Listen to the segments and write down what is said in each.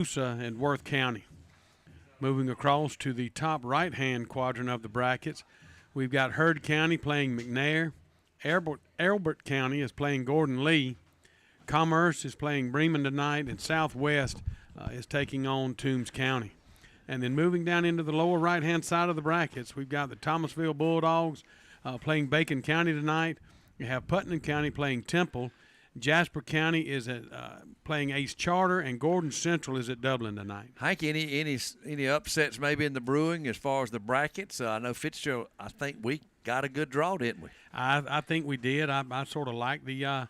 and Worth County. Moving across to the top right-hand quadrant of the brackets, we've got Heard County playing McNair. Elbert County is playing Gordon Lee. Commerce is playing Bremen tonight, and Southwest is taking on Toombs County. And then moving down into the lower right-hand side of the brackets, we've got the Thomasville Bulldogs playing Bacon County tonight. You have Putnam County playing Temple. Jasper County is playing Ace Charter, and Gordon Central is at Dublin tonight. Hank, any upsets maybe in the brewing as far as the brackets? I know Fitzgerald, I think we got a good draw, didn't we? I think we did. I sort of like the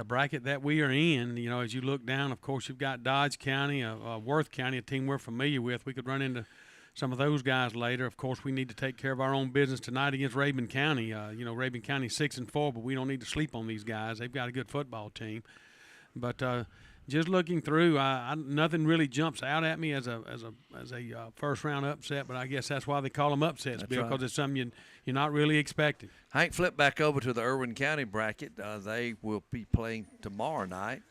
bracket that we are in. You know, as you look down, of course, you've got Dodge County, Worth County, a team we're familiar with. We could run into some of those guys later. Of course, we need to take care of our own business tonight against Rabun County. Rabun County 6-4, but we don't need to sleep on these guys. They've got a good football team. But just looking through, nothing really jumps out at me as a first round upset. But I guess that's why they call them upsets, Bill, because it's something you're not really expecting. Hank, flip back over to the Irwin County bracket. They will be playing tomorrow night.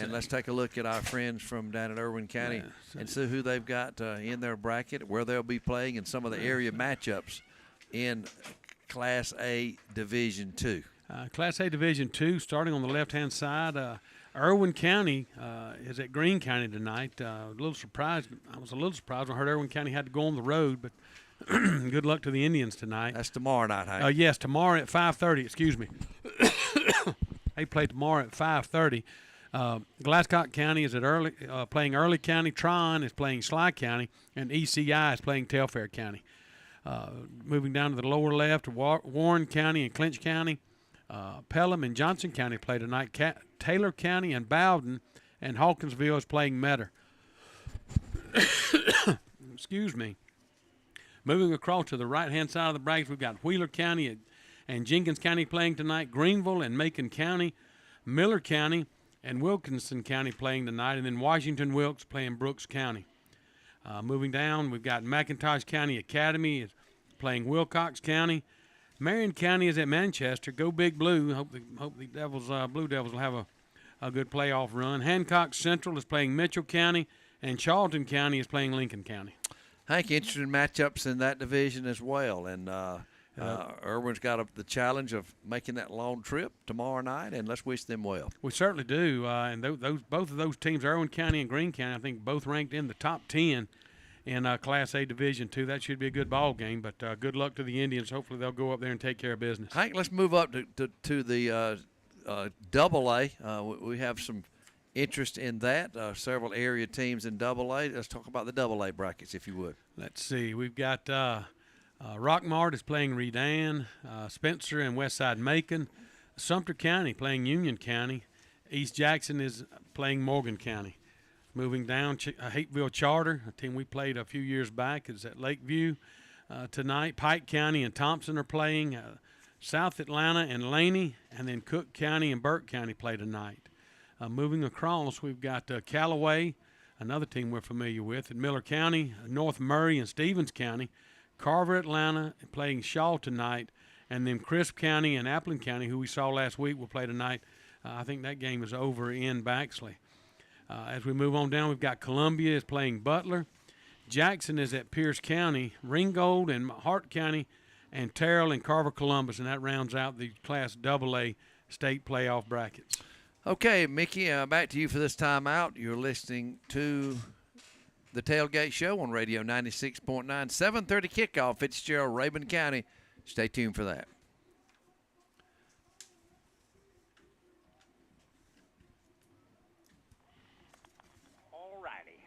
Let's take a look at our friends from down in Irwin County and see who they've got in their bracket, where they'll be playing, and some of the area matchups in Class A Division II. Class A Division II, starting on the left-hand side, Irwin County is at Greene County tonight. I was a little surprised when I heard Irwin County had to go on the road, but good luck to the Indians tonight. That's tomorrow night, Hank. Yes, tomorrow at 5:30. Excuse me. They play tomorrow at 5:30. Glasscock County is playing Early County. Tryon is playing Sly County, and ECI is playing Telfair County. Moving down to the lower left, Warren County and Clinch County. Pelham and Johnson County play tonight. Taylor County and Bowden and Hawkinsville is playing Metter. Excuse me. Moving across to the right-hand side of the bracket, we've got Wheeler County and Jenkins County playing tonight. Greenville and Macon County, Miller County, and Wilkinson County playing tonight, and then Washington Wilkes playing Brooks County. Moving down, we've got McIntosh County Academy is playing Wilcox County. Marion County is at Manchester. Go Big Blue. Hope the Blue Devils will have a good playoff run. Hancock Central is playing Mitchell County, and Charlton County is playing Lincoln County. Hank, interesting matchups in that division as well, and Irwin's got the challenge of making that long trip tomorrow night, and let's wish them well. We certainly do, and both of those teams, Irwin County and Greene County, I think both ranked in the top 10 in Class A Division II. That should be a good ball game, but good luck to the Indians. Hopefully they'll go up there and take care of business. Hank, let's move up to the Double A. We have some interest in that, several area teams in Double A. Let's talk about the Double A brackets, if you would. Let's see. We've got Rockmart is playing Redan, Spencer and Westside Macon, Sumter County playing Union County, East Jackson is playing Morgan County. Moving down, Hateville Charter, a team we played a few years back, is at Lakeview tonight. Pike County and Thompson are playing. South Atlanta and Laney, and then Cook County and Burke County play tonight. Moving across, we've got Callaway, another team we're familiar with, in Miller County, North Murray and Stevens County. Carver, Atlanta, playing Shaw tonight, and then Crisp County and Appleton County, who we saw last week, will play tonight. I think that game is over in Baxley. As we move on down, we've got Columbia is playing Butler. Jackson is at Pierce County, Ringgold and Hart County, and Terrell and Carver Columbus, and that rounds out the Class AA state playoff brackets. Okay, Mickey, back to you for this time out. You're listening to the Tailgate Show on Radio 96.9, 7:30 kickoff, Fitzgerald, Rabun County. Stay tuned for that. All righty.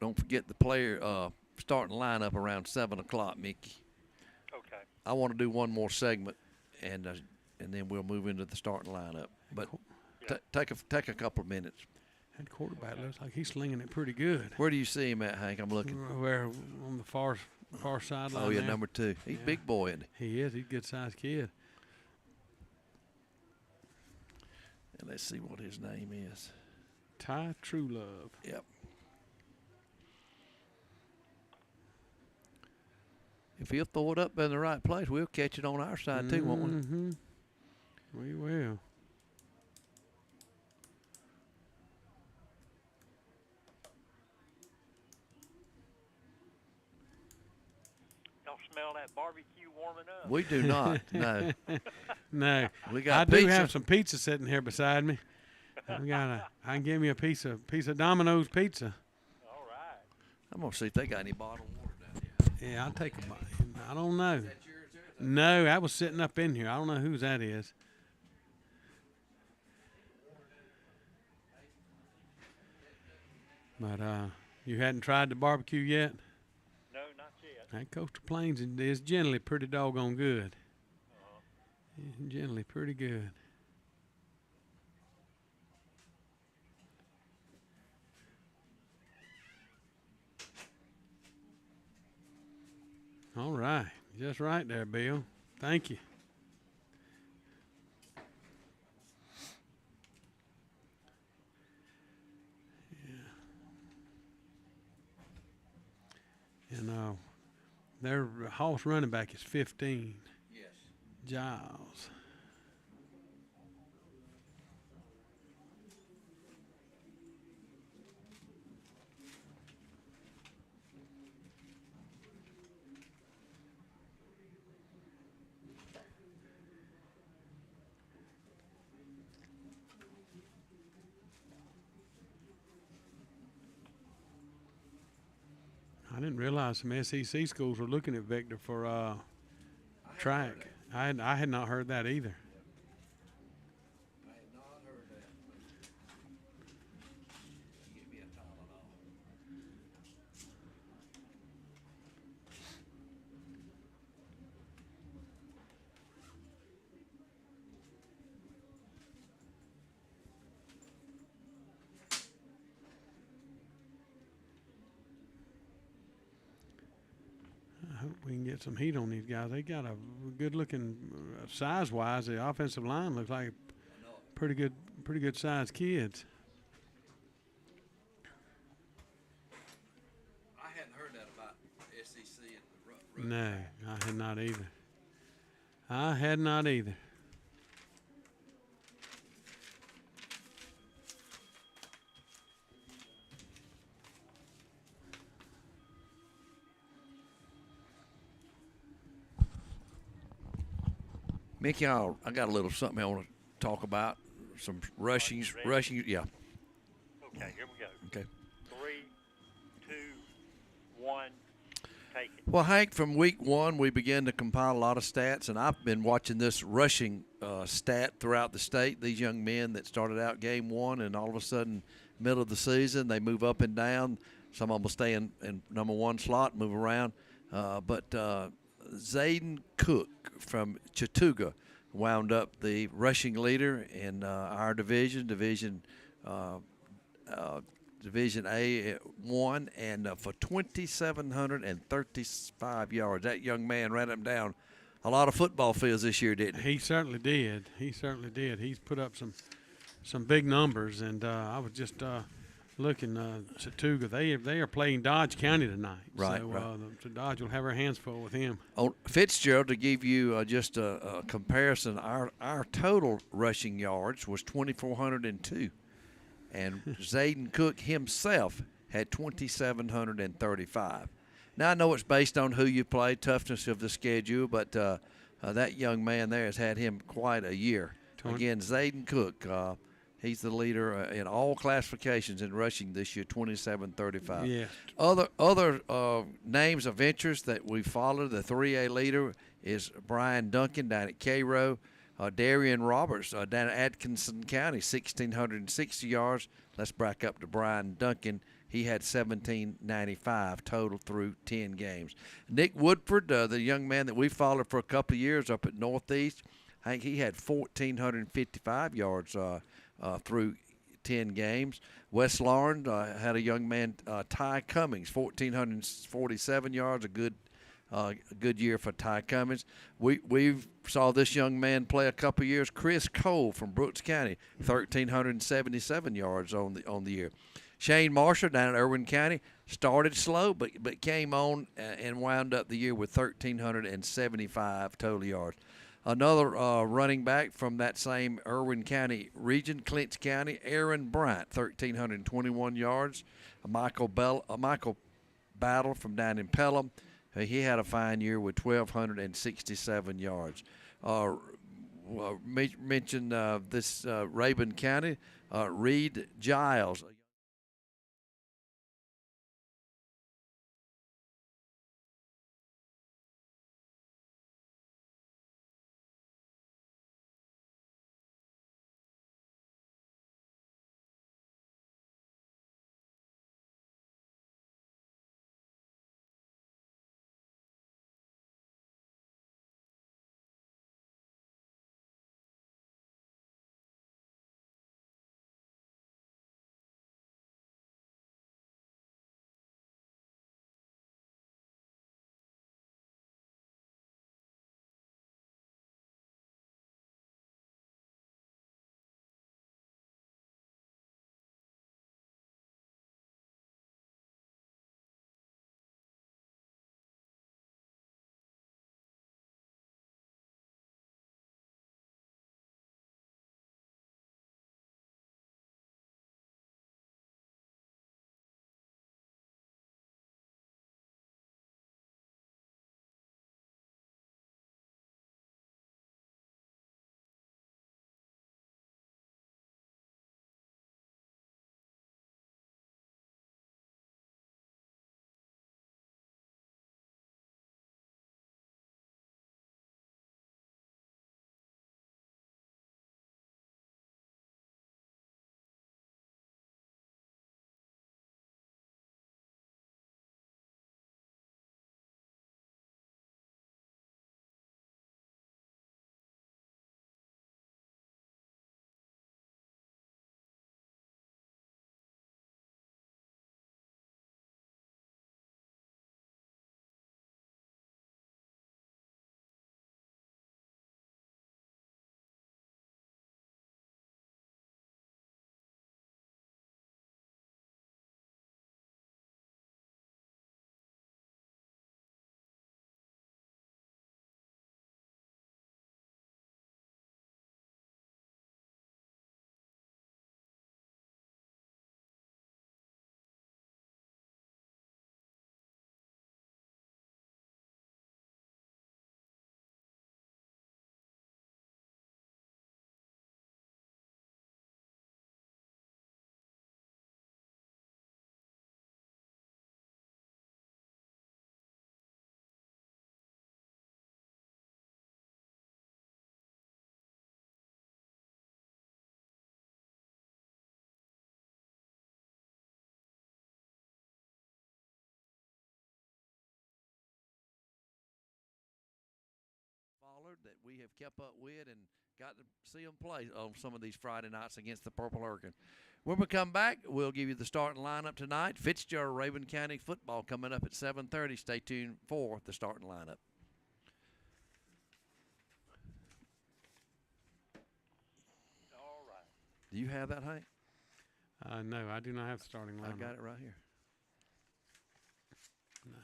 Don't forget the player starting lineup around 7 o'clock, Mickey. Okay. I want to do one more segment, and then we'll move into the starting lineup. But take a couple of minutes. That quarterback looks like he's slinging it pretty good. Where do you see him at, Hank? I'm looking. Where on the far sideline? Oh, yeah, there. number 2. He's a big boy, isn't he? He is. He's a good-sized kid. And let's see what his name is. Ty Truelove. Yep. If he'll throw it up in the right place, we'll catch it on our side too, won't we? Mm-hmm. We will. Y'all smell that barbecue warming up? We do not. No. No, We got I do pizza. have some pizza sitting here beside me. I can give me a piece of Domino's pizza. All right. I'm gonna see if they got any bottled water down here. Yeah, I'll take a bite. I don't know. Is that yours there? No, that was sitting up in here. I don't know whose that is. But you hadn't tried the barbecue yet? No, not yet. That Coastal Plains is generally pretty doggone good. It's generally pretty good. All right. Just right there, Bill. Thank you. And their horse running back is 15. Yes. Giles. I didn't realize some SEC schools were looking at Victor for track. I had not heard that either. I had not heard that. Give me a Tylenol. I hope we can get some heat on these guys. They got a good-looking, size-wise, the offensive line looks like pretty good sized kids. I hadn't heard that about SEC and the No, I had not either. I had not either. Mickey, I got a little something I want to talk about. Some rushing. Yeah. Okay, here we go. Okay. 3, 2, 1, take it. Well, Hank, from week one, we began to compile a lot of stats, and I've been watching this rushing stat throughout the state. These young men that started out game one, and all of a sudden, middle of the season, they move up and down. Some of them will stay in number one slot, move around. But Zayden Cook from Chattooga wound up the rushing leader in our Division A1, and for 2,735 yards. That young man ran up down a lot of football fields this year, didn't he? He certainly did. He certainly did. He's put up some big numbers, and I was just looking Chattooga. They are playing Dodge County tonight. Right, so, right. So Dodge will have her hands full with him. On Fitzgerald, to give you just a comparison, our total rushing yards was 2,402, and Zayden Cook himself had 2,735. Now I know it's based on who you play, toughness of the schedule, but that young man there has had him quite a year. Again, Zayden Cook. He's the leader in all classifications in rushing this year, 2,735. Yeah. Other names of interest that we followed, the 3A leader is Brian Duncan down at Cairo. Darian Roberts down at Atkinson County, 1,660 yards. Let's back up to Brian Duncan. He had 1,795 total through 10 games. Nick Woodford, the young man that we followed for a couple of years up at Northeast, I think he had 1,455 yards through 10 games. West Laurens had a young man, Ty Cummings, 1,447 yards, a good year for Ty Cummings. We saw this young man play a couple of years. Chris Cole from Brooks County, 1,377 yards on the year. Shane Marshall down at Irwin County started slow, but came on and wound up the year with 1,375 total yards. Another running back from that same Irwin County region, Clinch County, Aaron Bryant, 1,321 yards. Michael Battle from down in Pelham He had a fine year with 1,267 yards. Mention this Rabun County, Reed Giles. That we have kept up with and got to see them play on some of these Friday nights against the Purple Hurricane. When we come back, we'll give you the starting lineup tonight. Fitzgerald Rabun County football coming up at 7:30. Stay tuned for the starting lineup. All right. Do you have that, Hank? No, I do not have the starting lineup. I got it right here. No.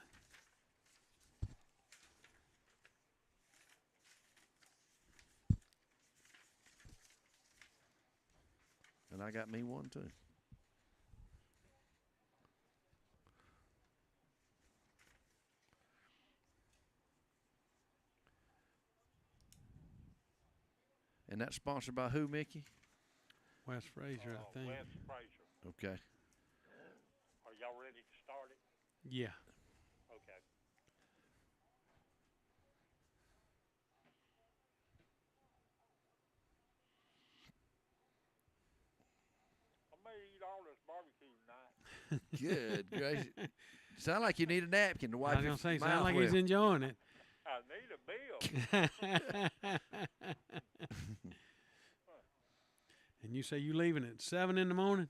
And I got me one, too. And that's sponsored by who, Mickey? West Fraser, I think. West Fraser. Okay. Are y'all ready to start it? Yeah. Okay. I'm going to eat all this barbecue tonight. Good gracious. Sound like you need a napkin to I wipe was your going to say, mouth sound like with. he's enjoying it. I need a bill. And you say you leaving at 7 in the morning?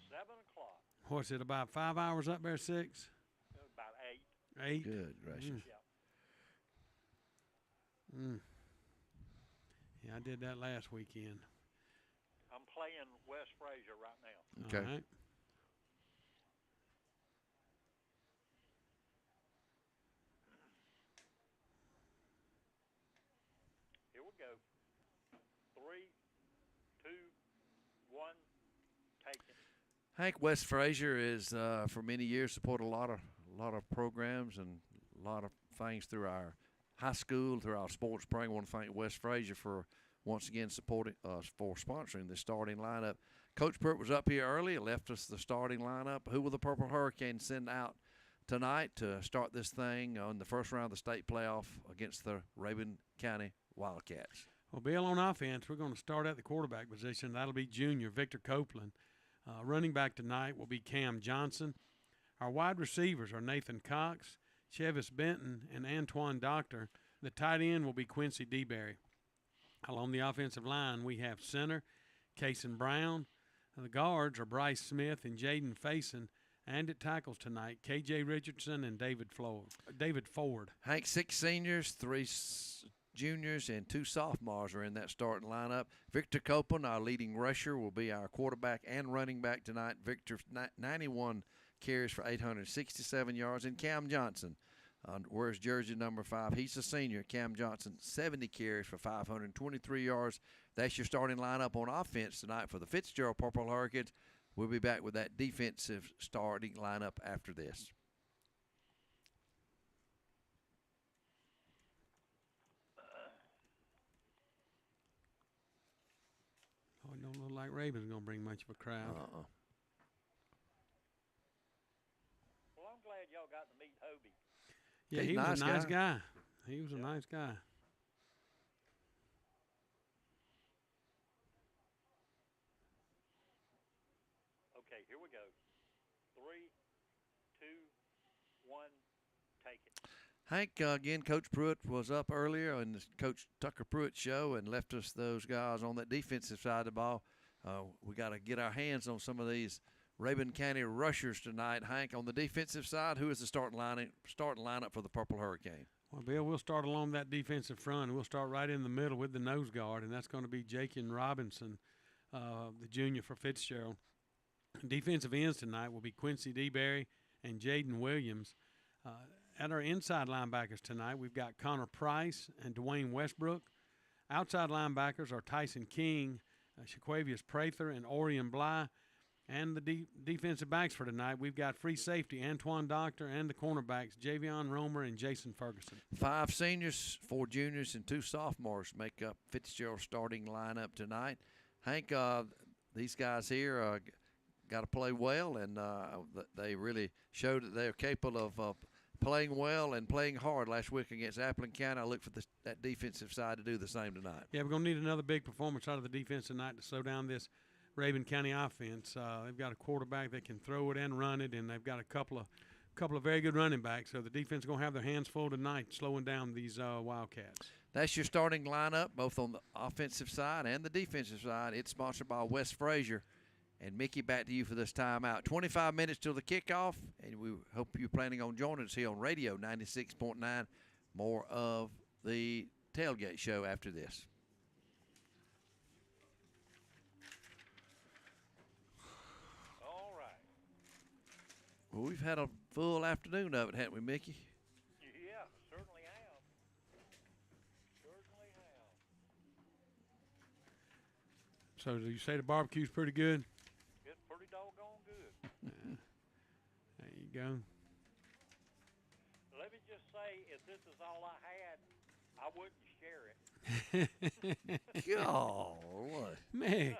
7 o'clock. What's it, about 5 hours up there, 6? About 8. 8? Good gracious. Yeah. Yeah, I did that last weekend. I'm playing West Fraser right now. Okay. All right. Here we go. 3, 2, 1, take it. Hank, West Fraser is for many years supported a lot of programs and a lot of things through our high school, through our sports program. I want to thank West Frazier for once again supporting us for sponsoring the starting lineup. Coach Pruitt was up here early and left us the starting lineup. Who will the Purple Hurricanes send out tonight to start this thing on the first round of the state playoff against the Rabun County Wildcats? Well, Bill, on offense, we're going to start at the quarterback position. That'll be junior Victor Copeland. Running back tonight will be Cam Johnson. Our wide receivers are Nathan Cox, Chevis Benton, and Antoine Doctor. The tight end will be Quincy DeBerry. Along the offensive line, we have center Cason Brown. The guards are Bryce Smith and Jaden Faison. And at tackles tonight, K.J. Richardson and David Ford. Hank, 6 seniors, 3 juniors, and 2 sophomores are in that starting lineup. Victor Copeland, our leading rusher, will be our quarterback and running back tonight. Victor, 91 carries for 867 yards. And Cam Johnson, wears jersey number 5. He's a senior. Cam Johnson, 70 carries for 523 yards. That's your starting lineup on offense tonight for the Fitzgerald Purple Hurricanes. We'll be back with that defensive starting lineup after this. Oh, it don't look like Raven's going to bring much of a crowd. Well, I'm glad y'all got to meet Hobie. Yeah, he was a nice guy. He was a nice guy. Okay, here we go. 3, 2, 1, take it. Hank, again, Coach Pruitt was up earlier on the Coach Tucker Pruitt show and left us those guys on that defensive side of the ball. We got to get our hands on some of these Rabun County rushers tonight. Hank, on the defensive side, who is the starting lineup for the Purple Hurricane? Well, Bill, we'll start along that defensive front. We'll start right in the middle with the nose guard, and that's going to be Jakin Robinson, the junior for Fitzgerald. Defensive ends tonight will be Quincy DeBerry and Jaden Williams. At our inside linebackers tonight, we've got Connor Price and Dwayne Westbrook. Outside linebackers are Tyson King, Shaquavius Prather, and Orion Bly. And the defensive backs for tonight, we've got free safety Antoine Doctor and the cornerbacks Javion Romer and Jason Ferguson. 5 seniors, 4 juniors, and 2 sophomores make up Fitzgerald's starting lineup tonight. Hank, these guys here got to play well, and they really showed that they're capable of playing well and playing hard last week against Appleton County. I look for that defensive side to do the same tonight. Yeah, we're going to need another big performance out of the defense tonight to slow down this Rabun County offense. They've got a quarterback that can throw it and run it, and they've got a couple of very good running backs. So the defense is going to have their hands full tonight, slowing down these Wildcats. That's your starting lineup, both on the offensive side and the defensive side. It's sponsored by West Frazier. And, Mickey, back to you for this timeout. 25 minutes till the kickoff, and we hope you're planning on joining us here on Radio 96.9. More of the tailgate show after this. All right. Well, we've had a full afternoon of it, haven't we, Mickey? Yeah, certainly have. Certainly have. So do you say the barbecue's pretty good? It's pretty doggone good. There you go. Let me just say, if this is all I had, I wouldn't share it. God, Mick.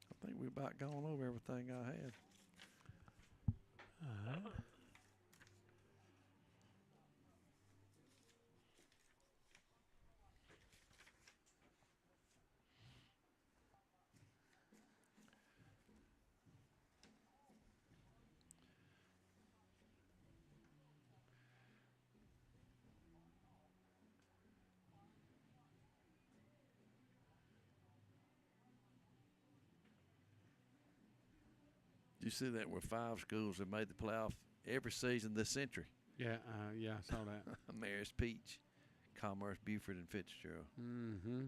I think we've about gone over everything I had. You see that we're 5 schools that made the playoff every season this century. Yeah, I saw that. Mary's Peach, Commerce, Buford, and Fitzgerald. Mm-hmm.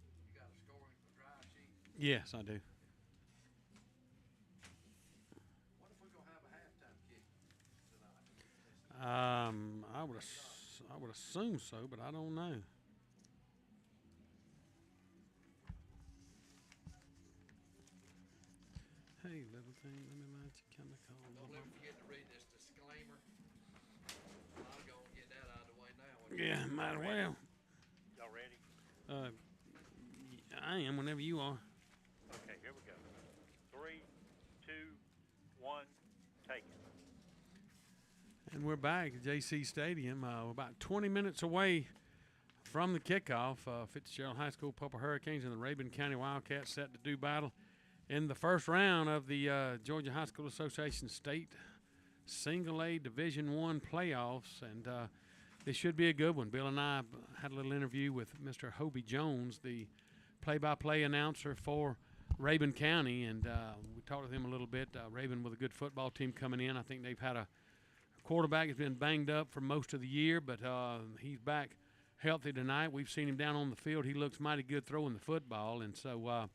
You got a scoring drive sheet? Yes, I do. What if we're going to have a halftime kick tonight? I would assume so, but I don't know. Hey, little thing, let me let you kind of call. Don't ever forget to read this disclaimer. I'm going to get that out of the way now. Yeah, might as well. Y'all ready? I am whenever you are. Okay, here we go. 3, 2, 1, take it. And we're back at JC Stadium. We're about 20 minutes away from the kickoff. Fitzgerald High School Purple Hurricanes and the Rabun County Wildcats set to do battle in the first round of the Georgia High School Association State Single A Division I playoffs. And this should be a good one. Bill and I had a little interview with Mr. Hobie Jones, the play-by-play announcer for Rabun County, and we talked with him a little bit. Rabun with a good football team coming in. I think they've had a quarterback has been banged up for most of the year, but he's back healthy tonight. We've seen him down on the field. He looks mighty good throwing the football, and so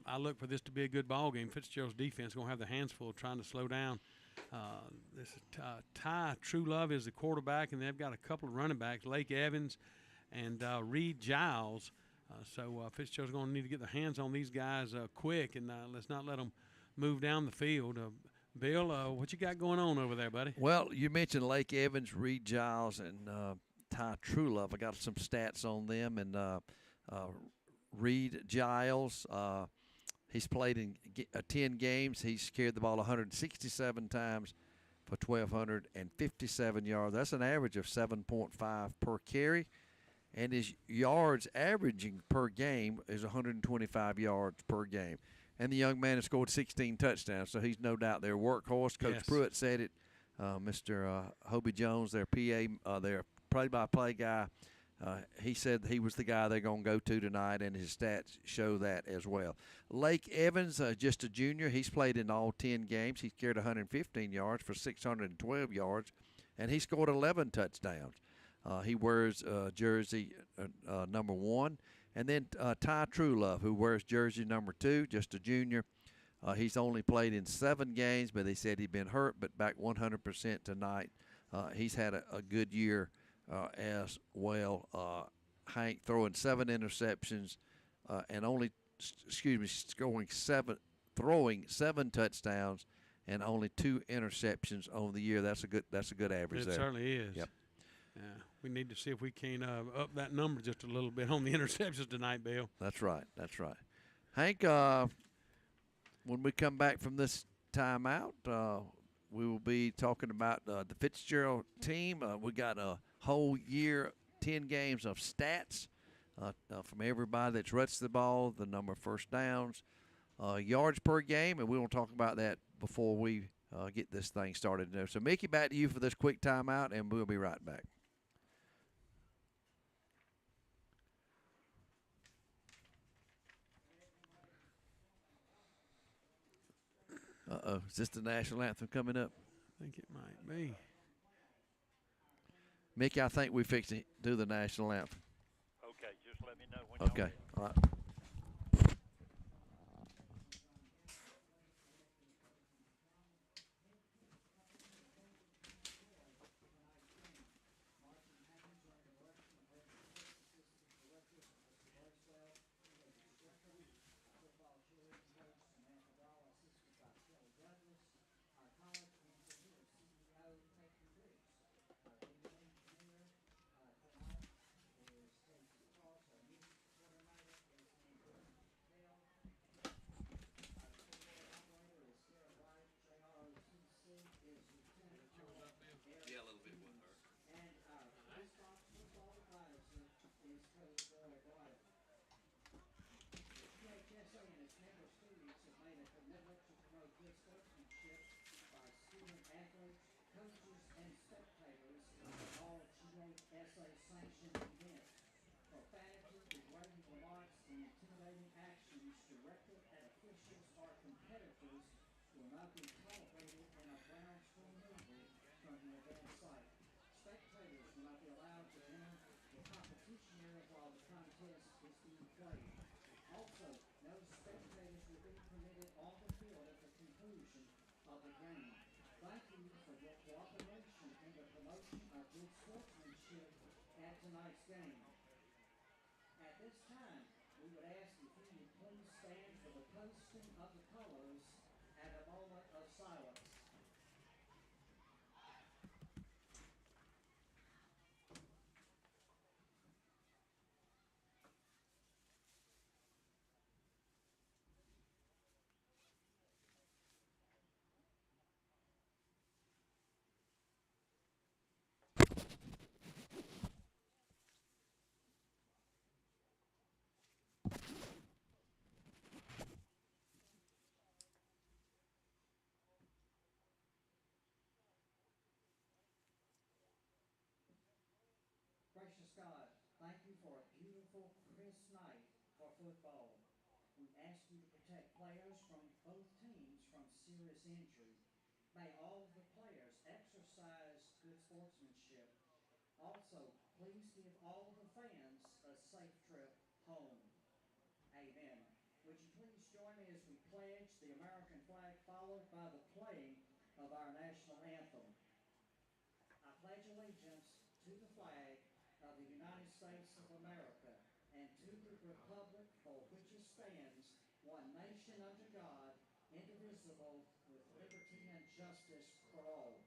I look for this to be a good ball game. Fitzgerald's defense is going to have their hands full trying to slow down. This Ty Truelove is the quarterback, and they've got a couple of running backs, Lake Evans and Reed Giles. So Fitzgerald's going to need to get their hands on these guys quick, and let's not let them move down the field. Bill, what you got going on over there, buddy? Well, you mentioned Lake Evans, Reed Giles, and Ty Truelove. I got some stats on them. And Reed Giles, he's played in 10 games. He's carried the ball 167 times for 1,257 yards. That's an average of 7.5 per carry. And his yards averaging per game is 125 yards per game. And the young man has scored 16 touchdowns, so he's no doubt their workhorse. Coach Pruitt said it. Mr. Hobie Jones, their PA, their play-by-play guy, he said he was the guy they're going to go to tonight, and his stats show that as well. Lake Evans, just a junior, he's played in all 10 games. He's carried 115 yards for 612 yards, and he scored 11 touchdowns. He wears jersey number 1. And then Ty Truelove, who wears jersey number 2, just a junior. He's only played in 7 games, but they said he'd been hurt, but back 100% tonight. He's had a good year as well. Hank throwing 7 interceptions and throwing 7 touchdowns and only 2 interceptions on the year. That's a good average there. It certainly is. Yep. Yeah, we need to see if we can up that number just a little bit on the interceptions tonight, Bill. That's right. That's right. Hank, when we come back from this timeout, we will be talking about the Fitzgerald team. We got a whole year, 10 games of stats from everybody that's rushed the ball, the number of first downs, yards per game, and we will talk about that before we get this thing started. So, Mickey, back to you for this quick timeout, and we'll be right back. Is this the national anthem coming up? I think it might be. Mickey, I think we fixed to do the national anthem. Okay, just let me know when y'all Okay, ready. all right. coaches and spectators of all GASA sanctioned events. Profanity, degrading remarks, and intimidating actions directed at officials or competitors will not be tolerated and are grounds for removal from the event site. Spectators will not be allowed to enter the competition area while the contest is being played. Also, no spectators will be permitted on the field at the conclusion of the game. Thank you for your cooperation in the promotion of good sportsmanship at tonight's game. At this time, we would ask if you would please stand for the posting of the colors at a moment of silence. Gracious God, thank you for a beautiful, crisp night for football. We ask you to protect players from both teams from serious injury. May all of the players exercise good sportsmanship. Also, please give all of the fans a safe trip home. Amen. Would you please join me as we pledge the American flag followed by the playing of our national anthem. I pledge allegiance to the flag of the United States of America and to the republic for which it stands, one nation under God, indivisible, with liberty and justice for all.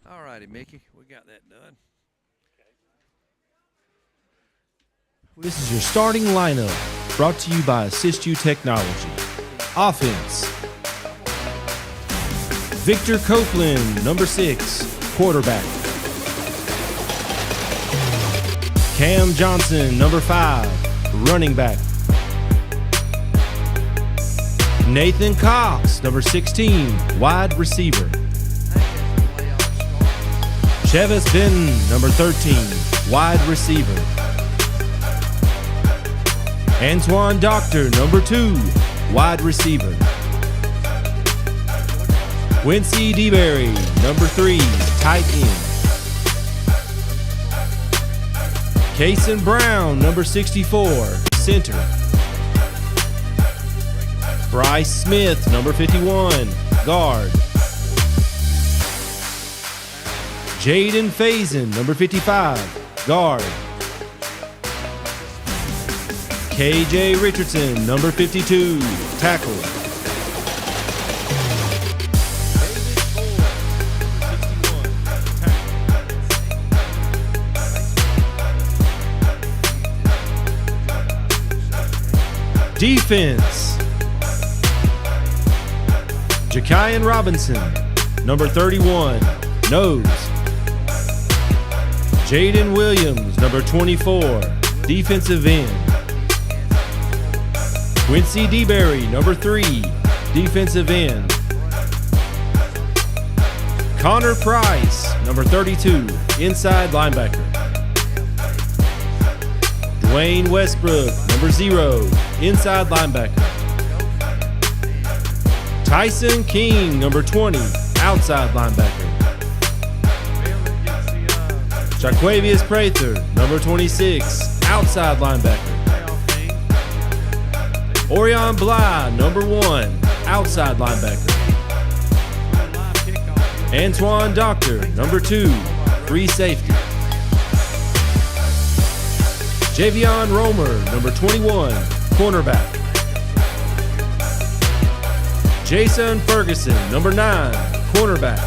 All righty, Mickey, we got that done. This is your starting lineup, brought to you by Assist You Technology. Offense: Victor Copeland, number 6, quarterback. Cam Johnson, number 5, running back. Nathan Cox, number 16, wide receiver. Chevis Benton, number 13, wide receiver. Antoine Doctor, number 2, wide receiver. Quincy DeBerry, number 3, tight end. Kason Brown, number 64, center. Bryce Smith, number 51, guard. Jaden Faison, number 55, guard. KJ Richardson, number 52, tackle. Defense. Jakian Robinson, number 31, nose. Jaden Williams, number 24, defensive end. Quincy DeBerry, number 3, defensive end. Connor Price, number 32, inside linebacker. Dwayne Westbrook, number 0, inside linebacker. Tyson King, number 20, outside linebacker. Jaquavius Prather, number 26, outside linebacker. Orion Bly, number 1, outside linebacker. Antoine Doctor, number 2, free safety. Javion Romer, number 21, cornerback. Jason Ferguson, number 9, cornerback.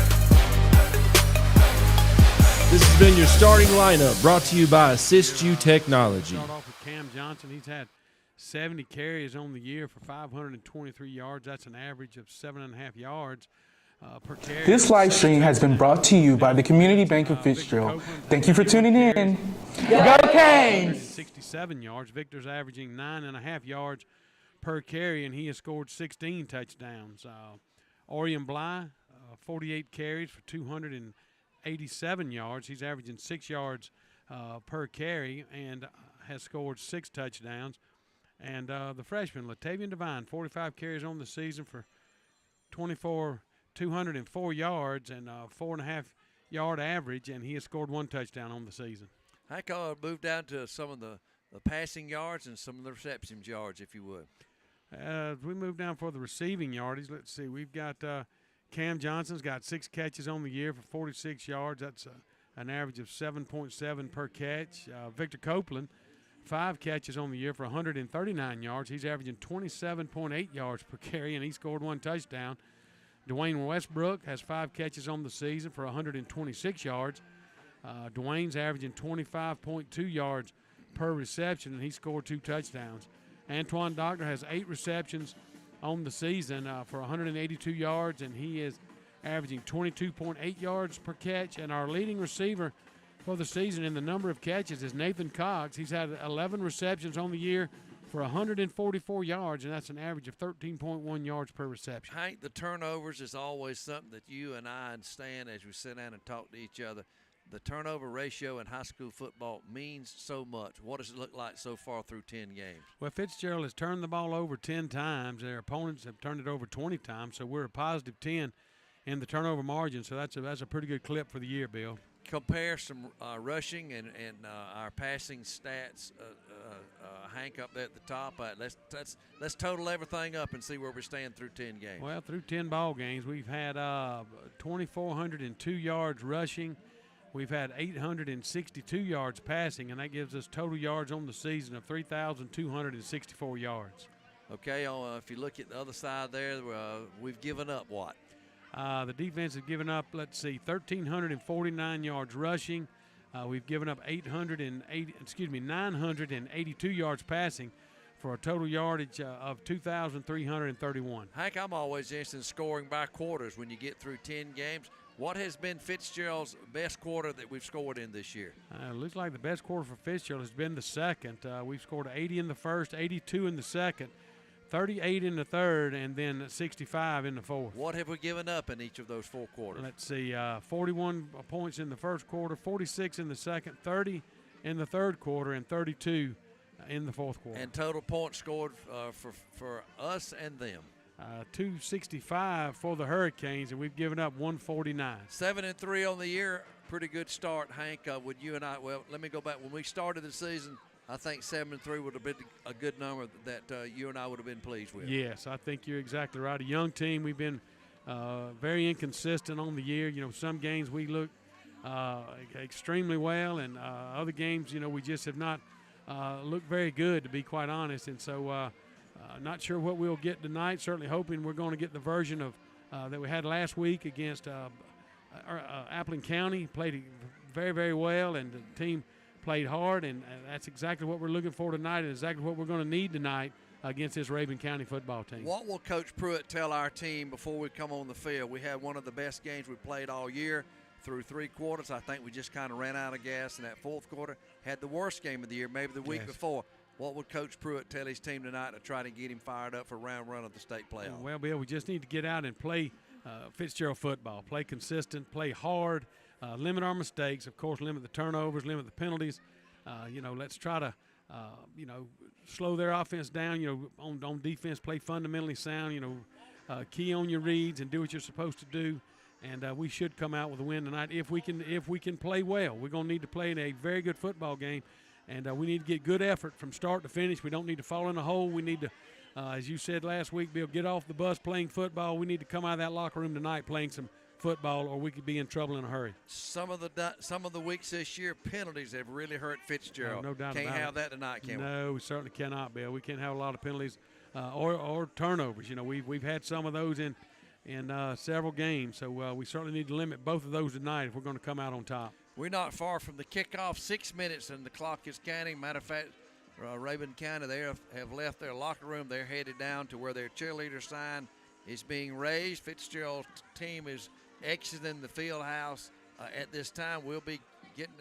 This has been your starting lineup, brought to you by Assist You Technology. Start off with Cam Johnson. He's had 70 carries on the year for 523 yards. That's an average of 7.5 yards per carry. This live stream has been brought to you by the Community Bank of Fitzgerald. Thank you for tuning in. Go Canes! 67 yards. Victor's averaging 9.5 yards per carry, and he has scored 16 touchdowns. Orion Bly, 48 carries for 287 yards. He's averaging 6 yards per carry and has scored 6 touchdowns. And the freshman, Latavian Devine, 45 carries on the season for 204 yards and 4.5 yard average, and he has scored 1 touchdown on the season. I call it move down to some of the passing yards and some of the reception yards, if you would. As we move down for the receiving yardage, let's see. We've got Cam Johnson's got 6 catches on the year for 46 yards. That's an average of 7.7 per catch. Victor Copeland, 5 catches on the year for 139 yards. He's averaging 27.8 yards per carry, and he scored 1 touchdown. Dwayne Westbrook has 5 catches on the season for 126 yards. Dwayne's averaging 25.2 yards per reception, and he scored 2 touchdowns. Antoine Doctor has 8 receptions on the season for 182 yards, and he is averaging 22.8 yards per catch. And our leading receiver for the season in the number of catches is Nathan Cox. He's had 11 receptions on the year for 144 yards, and that's an average of 13.1 yards per reception. Hank, the turnovers is always something that you and I understand as we sit down and talk to each other. The turnover ratio in high school football means so much. What does it look like so far through 10 games? Well, Fitzgerald has turned the ball over 10 times. Their opponents have turned it over 20 times, so we're a positive 10 in the turnover margin, so that's a pretty good clip for the year, Bill. Compare some rushing and our passing stats, Hank, up there at the top. Let's total everything up and see where we stand through 10 games. Well, through 10 ball games, we've had 2,402 yards rushing. We've had 862 yards passing, and that gives us total yards on the season of 3,264 yards. Okay, if you look at the other side there, we've given up what? The defense has given up, 1,349 yards rushing. We've given up 982 yards passing for a total yardage of 2,331. Hank, I'm always interested in scoring by quarters when you get through 10 games. What has been Fitzgerald's best quarter that we've scored in this year? Looks like the best quarter for Fitzgerald has been the second. We've scored 80 in the first, 82 in the second, 38 in the third, and then 65 in the fourth. What have we given up in each of those 4 quarters? Let's see, 41 points in the first quarter, 46 in the second, 30 in the third quarter, and 32 in the fourth quarter. And total points scored for us and them. 265 for the Hurricanes, and we've given up 149. 7-3 on the year. Pretty good start, Hank. With you and I, well, let me go back. When we started the season, I think 7-3 would have been a good number that you and I would have been pleased with. Yes, I think you're exactly right. A young team. We've been very inconsistent on the year. You know, some games we look extremely well, and other games, you know, we just have not looked very good, to be quite honest. And so not sure what we'll get tonight. Certainly hoping we're going to get the version of that we had last week against Appleton County. Played very, very well, and the team played hard, and that's exactly what we're looking for tonight, and exactly what we're going to need tonight against this Rabun County football team. What will Coach Pruitt tell our team before we come on the field? We had one of the best games we played all year through 3 quarters. I think we just kind of ran out of gas in that fourth quarter. Had the worst game of the year, maybe the week before. What would Coach Pruitt tell his team tonight to try to get him fired up for round one of the state playoff? Well, Bill, we just need to get out and play Fitzgerald football, play consistent, play hard, limit our mistakes, of course, limit the turnovers, limit the penalties. You know, let's try to, you know, slow their offense down. You know, on defense, play fundamentally sound. You know, key on your reads and do what you're supposed to do. And we should come out with a win tonight if we can play well. We're going to need to play in a very good football game, and we need to get good effort from start to finish. We don't need to fall in a hole. We need to, as you said last week, Bill, get off the bus playing football. We need to come out of that locker room tonight playing some football, or we could be in trouble in a hurry. Some of the weeks this year, penalties have really hurt Fitzgerald. No doubt Can't about it. have that tonight, can we? No, we certainly cannot, Bill. We can't have a lot of penalties or turnovers. You know, we've had some of those in several games, so we certainly need to limit both of those tonight if we're going to come out on top. We're not far from the kickoff, 6 minutes, and the clock is counting. Matter of fact, Rabun County, they have left their locker room. They're headed down to where their cheerleader sign is being raised. Fitzgerald's team is exiting the field house at this time. We'll be getting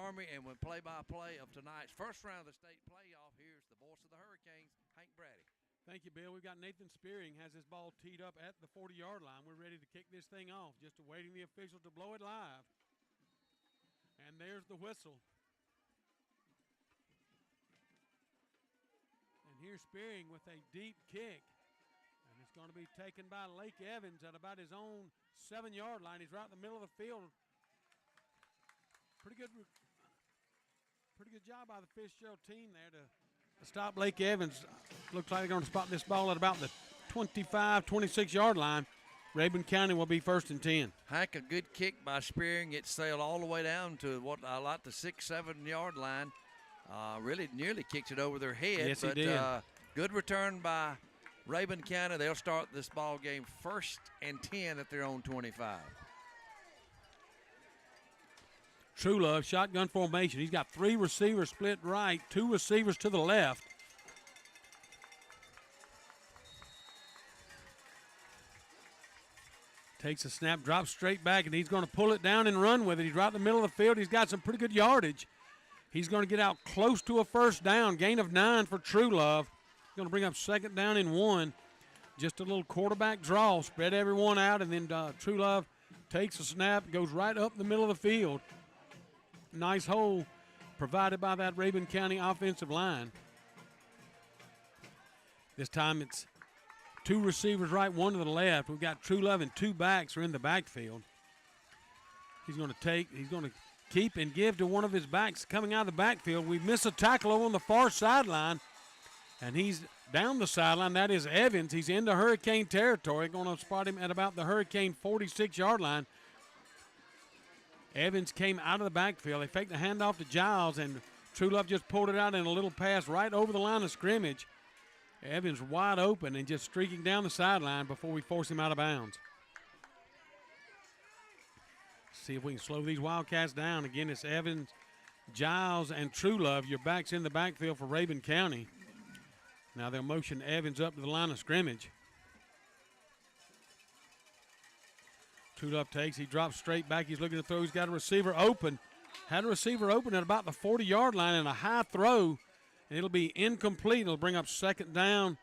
Army, and with play-by-play of tonight's first round of the state playoff, here's the voice of the Hurricanes, Hank Brady. Thank you, Bill. We've got Nathan Spearing has his ball teed up at the 40-yard line. We're ready to kick this thing off, just awaiting the officials to blow it live. And there's the whistle. And here's Spearing with a deep kick. And it's going to be taken by Lake Evans at about his own 7-yard line. He's right in the middle of the field. Pretty good job by the Fitzgerald team there to stop Lake Evans. Looks like they're going to spot this ball at about the 25, 26-yard line. Rabun County will be 1st and 10. Hank, a good kick by Spearing. It sailed all the way down to what I like the 6, 7-yard line. Really nearly kicked it over their head. Yes, he did. Good return by Rabun County. They'll start this ball game 1st and 10 at their own 25. True Love, shotgun formation. He's got 3 receivers split right, 2 receivers to the left. Takes a snap, drops straight back, and he's going to pull it down and run with it. He's right in the middle of the field. He's got some pretty good yardage. He's going to get out close to a 1st down. Gain of 9 for True Love. He's going to bring up 2nd down and 1. Just a little quarterback draw, spread everyone out, and then True Love takes a snap, goes right up the middle of the field. Nice hole provided by that Rabun County offensive line. This time it's 2 receivers right, 1 to the left. We've got True Love and 2 backs are in the backfield. He's going to keep and give to one of his backs coming out of the backfield. We miss a tackle over on the far sideline, and he's down the sideline. That is Evans. He's into Hurricane territory. Going to spot him at about the Hurricane 46-yard line. Evans came out of the backfield. They faked the handoff to Giles, and True Love just pulled it out in a little pass right over the line of scrimmage. Evans wide open and just streaking down the sideline before we force him out of bounds. See if we can slow these Wildcats down. Again, it's Evans, Giles, and True Love. Your backs in the backfield for Rabun County. Now they'll motion Evans up to the line of scrimmage. True Love takes, he drops straight back. He's looking to throw. He's got a receiver open. Had a receiver open at about the 40-yard line and a high throw, and it'll be incomplete. It'll bring up 2nd down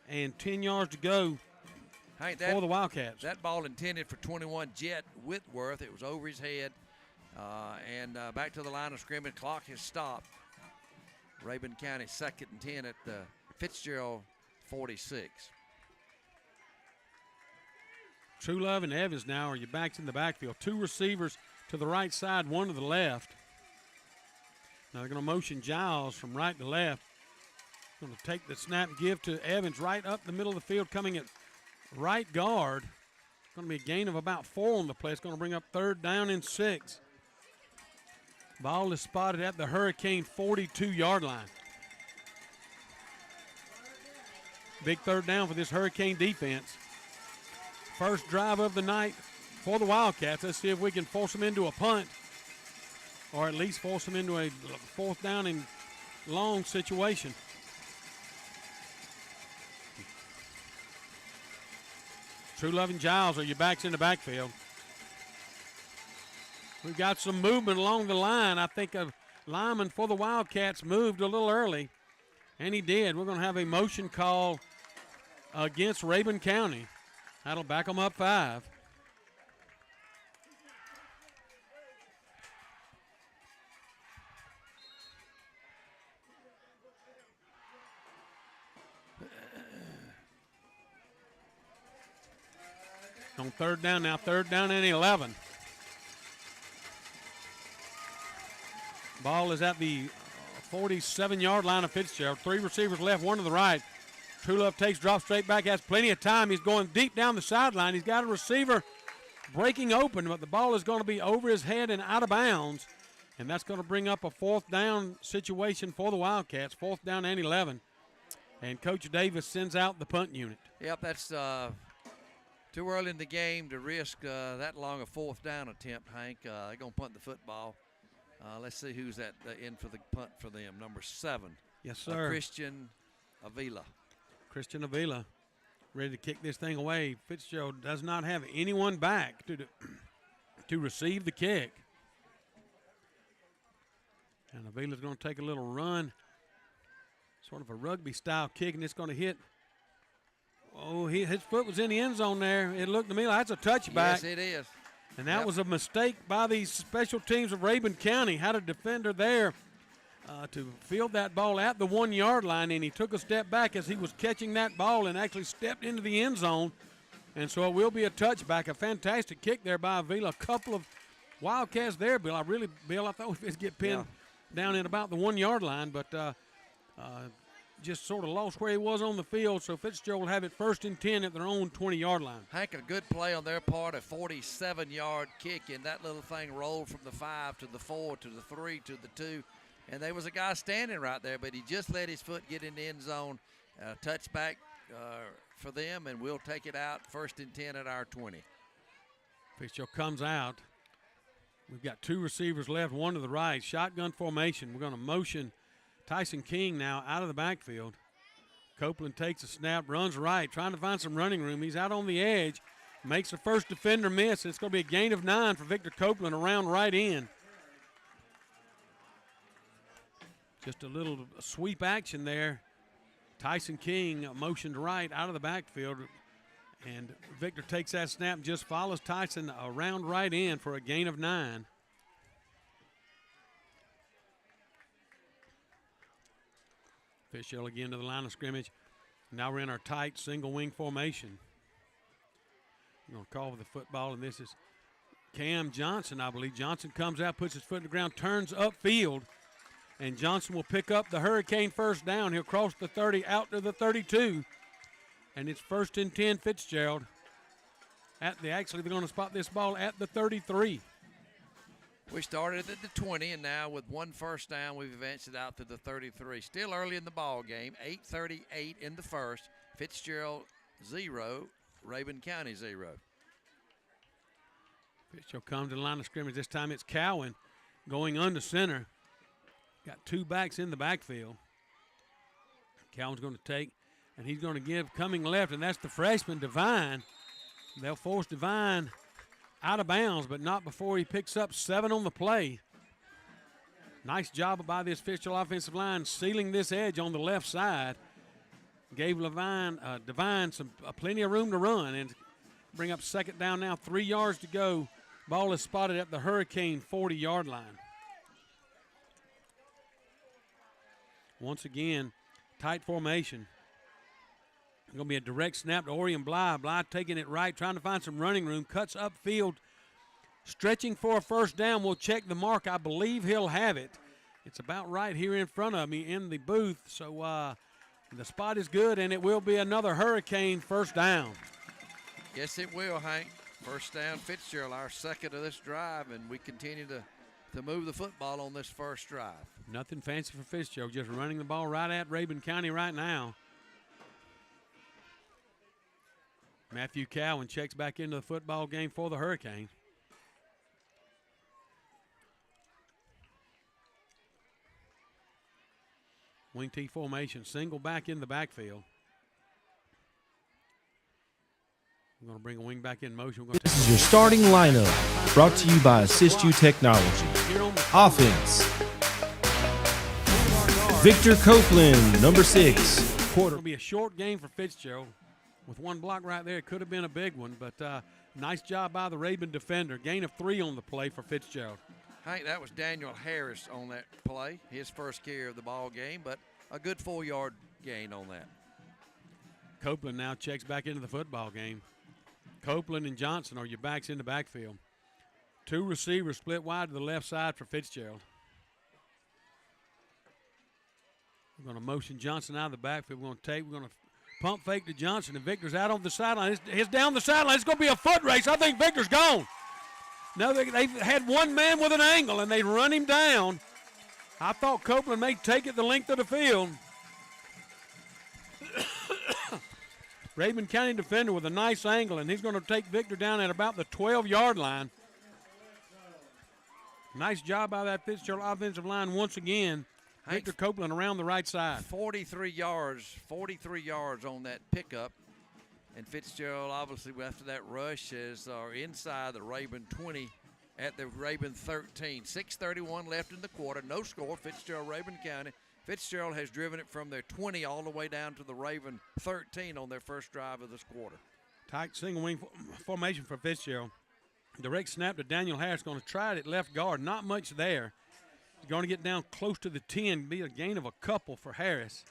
and 10 yards to go for the Wildcats. That ball intended for 21 Jet Whitworth. It was over his head. And back to the line of scrimmage. Clock has stopped. Rabun County 2nd and 10 at the Fitzgerald 46. True Love and Evans now are your backs in the backfield. 2 receivers to the right side, 1 to the left. Now they're going to motion Giles from right to left. Going to take the snap, give to Evans right up the middle of the field, coming at right guard. Going to be a gain of about 4 on the play. It's going to bring up 3rd down and 6. Ball is spotted at the Hurricane 42-yard line. Big 3rd down for this Hurricane defense. First drive of the night for the Wildcats. Let's see if we can force them into a punt, or at least force them into a 4th down and long situation. True Love and Giles are your backs in the backfield. We've got some movement along the line. I think a lineman for the Wildcats moved a little early, and he did. We're going to have a motion call against Rabun County. That'll back them up 5. On 3rd down now, 3rd down and 11. Ball is at the 47-yard line of Fitzgerald. 3 receivers left, 1 to the right. True Love takes, drops straight back, has plenty of time. He's going deep down the sideline. He's got a receiver breaking open, but the ball is going to be over his head and out of bounds, and that's going to bring up a 4th down situation for the Wildcats, 4th down and 11. And Coach Davis sends out the punt unit. Yep, that's too early in the game to risk that long a 4th down attempt, Hank. They're going to punt the football. Let's see who's in for the punt for them. Number 7. Yes, sir. Christian Avila. Christian Avila ready to kick this thing away. Fitzgerald does not have anyone back to receive the kick. And Avila's going to take a little run, sort of a rugby-style kick, and it's going to hit. Oh, his foot was in the end zone there. It looked to me like that's a touchback. Yes, it is. And that was a mistake by these special teams of Rabun County. Had a defender there to field that ball at the 1-yard line, and he took a step back as he was catching that ball and actually stepped into the end zone. And so it will be a touchback. A fantastic kick there by Avila. A couple of Wildcats there, Bill. I thought we'd get pinned down in about the 1-yard line, but just sort of lost where he was on the field. So Fitzgerald will have it 1st and 10 at their own 20-yard line. Hank, a good play on their part, a 47-yard kick, and that little thing rolled from the 5 to the 4 to the 3 to the 2. And there was a guy standing right there, but he just let his foot get in the end zone. Touchback for them, and we'll take it out 1st and 10 at our 20. Fitzgerald comes out. We've got 2 receivers left, one to the right. Shotgun formation. We're going to motion Tyson King now out of the backfield. Copeland takes a snap, runs right, trying to find some running room. He's out on the edge, makes the first defender miss. It's going to be a gain of 9 for Victor Copeland around right in. Just a little sweep action there. Tyson King motioned right out of the backfield, and Victor takes that snap and just follows Tyson around right in for a gain of 9. Fitzgerald again to the line of scrimmage. Now we're in our tight single wing formation. We're going to call for the football, and this is Cam Johnson, I believe. Johnson comes out, puts his foot in the ground, turns upfield, and Johnson will pick up the Hurricane first down. He'll cross the 30 out to the 32, and it's 1st and 10 Fitzgerald. Actually, they're going to spot this ball at the 33. We started at the 20, and now with 1 first down, we've advanced it out to the 33. Still early in the ball game, 8:38 in the first. Fitzgerald 0, Rabun County 0. Fitzgerald comes to the line of scrimmage. This time it's Cowan going under center. Got 2 backs in the backfield. Cowan's going to take, and he's going to give coming left, and that's the freshman, Devine. They'll force Devine out of bounds, but not before he picks up 7 on the play. Nice job by this Fitzgerald offensive line sealing this edge on the left side. Gave Devine plenty of room to run and bring up 2nd down now, 3 yards to go. Ball is spotted at the Hurricane 40-yard line. Once again, tight formation. Going to be a direct snap to Orion Bly. Bly taking it right, trying to find some running room. Cuts upfield, stretching for a first down. We'll check the mark. I believe he'll have it. It's about right here in front of me in the booth. So the spot is good, and it will be another Hurricane first down. Yes, it will, Hank. First down, Fitzgerald, our 2nd of this drive, and we continue to move the football on this first drive. Nothing fancy for Fitzgerald, just running the ball right at Rabun County right now. Matthew Cowan checks back into the football game for the Hurricane. Wing T formation, single back in the backfield. We're going to bring a wing back in motion. This is your starting lineup, brought to you by Assist You Technology. Offense, Victor Copeland, number 6. It'll be a short game for Fitzgerald. With 1 block right there, it could have been a big one, but nice job by the Rabun defender. Gain of 3 on the play for Fitzgerald. Hank, that was Daniel Harris on that play, his first carry of the ball game, but a good 4-yard gain on that. Copeland now checks back into the football game. Copeland and Johnson are your backs in the backfield. 2 receivers split wide to the left side for Fitzgerald. We're going to motion Johnson out of the backfield. We're going to pump fake to Johnson, and Victor's out on the sideline. He's down the sideline. It's going to be a foot race. I think Victor's gone. No, they've had 1 man with an angle, and they run him down. I thought Copeland may take it the length of the field. Rabun County defender with a nice angle, and he's going to take Victor down at about the 12-yard line. Nice job by that Fitzgerald offensive line once again. Victor Copeland around the right side. 43 yards on that pickup. And Fitzgerald, obviously, after that rush, are inside the Rabun 20 at the Rabun 13. 6:31 left in the quarter. No score. Fitzgerald, Rabun County. Fitzgerald has driven it from their 20 all the way down to the Rabun 13 on their first drive of this quarter. Tight single wing formation for Fitzgerald. Direct snap to Daniel Harris. Going to try it at left guard. Not much there. He's going to get down close to the 10. Be a gain of a couple for Harris.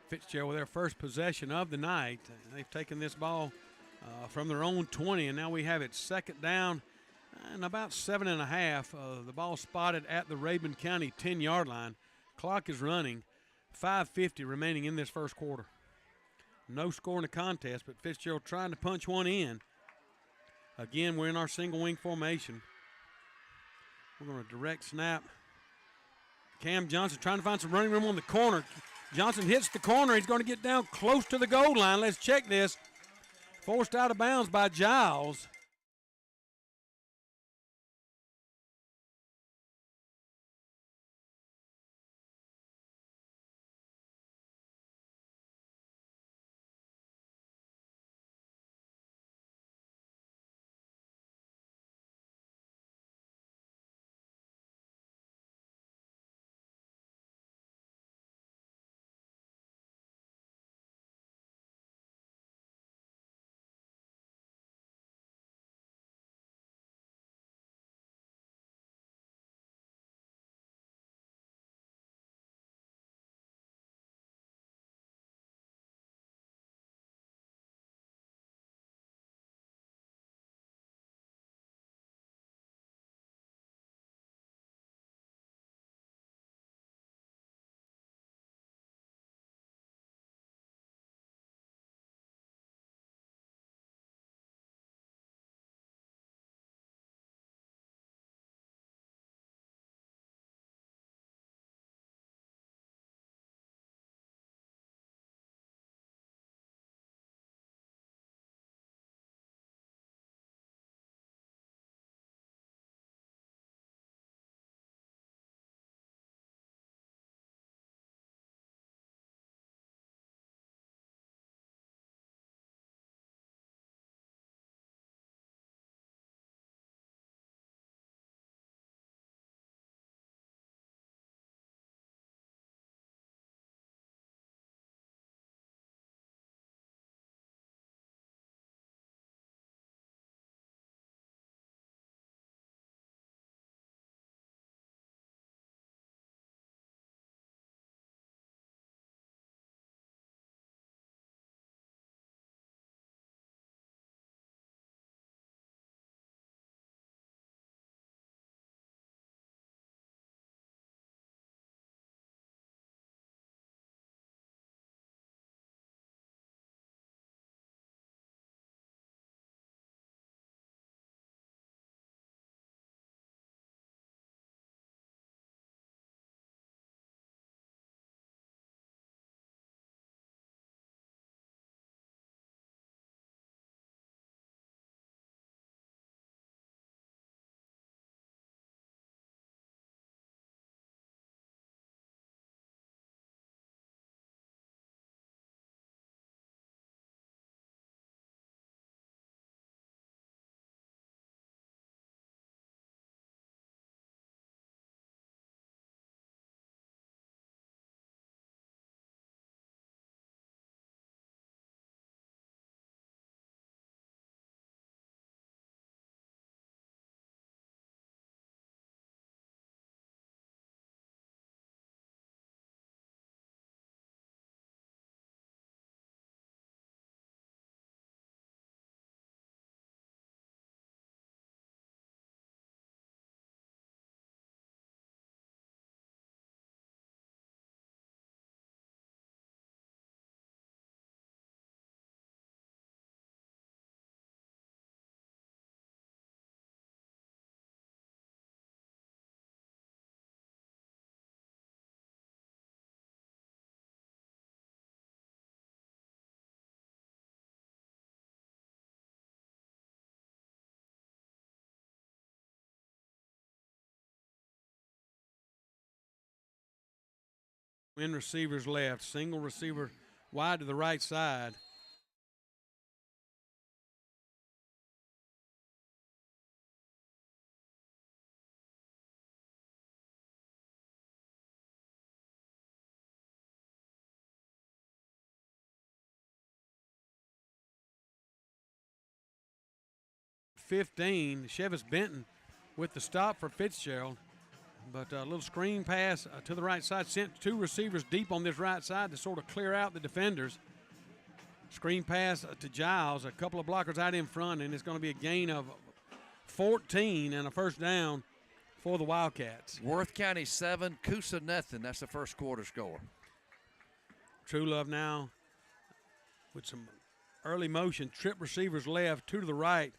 Fitzgerald with their first possession of the night. They've taken this ball from their own 20, and now we have it second down and about 7.5. The ball spotted at the Rabun County 10-yard line. Clock is running. 5:50 remaining in this first quarter. No score in the contest, but Fitzgerald trying to punch one in. Again, we're in our single wing formation. We're going to direct snap. Cam Johnson trying to find some running room on the corner. Johnson hits the corner. He's going to get down close to the goal line. Let's check this. Forced out of bounds by Giles. Win receivers left. Single receiver wide to the right side. 15. Chevis Benton with the stop for Fitzgerald. But a little screen pass to the right side, sent 2 receivers deep on this right side to sort of clear out the defenders. Screen pass to Giles, a couple of blockers out in front, and it's going to be a gain of 14 and a first down for the Wildcats. Worth County 7, Coosa nothing. That's the first quarter score. True Love now with some early motion. Trip receivers left, 2 to the right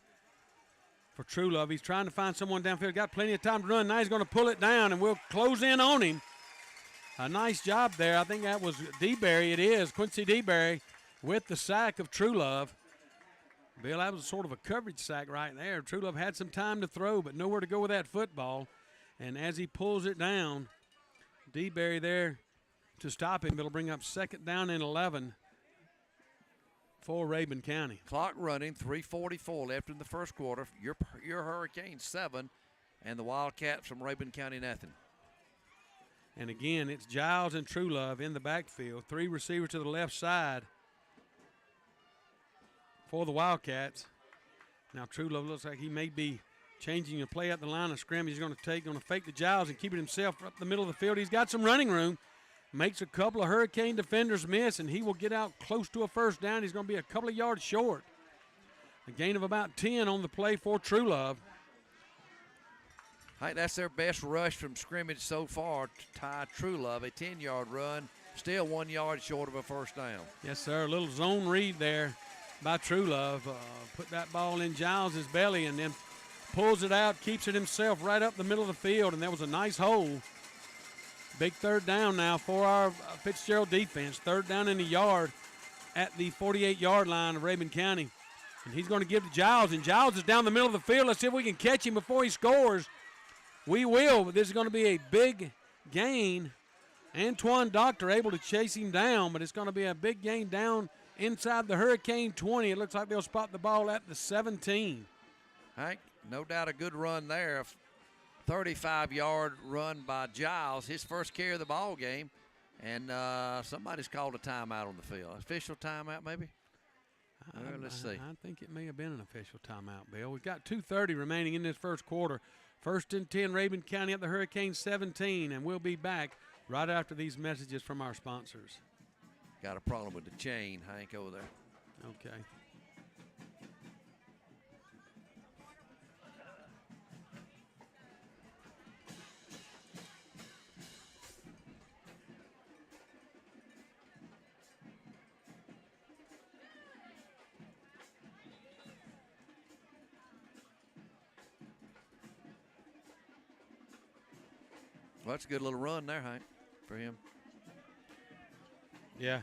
for True Love. He's trying to find someone downfield. Got plenty of time to run. Now he's going to pull it down, and we'll close in on him. A nice job there. I think that was DeBerry. It is Quincy DeBerry with the sack of True Love. Bill, that was sort of a coverage sack right there. True Love had some time to throw, but nowhere to go with that football. And as he pulls it down, DeBerry there to stop him. It'll bring up 2nd down and 11 for Rabun County. Clock running, 3:44 left in the first quarter. Your Hurricanes 7, and the Wildcats from Rabun County nothing. And again, it's Giles and True Love in the backfield. 3 receivers to the left side for the Wildcats. Now True Love looks like he may be changing the play at the line of scrimmage. He's going to fake the Giles and keep it himself up the middle of the field. He's got some running room. Makes a couple of Hurricane defenders miss, and he will get out close to a first down. He's going to be a couple of yards short. A gain of about 10 on the play for True Love. Hey, that's their best rush from scrimmage so far to tie True Love. A 10-yard run, still 1 yard short of a first down. Yes, sir. A little zone read there by True Love. Put that ball in Giles' belly and then pulls it out, keeps it himself right up the middle of the field, and that was a nice hole. Big 3rd down now for our Fitzgerald defense. 3rd down in the yard at the 48-yard line of Rabun County. And he's going to give to Giles, and Giles is down the middle of the field. Let's see if we can catch him before he scores. We will, but this is going to be a big gain. Antoine Doctor able to chase him down, but it's going to be a big gain down inside the Hurricane 20. It looks like they'll spot the ball at the 17. Hank, no doubt a good run there. 35-yard run by Giles, his first carry of the ball game, and somebody's called a timeout on the field. Official timeout, maybe? Let's see. I think it may have been an official timeout, Bill. We've got 2:30 remaining in this first quarter. 1st and 10, Rabun County at the Hurricane 17, and we'll be back right after these messages from our sponsors. Got a problem with the chain, Hank, over there. Okay. Well, that's a good little run there, Hank, for him. Yeah.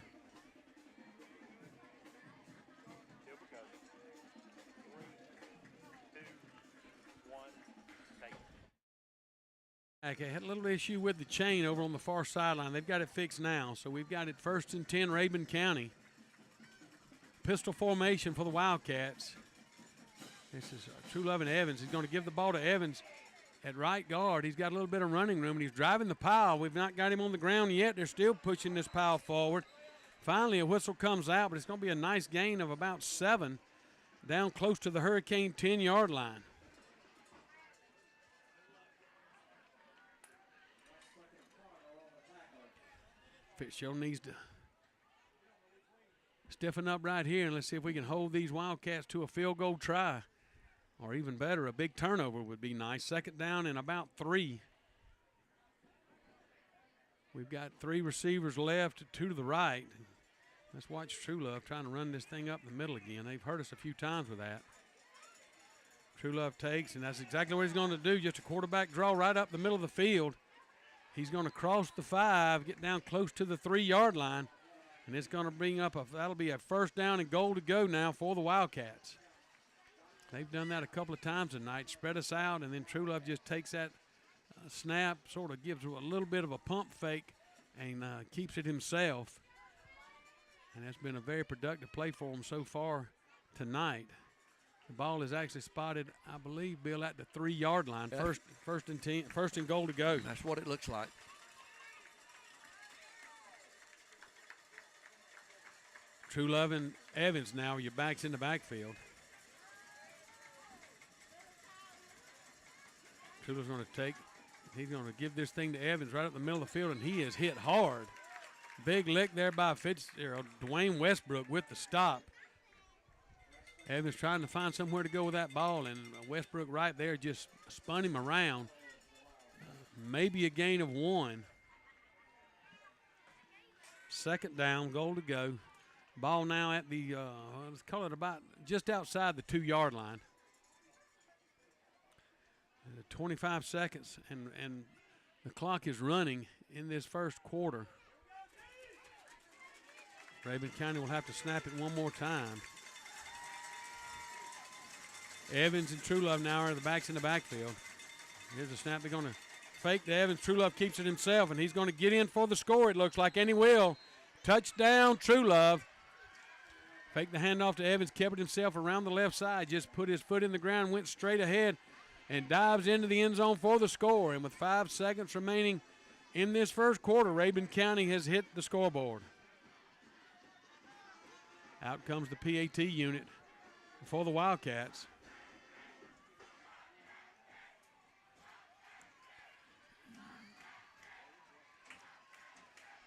Here we go. 3, 2, 1, take. Okay, had a little issue with the chain over on the far sideline. They've got it fixed now, so we've got it 1st and 10, Rabun County. Pistol formation for the Wildcats. This is True Love and Evans. He's going to give the ball to Evans at right guard. He's got a little bit of running room, and he's driving the pile. We've not got him on the ground yet. They're still pushing this pile forward. Finally, a whistle comes out, but it's going to be a nice gain of about 7 down close to the Hurricane 10-yard line. Fitzgerald needs to stiffen up right here, and let's see if we can hold these Wildcats to a field goal try. Or even better, a big turnover would be nice. 2nd down and about 3. We've got 3 receivers left, 2 to the right. Let's watch True Love trying to run this thing up the middle again. They've hurt us a few times with that. True Love takes, and that's exactly what he's going to do, just a quarterback draw right up the middle of the field. He's going to cross the 5, get down close to the 3-yard line, and it's going to bring up that'll be a 1st down and goal to go now for the Wildcats. They've done that a couple of times tonight, spread us out, and then True Love just takes that snap, sort of gives a little bit of a pump fake, and keeps it himself. And that's been a very productive play for him so far tonight. The ball is actually spotted, I believe, Bill, at the 3-yard line. Yeah. First and 10, 1st and goal to go. That's what it looks like. True Love and Evans now, your backs in the backfield. Trulov's going to take. He's going to give this thing to Evans right up the middle of the field, and he is hit hard. Big lick there by Dwayne Westbrook with the stop. Evans trying to find somewhere to go with that ball, and Westbrook right there just spun him around. Maybe a gain of 1. Second down, goal to go. Ball now at the, let's call it about just outside the 2-yard line. 25 seconds, and the clock is running in this first quarter. Rabun County will have to snap it one more time. Evans and Trulove now are the backs in the backfield. Here's the snap. They're going to fake to Evans. Trulove keeps it himself, and he's going to get in for the score, it looks like, and he will. Touchdown, Trulove. Fake the handoff to Evans, kept it himself around the left side, just put his foot in the ground, went straight ahead, and dives into the end zone for the score. And with 5 seconds remaining in this first quarter, Rabun County has hit the scoreboard. Out comes the PAT unit for the Wildcats.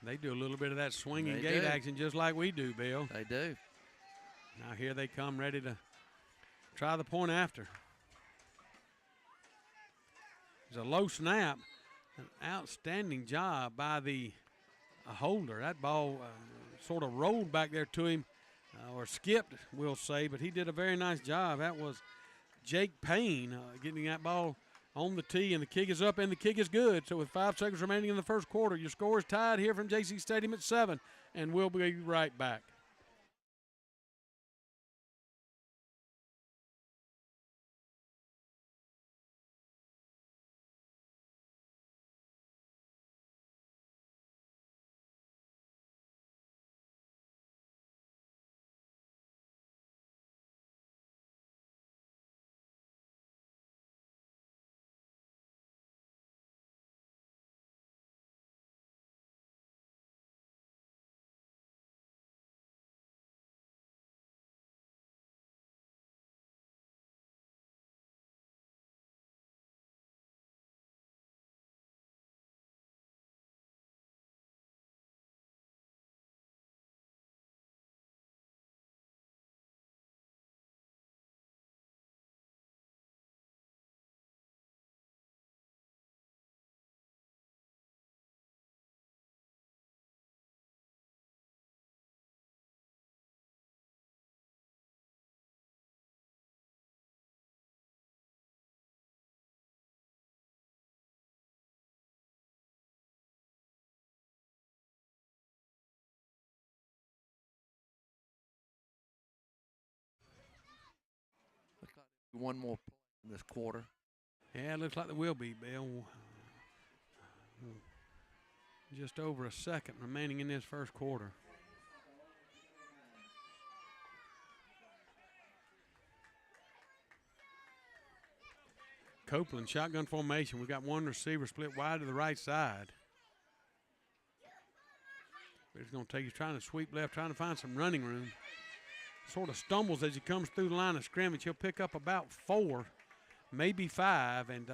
They do a little bit of that swinging gate action just like we do, Bill. They do. Now here they come ready to try the point after. It's a low snap. An outstanding job by the holder. That ball sort of rolled back there to him, or skipped, we'll say, but he did a very nice job. That was Jake Payne getting that ball on the tee, and the kick is up, and the kick is good. So with 5 seconds remaining in the first quarter, your score is tied here from JC Stadium at 7, and we'll be right back. One more play in this quarter. Yeah, it looks like there will be, Bill. Just over a second remaining in this first quarter. Copeland, shotgun formation. We've got one receiver split wide to the right side. But he's going to take, he's trying to sweep left, trying to find some running room. Sort of stumbles as he comes through the line of scrimmage. He'll pick up about 4, maybe 5, and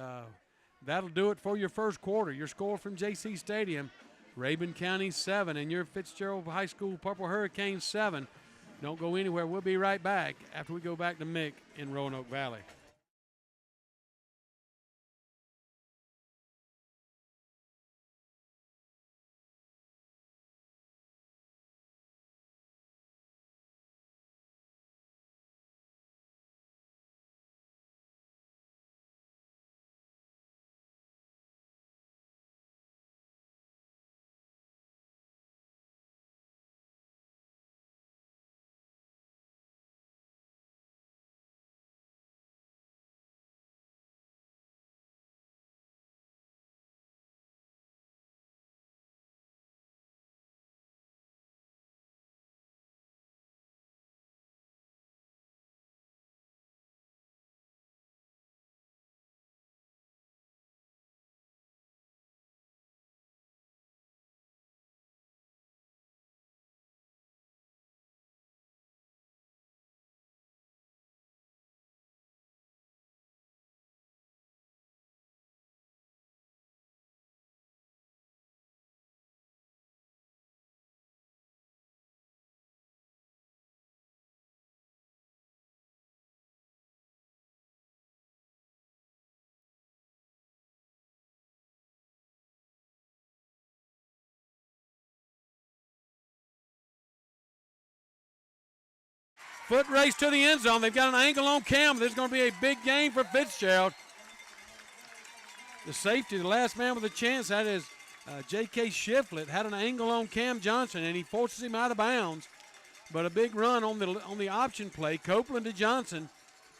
that'll do it for your first quarter. Your score from JC Stadium, Rabun County 7, and your Fitzgerald High School Purple Hurricanes 7. Don't go anywhere. We'll be right back after we go back to Mick in Roanoke Valley. Foot race to the end zone. They've got an angle on Cam. This is going to be a big game for Fitzgerald. The safety, the last man with a chance, that is J.K. Shiflett, had an angle on Cam Johnson, and he forces him out of bounds. But a big run on the option play, Copeland to Johnson,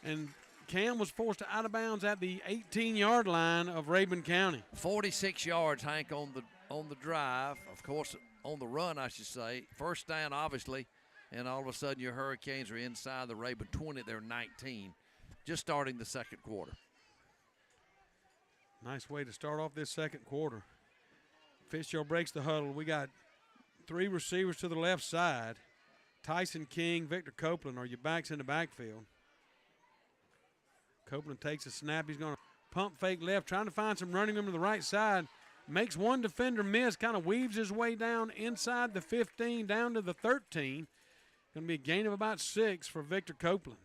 and Cam was forced out of bounds at the 18-yard line of Rabun County. 46 yards, Hank, on the drive. Of course, on the run, I should say. First down, obviously, and all of a sudden your Hurricanes are inside the Rabun 20. They're 19, just starting the second quarter. Nice way to start off this second quarter. Fitzgerald breaks the huddle. We got 3 receivers to the left side. Tyson King, Victor Copeland are your backs in the backfield. Copeland takes a snap. He's going to pump fake left, trying to find some running room to the right side. Makes one defender miss, kind of weaves his way down inside the 15, down to the 13. Going to be a gain of about 6 for Victor Copeland.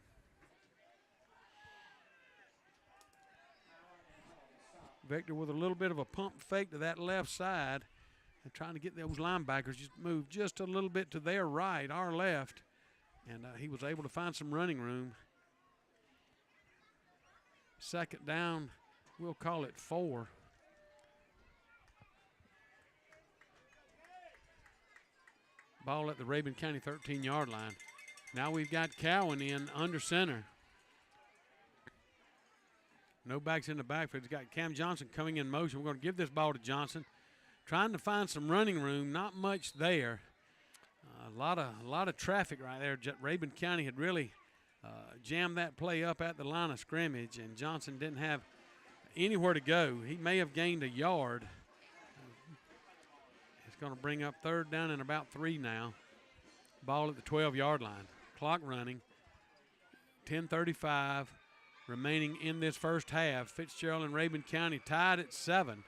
Victor with a little bit of a pump fake to that left side and trying to get those linebackers just move just a little bit to their right, our left, and he was able to find some running room. Second down, we'll call it 4. Ball at the Rabun County 13-yard line. Now we've got Cowan in under center. No backs in the backfield. He's got Cam Johnson coming in motion. We're going to give this ball to Johnson. Trying to find some running room. Not much there. A lot of traffic right there. Rabun County had really jammed that play up at the line of scrimmage, and Johnson didn't have anywhere to go. He may have gained a yard. It's going to bring up third down and about 3 now. Ball at the 12-yard line. Clock running. 10:35 remaining in this first half. Fitzgerald and Rabun County tied at 7.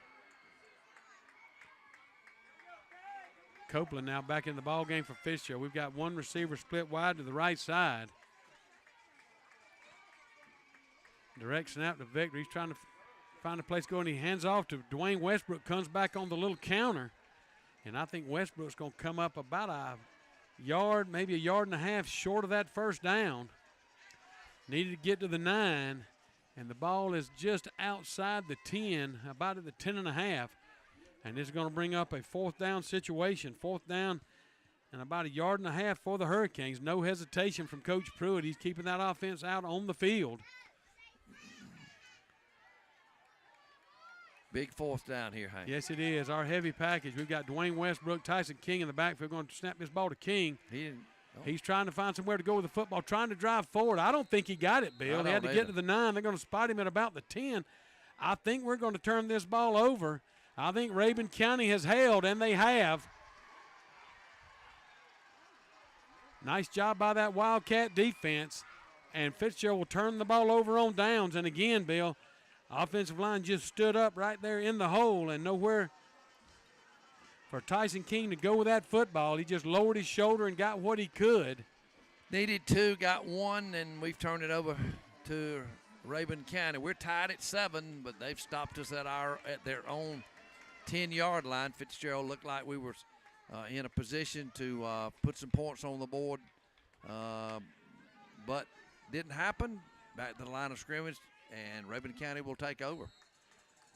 Copeland now back in the ball game for Fitzgerald. We've got one receiver split wide to the right side. Direct snap to Victor. He's trying to find a place to go, and he hands off to Dwayne Westbrook. Comes back on the little counter, and I think Westbrook's going to come up about a yard, maybe a yard and a half short of that first down. Needed to get to the 9, and the ball is just outside the 10, about at the 10.5. And this is going to bring up a 4th down situation. 4th down and about a yard and a half for the Hurricanes. No hesitation from Coach Pruitt. He's keeping that offense out on the field. Big 4th down here, Hank. Yes, it is. Our heavy package. We've got Dwayne Westbrook, Tyson King in the backfield. Going to snap this ball to King. He's trying to find somewhere to go with the football, trying to drive forward. I don't think he got it, Bill. He had to get to the 9. They're going to spot him at about the 10. I think we're going to turn this ball over. I think Rabun County has held, and they have. Nice job by that Wildcat defense. And Fitzgerald will turn the ball over on downs. And again, Bill, offensive line just stood up right there in the hole and nowhere for Tyson King to go with that football. He just lowered his shoulder and got what he could. Needed 2, got 1, and we've turned it over to Rabun County. We're tied at 7, but they've stopped us at their own 10-yard line. Fitzgerald looked like we were in a position to put some points on the board, but didn't happen. Back to the line of scrimmage, and Rabun County will take over.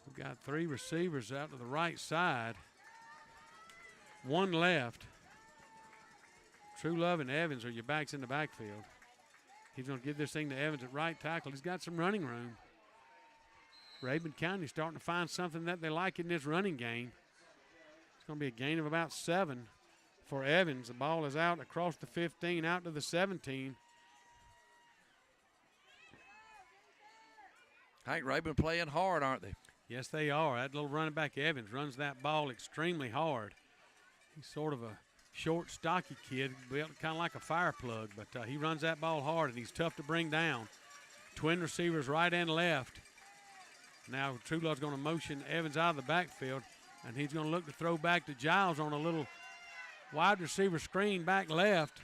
We've got 3 receivers out to the right side. 1 left. True Love and Evans are your backs in the backfield. He's going to give this thing to Evans at right tackle. He's got some running room. Rabun County starting to find something that they like in this running game. It's going to be a gain of about 7 for Evans. The ball is out across the 15, out to the 17. Hank, Rabun playing hard, aren't they? Yes, they are. That little running back Evans runs that ball extremely hard. He's sort of a short, stocky kid, built kind of like a fire plug, but he runs that ball hard, and he's tough to bring down. Twin receivers right and left. Now True Love's going to motion Evans out of the backfield, and he's going to look to throw back to Giles on a little wide receiver screen back left.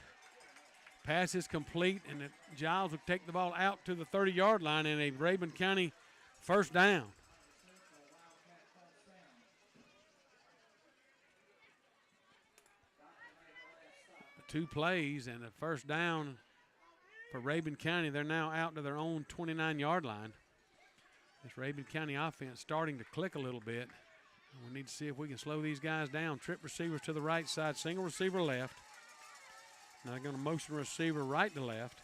Pass is complete, and Giles will take the ball out to the 30-yard line in a Rabun County first down. 2 plays and a first down for Rabun County. They're now out to their own 29-yard line. This Rabun County offense starting to click a little bit. We need to see if we can slow these guys down. Trip receivers to the right side, single receiver left. Now they're going to motion receiver right to left.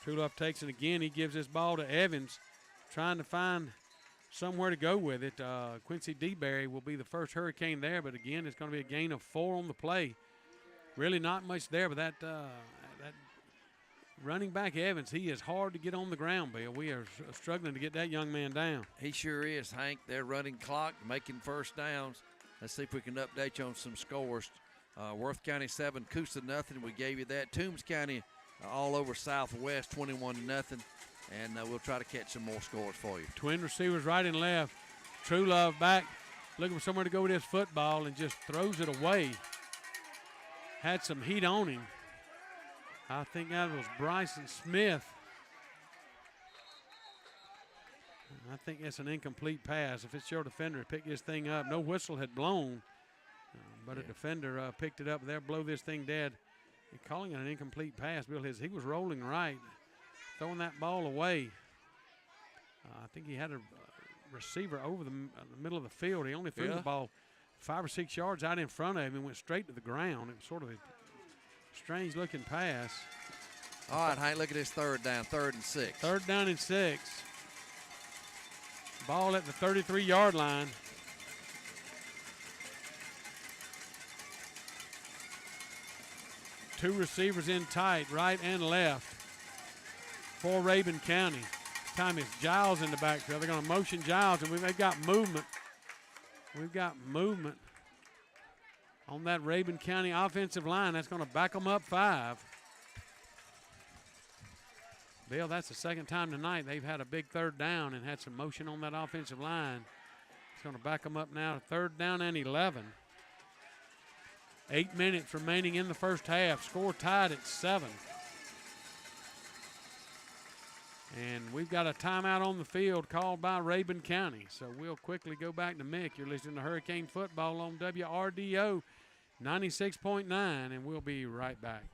True Love takes it again. He gives this ball to Evans, trying to find somewhere to go with it. Quincy DeBerry will be the first Hurricane there, but again, it's going to be a gain of 4 on the play. Really not much there, but that running back Evans, he is hard to get on the ground, Bill. We are struggling to get that young man down. He sure is, Hank. They're running clock, making first downs. Let's see if we can update you on some scores. Worth County 7, Coosa nothing. We gave you that. Toombs County all over Southwest 21-0, and we'll try to catch some more scores for you. Twin receivers right and left. True Love back, looking for somewhere to go with this football and just throws it away. Had some heat on him. I think that was Bryson Smith. I think it's an incomplete pass. If it's your defender to pick this thing up, no whistle had blown, but a defender picked it up. They'll blow this thing dead. They're calling it an incomplete pass. Bill, he was rolling right, throwing that ball away. I think he had a receiver over the middle of the field. He only threw the ball 5 or 6 yards out in front of him and went straight to the ground. It was sort of a strange-looking pass. All right, Hank, look at this third down, 3rd and 6. 3rd down and 6. Ball at the 33-yard line. Two receivers in tight, right and left for Rabun County. This time it's Giles in the backfield. They're going to motion Giles, and they've got movement. We've got movement on that Rabun County offensive line. That's going to back them up 5. Bill, that's the second time tonight they've had a big 3rd down and had some motion on that offensive line. It's going to back them up now to 3rd down and 11. 8 minutes remaining in the first half. Score tied at 7. And we've got a timeout on the field called by Rabun County. So we'll quickly go back to Mick. You're listening to Hurricane Football on WRDO 96.9, and we'll be right back.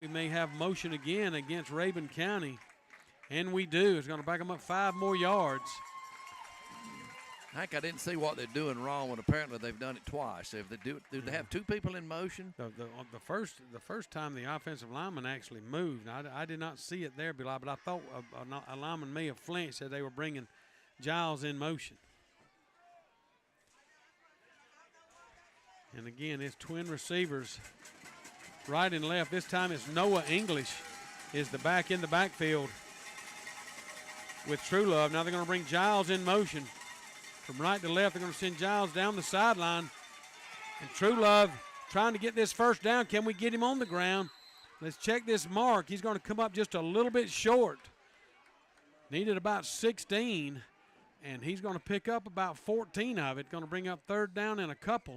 We may have motion again against Rabun County, and we do. It's going to back them up 5 more yards. Hank, I didn't see what they're doing wrong when apparently they've done it twice. If they do they have 2 people in motion? The first time the offensive lineman actually moved. I did not see it there, but I thought a lineman may have flinched, said they were bringing Giles in motion. And again, it's twin receivers, right and left. This time it's Noah English is the back in the backfield with True Love. Now they're going to bring Giles in motion. From right to left, they're going to send Giles down the sideline. And True Love trying to get this first down. Can we get him on the ground? Let's check this mark. He's going to come up just a little bit short. Needed about 16, and he's going to pick up about 14 of it. Going to bring up 3rd down and a couple.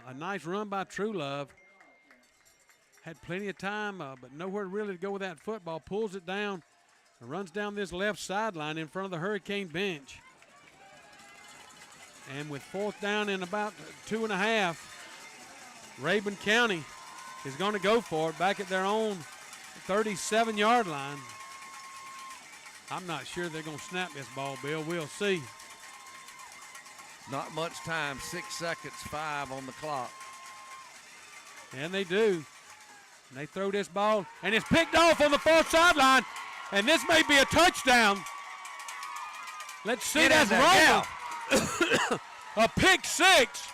A nice run by True Love. Had plenty of time, but nowhere really to go with that football. Pulls it down and runs down this left sideline in front of the Hurricane bench. And with 4th down and about 2.5, Rabun County is going to go for it back at their own 37-yard line. I'm not sure they're going to snap this ball, Bill. We'll see. Not much time, 6 seconds, 5 on the clock. And they do. And they throw this ball, and it's picked off on the far sideline, and this may be a touchdown. Let's see. That's Romer. A pick six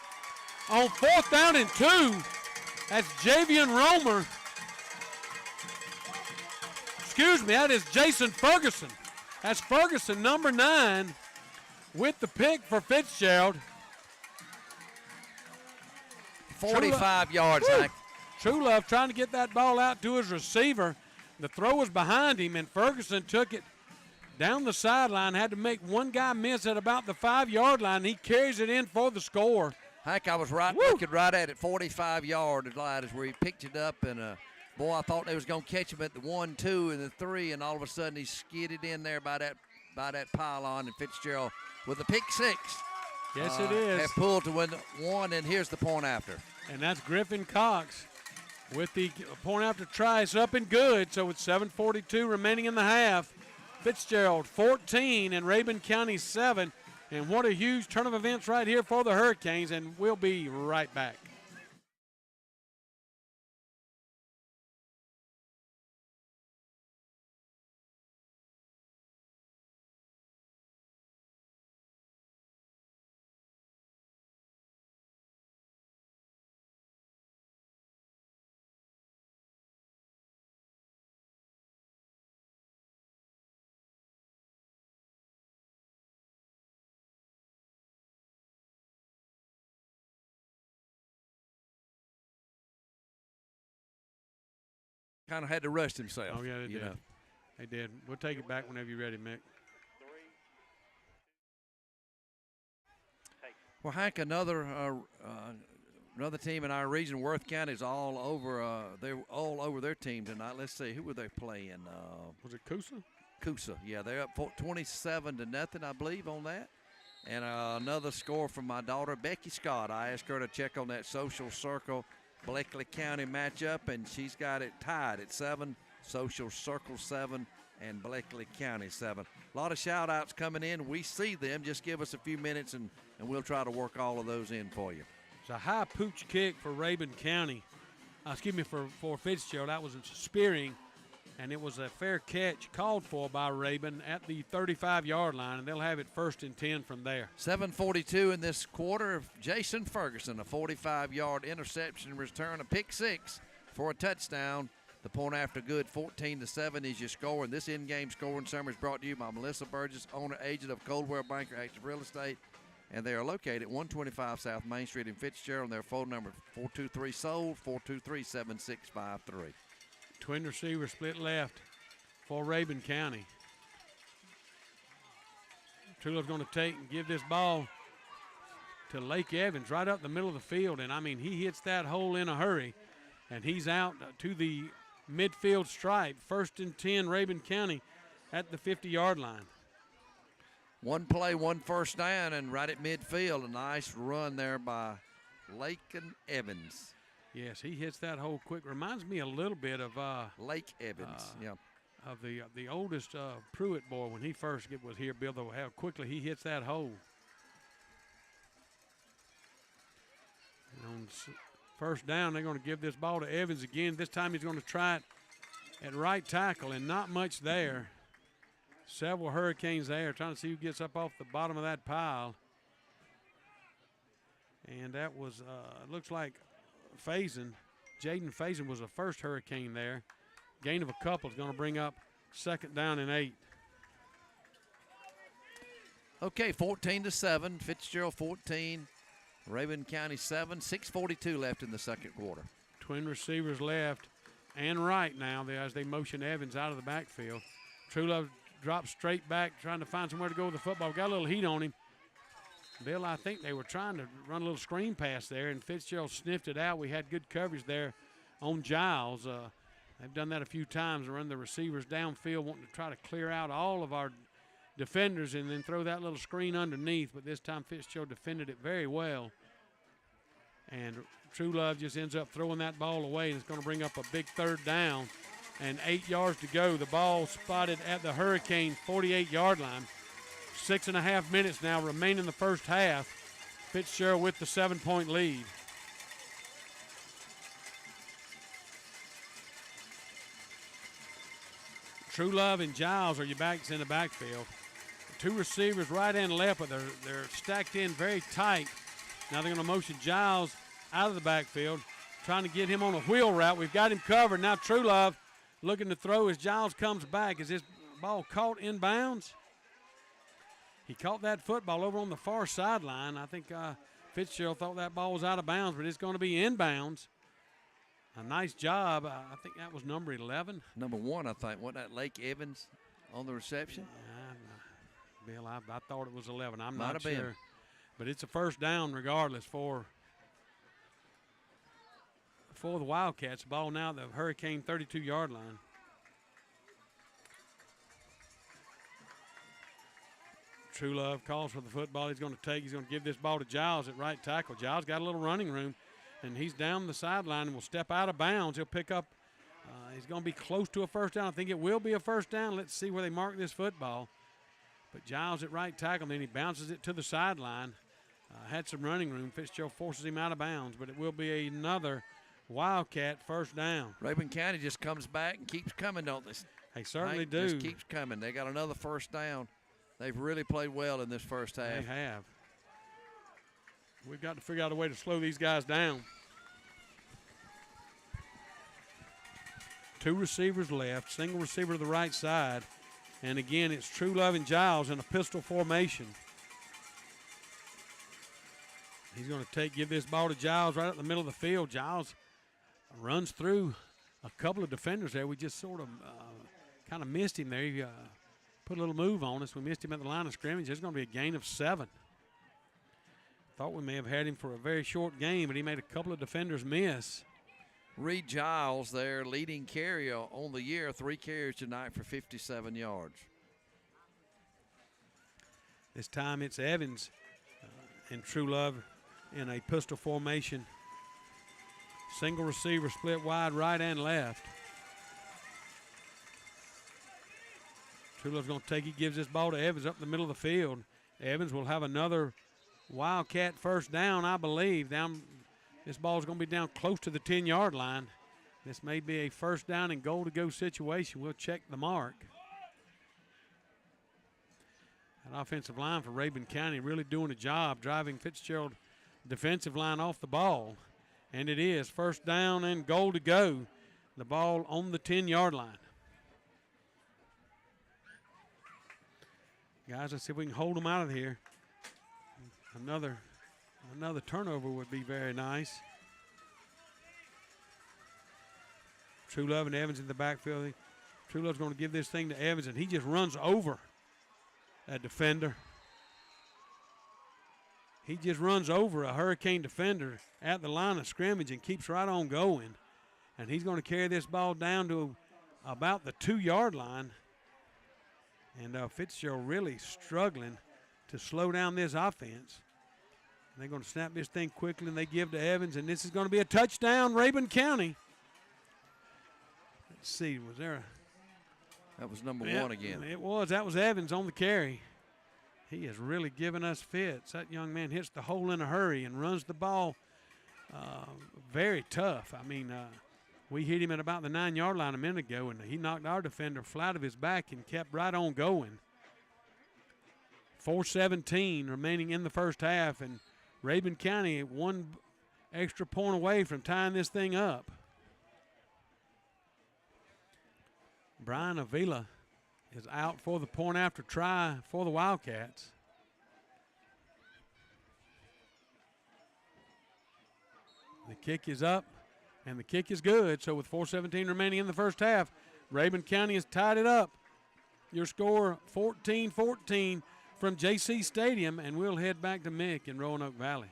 on 4th down and 2. That's Javian Romer. Excuse me, that is Jason Ferguson. That's Ferguson, number 9, with the pick for Fitzgerald. 45 yards, Hank. True Love trying to get that ball out to his receiver. The throw was behind him, and Ferguson took it down the sideline, had to make one guy miss at about the 5-yard line. He carries it in for the score. Hank, I was looking right at it, 45-yard line is where he picked it up, and boy, I thought they was going to catch him at the 1, 2, and the 3, and all of a sudden he skidded in there by that pylon, and Fitzgerald with a pick six. Yes, it is. Have pulled to win one, and here's the point after. And that's Griffin Cox with the point after try. It's up and good, so it's 7:42 remaining in the half. Fitzgerald 14 and Rabun County 7. And what a huge turn of events right here for the Hurricanes, and we'll be right back. Kind of had to rest himself. Oh, yeah, they did. Know. They did. We'll take it back whenever you're ready, Mick. Well, Hank, another team in our region, Worth County, is all over. They're all over their team tonight. Let's see, who were they playing? Was it Coosa? Coosa, yeah, they're up 27-0, I believe, on that. And another score from my daughter, Becky Scott. I asked her to check on that Social Circle Bleckley County matchup, and she's got it tied at 7, Social Circle 7, and Bleckley County 7. A lot of shout-outs coming in. We see them. Just give us a few minutes, and we'll try to work all of those in for you. It's a high pooch kick for Rabun County. For Fitzgerald. That was a spearing, and it was a fair catch called for by Rabun at the 35-yard line, and they'll have it 1st and 10 from there. 7:42 in this quarter. Jason Ferguson, a 45-yard interception return, a pick six for a touchdown. The point after good, 14-7 is your score. And this in-game scoring summary is brought to you by Melissa Burgess, owner, agent of Coldwell Banker Active Real Estate. And they are located at 125 South Main Street in Fitzgerald. And their phone number is 423-SOLD, 423-7653. Twin receiver split left for Rabun County. Trulo's going to take and give this ball to Lake Evans right up the middle of the field. And, I mean, he hits that hole in a hurry. And he's out to the midfield stripe. 1st and 10, Rabun County at the 50-yard line. One play, one first down, and right at midfield, a nice run there by Laken Evans. Yes, he hits that hole quick. Reminds me a little bit of Lake Evans, yeah. Of the oldest Pruitt boy when he first was here, Bill, though, how quickly he hits that hole. And on first down, they're going to give this ball to Evans again. This time he's going to try it at right tackle, and not much there. Several Hurricanes there, trying to see who gets up off the bottom of that pile. And that was, looks like Faison. Jaden Faison was the first Hurricane there. Gain of a couple is going to bring up 2nd down and 8. Okay, 14-7. Fitzgerald 14. Rabun County 7. 6:42 left in the second quarter. Twin receivers left and right now as they motion Evans out of the backfield. Trulove drops straight back, trying to find somewhere to go with the football. Got a little heat on him. Bill, I think they were trying to run a little screen pass there, and Fitzgerald sniffed it out. We had good coverage there on Giles. They've done that a few times, run the receivers downfield, wanting to try to clear out all of our defenders and then throw that little screen underneath. But this time Fitzgerald defended it very well. And True Love just ends up throwing that ball away, and it's going to bring up a big 3rd down and 8 yards to go. The ball spotted at the Hurricane 48-yard line. 6.5 minutes now remain in the first half. Fitzgerald with the 7-point lead. True Love and Giles are your backs in the backfield. Two receivers right and left, but they're stacked in very tight. Now they're going to motion Giles out of the backfield, trying to get him on a wheel route. We've got him covered. Now True Love looking to throw as Giles comes back. Is this ball caught in bounds? He caught that football over on the far sideline. I think Fitzgerald thought that ball was out of bounds, but it's going to be inbounds. A nice job. I think that was number 11. Number 1, I think. Wasn't that Lake Evans on the reception? Bill, I thought it was 11. I'm Might not have sure. been. But it's a first down regardless for the Wildcats. Ball now the Hurricane 32-yard line. True Love calls for the football. He's going to give this ball to Giles at right tackle. Giles got a little running room, and he's down the sideline and will step out of bounds. He'll pick up. He's going to be close to a first down. I think it will be a first down. Let's see where they mark this football. But Giles at right tackle, then he bounces it to the sideline. Had some running room. Fitzgerald forces him out of bounds, but it will be another Wildcat first down. Rabun County just comes back and keeps coming, don't they? They certainly do. Just keeps coming. They got another first down. They've really played well in this first half. They have. We've got to figure out a way to slow these guys down. Two receivers left, single receiver to the right side. And again, it's True Love and Giles in a pistol formation. He's going to give this ball to Giles right up the middle of the field. Giles runs through a couple of defenders there. We just sort of kind of missed him there. He put a little move on us. We missed him at the line of scrimmage. There's going to be a gain of 7. Thought we may have had him for a very short game, but he made a couple of defenders miss. Reed Giles, their leading carrier on the year, 3 carries tonight for 57 yards. This time it's Evans and True Love in a pistol formation. Single receiver split wide right and left. True Love's going to he gives this ball to Evans up the middle of the field. Evans will have another Wildcat first down, I believe. This ball is going to be down close to the 10-yard line. This may be a first down and goal to go situation. We'll check the mark. That offensive line for Rabun County really doing a job driving Fitzgerald defensive line off the ball. And it is first down and goal to go. The ball on the 10-yard line. Guys, let's see if we can hold them out of here. Another turnover would be very nice. True Love and Evans in the backfield. True Love's going to give this thing to Evans, and he just runs over that defender. He just runs over a Hurricane defender at the line of scrimmage and keeps right on going. And he's going to carry this ball down to about the 2-yard line. And Fitzgerald really struggling to slow down this offense. And they're going to snap this thing quickly, and they give to Evans, and this is going to be a touchdown, Rabun County. Let's see, was there a... That was number 1 again. It was. That was Evans on the carry. He has really given us fits. That young man hits the hole in a hurry and runs the ball very tough. I mean, we hit him at about the 9-yard line a minute ago, and he knocked our defender flat of his back and kept right on going. 4:17 remaining in the first half, and Rabun County 1 extra point away from tying this thing up. Brian Avila is out for the point after try for the Wildcats. The kick is up, and the kick is good. So with 4:17 remaining in the first half, Rabun County has tied it up. Your score 14-14 from JC Stadium, and we'll head back to Mick in Roanoke Valley.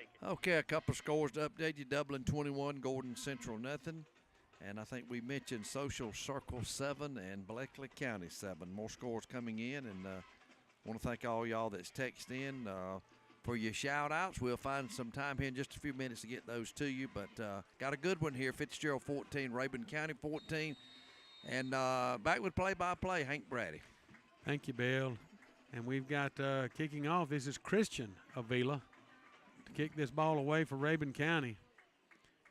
take it. Okay, a couple of scores to update you. Dublin 21, Gordon Central nothing. And I think we mentioned Social Circle 7 and Bleckley County 7. More scores coming in, and want to thank all y'all that's texted in for your shout-outs. We'll find some time here in just a few minutes to get those to you, but got a good one here. Fitzgerald 14, Rabun County 14. And back with play-by-play, Hank Brady. Thank you, Bill. And we've got kicking off. This is Christian Avila to kick this ball away for Rabun County.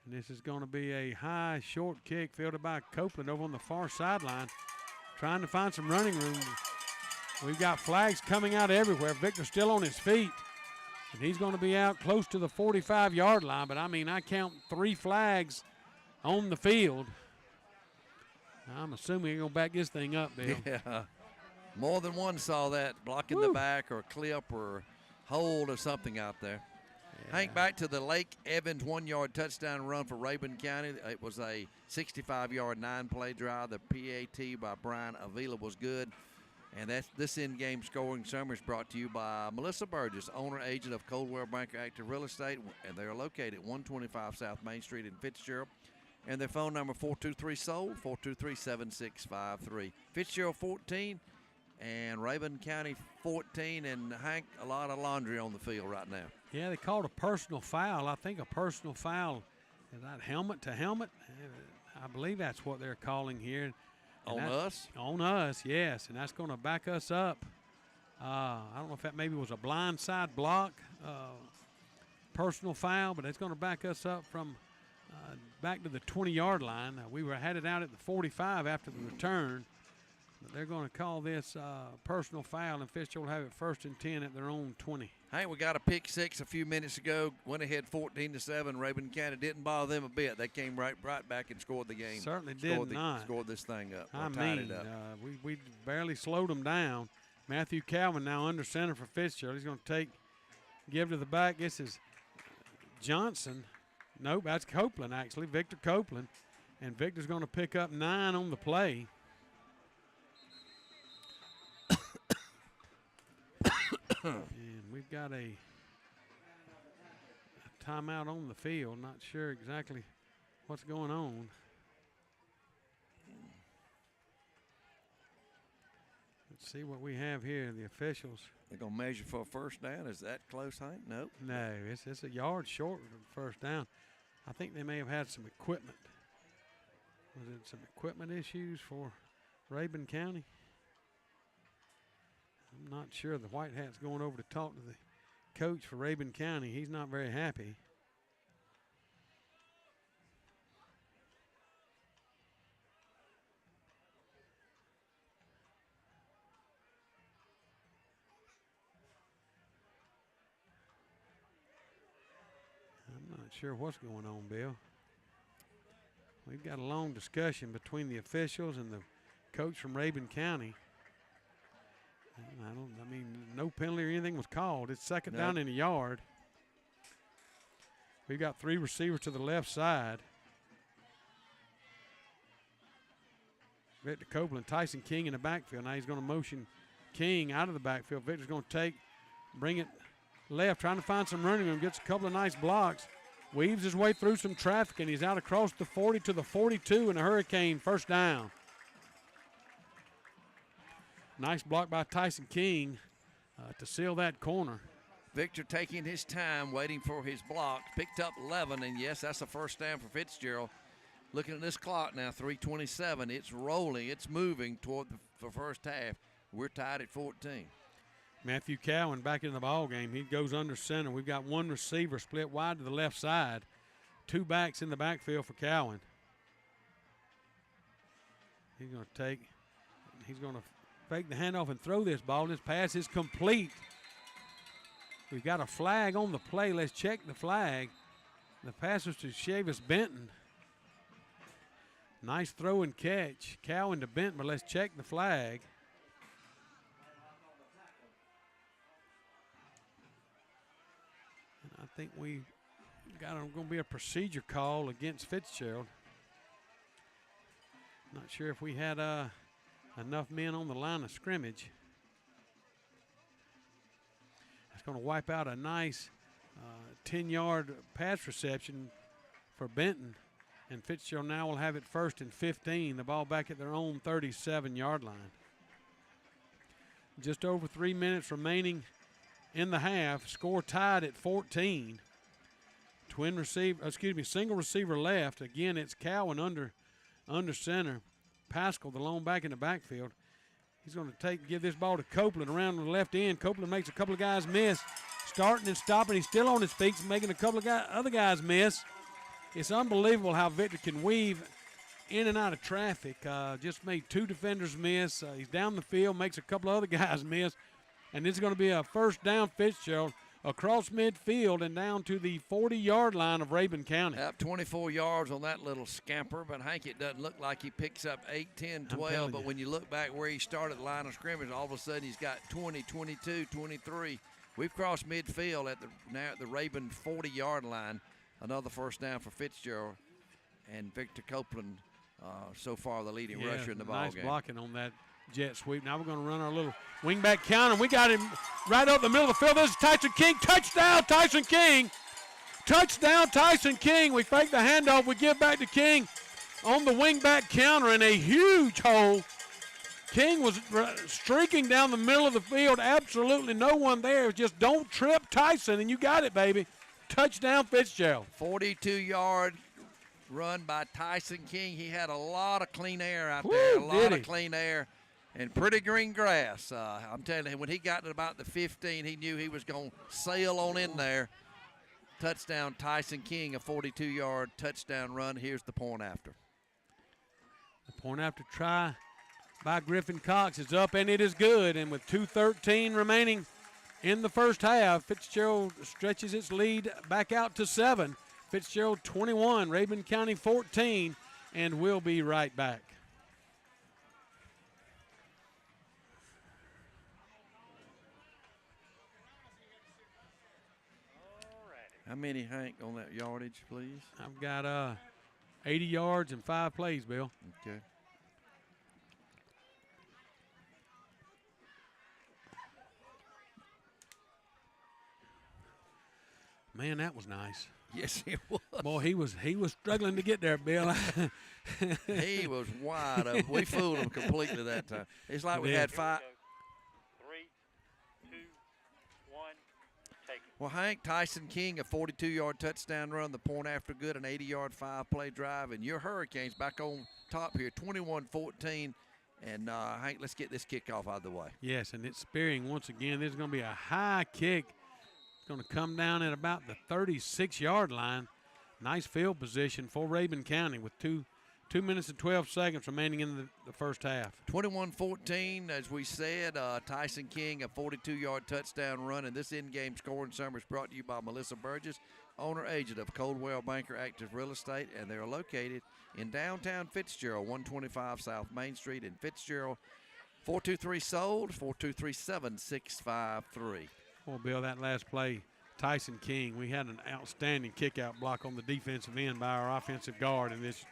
And this is going to be a high, short kick fielded by Copeland over on the far sideline, trying to find some running room. We've got flags coming out everywhere. Victor's still on his feet, and he's going to be out close to the 45-yard line. But, I mean, I count 3 flags on the field. I'm assuming he's going to back this thing up, Bill. Yeah. More than one saw that, blocking the back or clip or hold or something out there. Yeah. Hank, back to the Lake Evans 1-yard touchdown run for Rabun County. It was a 65-yard 9-play drive. The PAT by Brian Avila was good. And this in-game scoring summary is brought to you by Melissa Burgess, owner agent of Coldwell Banker Active Real Estate, and they are located at 125 South Main Street in Fitzgerald. And their phone number 423-SOLD, 423-7653. Fitzgerald 14 and Rabun County 14, and Hank, a lot of laundry on the field right now. Yeah, they called a personal foul. I think a personal foul is that helmet to helmet. I believe that's what they're calling here. On us? On us, yes, and that's going to back us up. I don't know if that maybe was a blindside block, personal foul, but it's going to back us up from back to the 20-yard line. We were headed out at the 45 after the return, but they're going to call this personal foul, and Fitzgerald will have it 1st and 10 at their own 20. Hey, we got a pick six a few minutes ago. Went ahead 14-7. Rabun County didn't bother them a bit. They came right back and scored the game. Certainly did not. Scored this thing up. Tied it up. We barely slowed them down. Matthew Calvin now under center for Fitzgerald. He's going to give to the back. This is Johnson. Nope, that's Copeland actually, Victor Copeland. And Victor's going to pick up 9 on the play. And we've got a timeout on the field. Not sure exactly what's going on. Let's see what we have here. The officials. They're going to measure for a first down. Is that close, Hank? Nope. No, it's a yard short of the first down. I think they may have had some equipment. Was it some equipment issues for Rabun County? I'm not sure. The white hat's going over to talk to the coach for Rabun County. He's not very happy. I'm not sure what's going on, Bill. We've got a long discussion between the officials and the coach from Rabun County. I mean, no penalty or anything was called. It's second down in a yard. We've got 3 receivers to the left side. Victor Copeland, Tyson King in the backfield. Now he's going to motion King out of the backfield. Victor's going to bring it left, trying to find some running room. Gets a couple of nice blocks. Weaves his way through some traffic, and he's out across the 40 to the 42 in a hurricane. First down. Nice block by Tyson King to seal that corner. Victor taking his time, waiting for his block. Picked up 11, and yes, that's a first down for Fitzgerald. Looking at this clock now, 3:27. It's rolling. It's moving toward the first half. We're tied at 14. Matthew Cowan back in the ball game. He goes under center. We've got 1 receiver split wide to the left side. 2 backs in the backfield for Cowan. He's going to fake the handoff and throw this ball. This pass is complete. We've got a flag on the play. Let's check the flag. The pass was to Chavis Benton. Nice throw and catch. Cowan to Benton, but let's check the flag. And I think we got going to be a procedure call against Fitzgerald. Not sure if we had enough men on the line of scrimmage. It's going to wipe out a nice 10-yard pass reception for Benton. And Fitzgerald now will have it 1st and 15. The ball back at their own 37-yard line. Just over 3 minutes remaining in the half. Score tied at 14. Single receiver left. Again, it's Cowan under center. Pascal, the lone back in the backfield. He's going to give this ball to Copeland around the left end. Copeland makes a couple of guys miss. Starting and stopping. He's still on his feet, making a couple of other guys miss. It's unbelievable how Victor can weave in and out of traffic. Just made 2 defenders miss. He's down the field, makes a couple of other guys miss. And this is going to be a first down Fitzgerald across midfield and down to the 40-yard line of Rabun County. Up 24 yards on that little scamper, but Hank, it doesn't look like he picks up 8, 10, 12. But when you look back where he started the line of scrimmage, all of a sudden he's got 20, 22, 23. We've crossed midfield now at the Rabun 40-yard line. Another first down for Fitzgerald, and Victor Copeland so far the leading rusher in the ball game. Nice blocking on that jet sweep. Now we're going to run our little wingback counter. We got him right up the middle of the field. This is Tyson King. Touchdown, Tyson King. Touchdown, Tyson King. We fake the handoff. We give back to King on the wingback counter in a huge hole. King was streaking down the middle of the field. Absolutely no one there. Just don't trip Tyson, and you got it, baby. Touchdown, Fitzgerald. 42-yard run by Tyson King. He had a lot of clean air out there, a lot of clean air, and pretty green grass. I'm telling you, when he got to about the 15, he knew he was going to sail on in there. Touchdown, Tyson King, a 42-yard touchdown run. Here's the point after. The point after try by Griffin Cox is up, and it is good. And with 2:13 remaining in the first half, Fitzgerald stretches its lead back out to 7. Fitzgerald 21, Rabun County 14, and we'll be right back. How many, Hank, on that yardage, please? I've got 80 yards and 5 plays, Bill. Okay. Man, that was nice. Yes, it was. Boy, he was struggling to get there, Bill. He was wide open. We fooled him completely that time. It's like we had 5. 3, 2, 1, take it. Well, Hank, Tyson King, a 42-yard touchdown run, the point after good, an 80-yard 5-play drive, and your Hurricanes back on top here, 21-14. And, Hank, let's get this kickoff out of the way. Yes, and it's Spearing once again. This is going to be a high kick. Going to come down at about the 36-yard line. Nice field position for Rabun County with 2 minutes and 12 seconds remaining in the first half. 21-14, as we said. Tyson King, a 42-yard touchdown run. And this in-game scoring summary is brought to you by Melissa Burgess, owner-agent of Coldwell Banker Active Real Estate. And they are located in downtown Fitzgerald, 125 South Main Street in Fitzgerald. 423-SOLD, 423-7653. Well, Bill, that last play, Tyson King, we had an outstanding kick-out block on the defensive end by our offensive guard, and this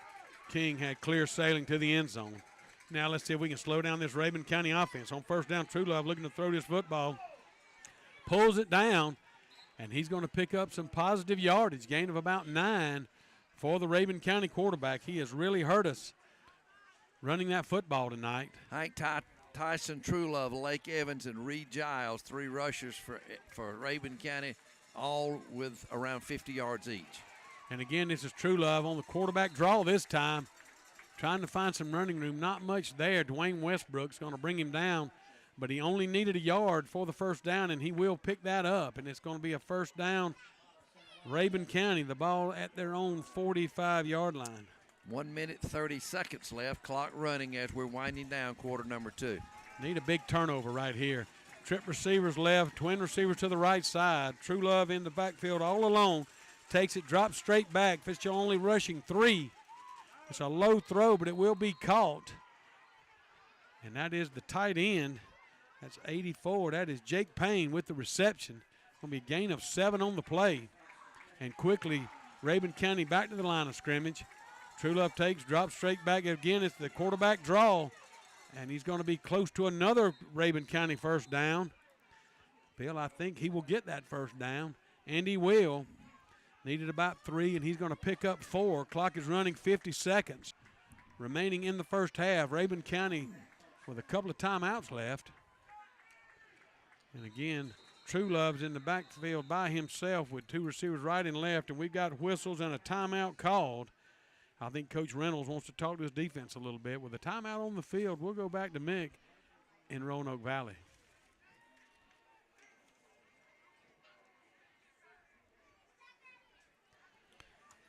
King had clear sailing to the end zone. Now let's see if we can slow down this Rabun County offense. On first down, Truelove looking to throw this football. Pulls it down, and he's going to pick up some positive yardage, gain of about 9 for the Rabun County quarterback. He has really hurt us running that football tonight. Hank Tyson Truelove, Lake Evans, and Reed Giles, 3 rushers for Rabun County, all with around 50 yards each. And again, this is Truelove on the quarterback draw this time, trying to find some running room. Not much there. Dwayne Westbrook's going to bring him down, but he only needed a yard for the first down, and he will pick that up, and it's going to be a first down. Rabun County, the ball at their own 45-yard line. 1 minute, 30 seconds left. Clock running as we're winding down quarter number 2. Need a big turnover right here. Trip receivers left, twin receivers to the right side. Truelove in the backfield all alone. Takes it, drops straight back. Fitzgerald only rushing 3. It's a low throw, but it will be caught. And that is the tight end. That's 84. That is Jake Payne with the reception. Going to be a gain of 7 on the play. And quickly, Rabun County back to the line of scrimmage. Truelove takes, drops straight back. Again, it's the quarterback draw. And he's going to be close to another Rabun County first down. Bill, I think he will get that first down. and he will. Needed about 3, and he's going to pick up 4. Clock is running 50 seconds remaining in the first half. Rabun County with a couple of timeouts left. And again, True Love's in the backfield by himself with 2 receivers right and left, and we've got whistles and a timeout called. I think Coach Reynolds wants to talk to his defense a little bit. With a timeout on the field, we'll go back to Mick in Roanoke Valley.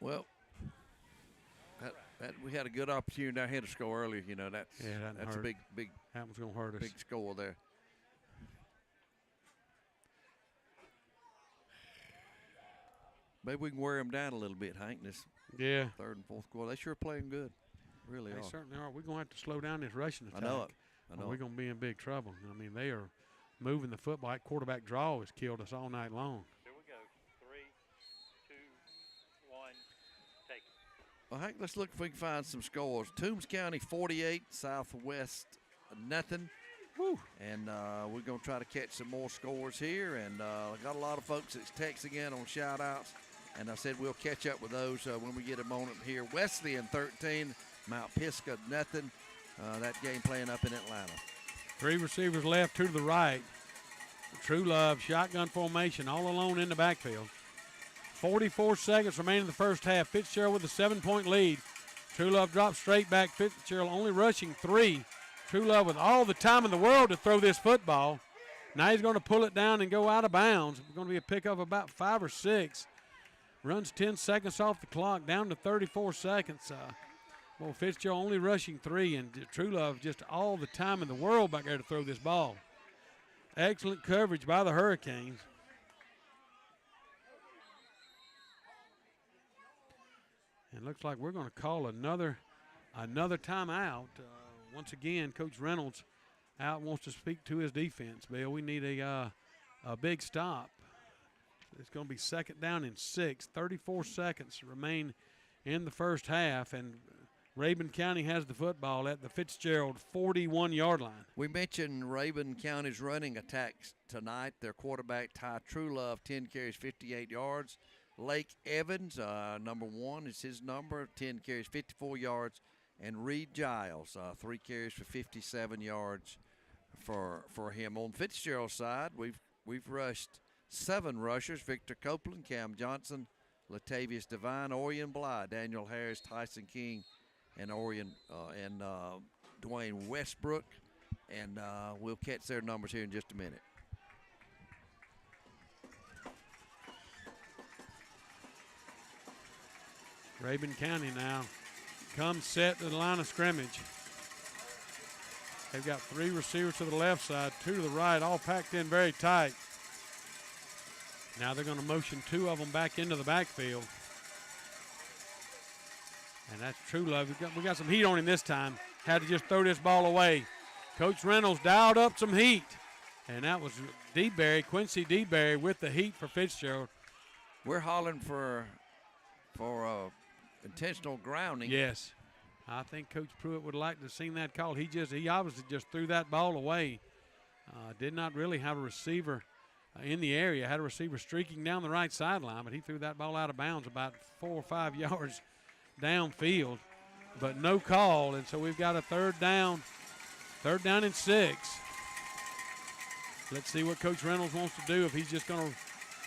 Well, we had a good opportunity down here to score earlier. You know, that's a big that one's going to hurt us. Big score there. Maybe we can wear them down a little bit, Hank, this third and fourth quarter. They sure playing good. Really they are. Certainly are. We're going to have to slow down this rushing attack. I know it. We're going to be in big trouble. I mean, they are moving the football. That quarterback draw has killed us all night long. Here we go. 3, 2, 1, take it. Well, Hank, let's look if we can find some scores. Toombs County 48, Southwest nothing. Woo. And we're going to try to catch some more scores here. And I got a lot of folks that's texting in on shout-outs. And I said we'll catch up with those when we get a moment here. Wesleyan 13, Mount Pisgah nothing. That game playing up in Atlanta. 3 receivers left, 2 to the right. True Love, shotgun formation, all alone in the backfield. 44 seconds remaining in the first half. Fitzgerald with a 7-point lead. True Love drops straight back. Fitzgerald only rushing 3. True Love with all the time in the world to throw this football. Now he's going to pull it down and go out of bounds. It's going to be a pickup of about 5 or 6. Runs 10 seconds off the clock, down to 34 seconds. Well, Fitzgerald only rushing 3, and True Love just all the time in the world back there to throw this ball. Excellent coverage by the Hurricanes. And looks like we're going to call another timeout. Once again, Coach Reynolds wants to speak to his defense. Bill, we need a big stop. It's going to be 2nd down and 6. 34 seconds remain in the first half, and Rabun County has the football at the Fitzgerald 41-yard line. We mentioned Rabun County's running attacks tonight. Their quarterback, Ty Truelove, 10 carries, 58 yards. Lake Evans, number 1 is his number, 10 carries, 54 yards. And Reed Giles, 3 carries for 57 yards for him. On Fitzgerald's side, we've rushed 7 rushers: Victor Copeland, Cam Johnson, Latavius Devine, Orion Bly, Daniel Harris, Tyson King, and Dwayne Westbrook. And we'll catch their numbers here in just a minute. Rabun County now comes set to the line of scrimmage. They've got 3 receivers to the left side, 2 to the right, all packed in very tight. Now they're going to motion 2 of them back into the backfield. And that's True Love. We got some heat on him this time. Had to just throw this ball away. Coach Reynolds dialed up some heat. And that was Quincy DeBerry with the heat for Fitzgerald. We're hollering for intentional grounding. Yes. I think Coach Pruitt would like to have seen that call. He obviously just threw that ball away. Did not really have a receiver in the area. Had a receiver streaking down the right sideline, but he threw that ball out of bounds about 4 or 5 yards downfield. But no call, and so we've got a 3rd down and 6. Let's see what Coach Reynolds wants to do, if he's just going to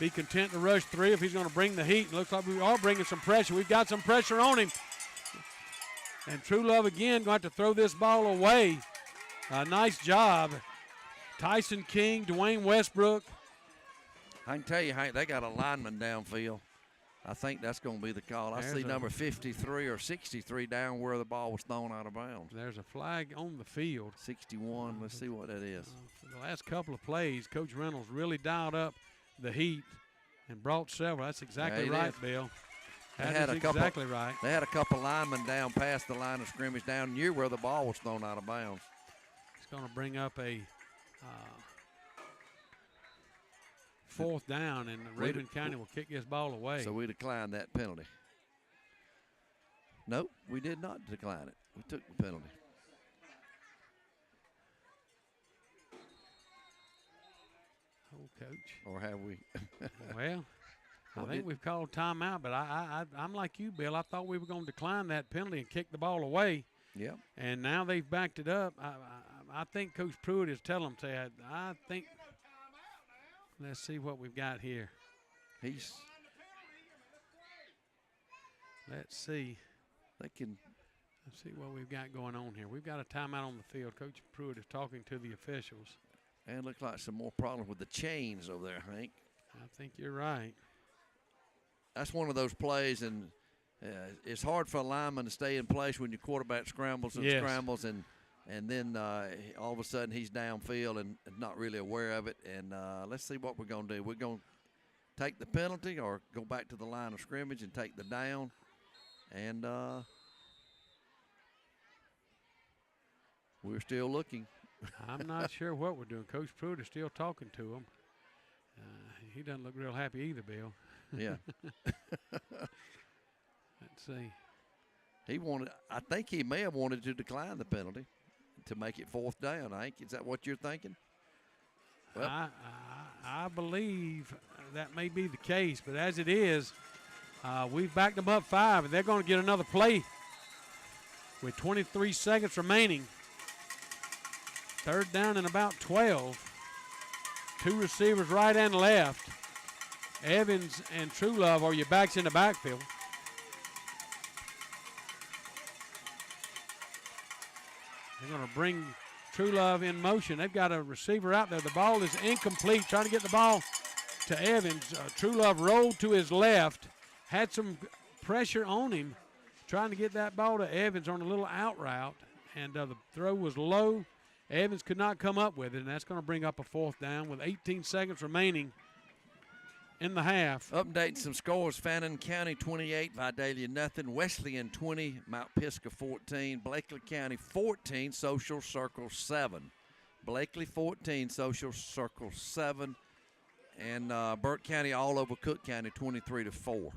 be content to rush 3, if he's going to bring the heat. It looks like we are bringing some pressure. We've got some pressure on him. And True Love again going to have to throw this ball away. Nice job. Tyson King, Dwayne Westbrook. I can tell you, Hank, they got a lineman downfield. I think that's going to be the call. I see number 53 or 63 down where the ball was thrown out of bounds. There's a flag on the field. 61. Let's see what that is. For the last couple of plays, Coach Reynolds really dialed up the heat and brought several. That's exactly right, Bill. Exactly right. They had a couple linemen down past the line of scrimmage down near where the ball was thrown out of bounds. It's going to bring up a 4th down, and Rabun County will kick this ball away. So we declined that penalty. Nope, we did not decline it. We took the penalty. Oh, Coach. Or have we? Well, I think we've called timeout, but I'm like you, Bill. I thought we were going to decline that penalty and kick the ball away. Yep. And now they've backed it up. I think Coach Pruitt is telling them, I think, let's see what we've got here. Let's see. Let's see what we've got going on here. We've got a timeout on the field. Coach Pruitt is talking to the officials. And it looks like some more problems with the chains over there, Hank. I think you're right. That's one of those plays, and it's hard for a lineman to stay in place when your quarterback scrambles and scrambles, and then all of a sudden he's downfield and not really aware of it. And let's see what we're going to do. We're going to take the penalty or go back to the line of scrimmage and take the down. And we're still looking. I'm not sure what we're doing. Coach Pruitt is still talking to him. He doesn't look real happy either, Bill. Yeah. Let's see. I think he may have wanted to decline the penalty to make it 4th down, Hank. Is that what you're thinking? Well, I believe that may be the case, but as it is, we've backed them up 5, and they're going to get another play with 23 seconds remaining. 3rd down and about 12. 2 receivers right and left. Evans and Truelove are your backs in the backfield. They're going to bring Truelove in motion. They've got a receiver out there. The ball is incomplete. Trying to get the ball to Evans. Truelove rolled to his left. Had some pressure on him. Trying to get that ball to Evans on a little out route. And the throw was low. Evans could not come up with it, and that's going to bring up a 4th down with 18 seconds remaining in the half. Updating some scores. Fannin County 28, Vidalia nothing. Wesleyan 20, Mount Pisgah 14. Blakely County 14, Social Circle 7. Blakely 14, Social Circle 7. And Burke County all over Cook County 23-4.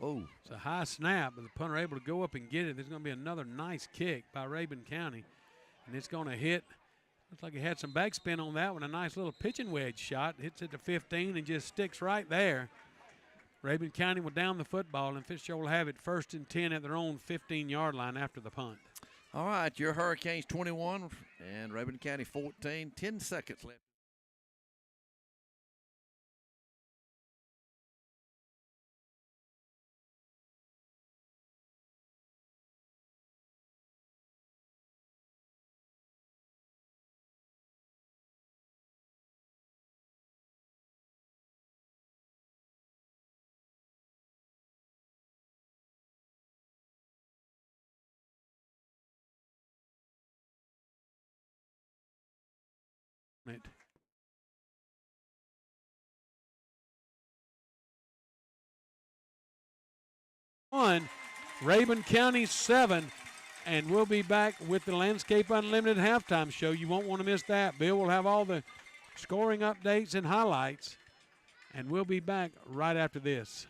Oh. It's a high snap, but the punter able to go up and get it. There's going to be another nice kick by Rabun County. And it's going to hit. Looks like he had some backspin on that one. A nice little pitching wedge shot. Hits it to 15 and just sticks right there. Rabun County will down the football, and Fitzgerald will have it 1st and 10 at their own 15-yard line after the punt. All right, your Hurricanes 21 and Rabun County 14. 10 seconds left. It. Rabun County 7, and we'll be back with the Landscape Unlimited halftime show. You won't want to miss that. Bill will have all the scoring updates and highlights, and we'll be back right after this.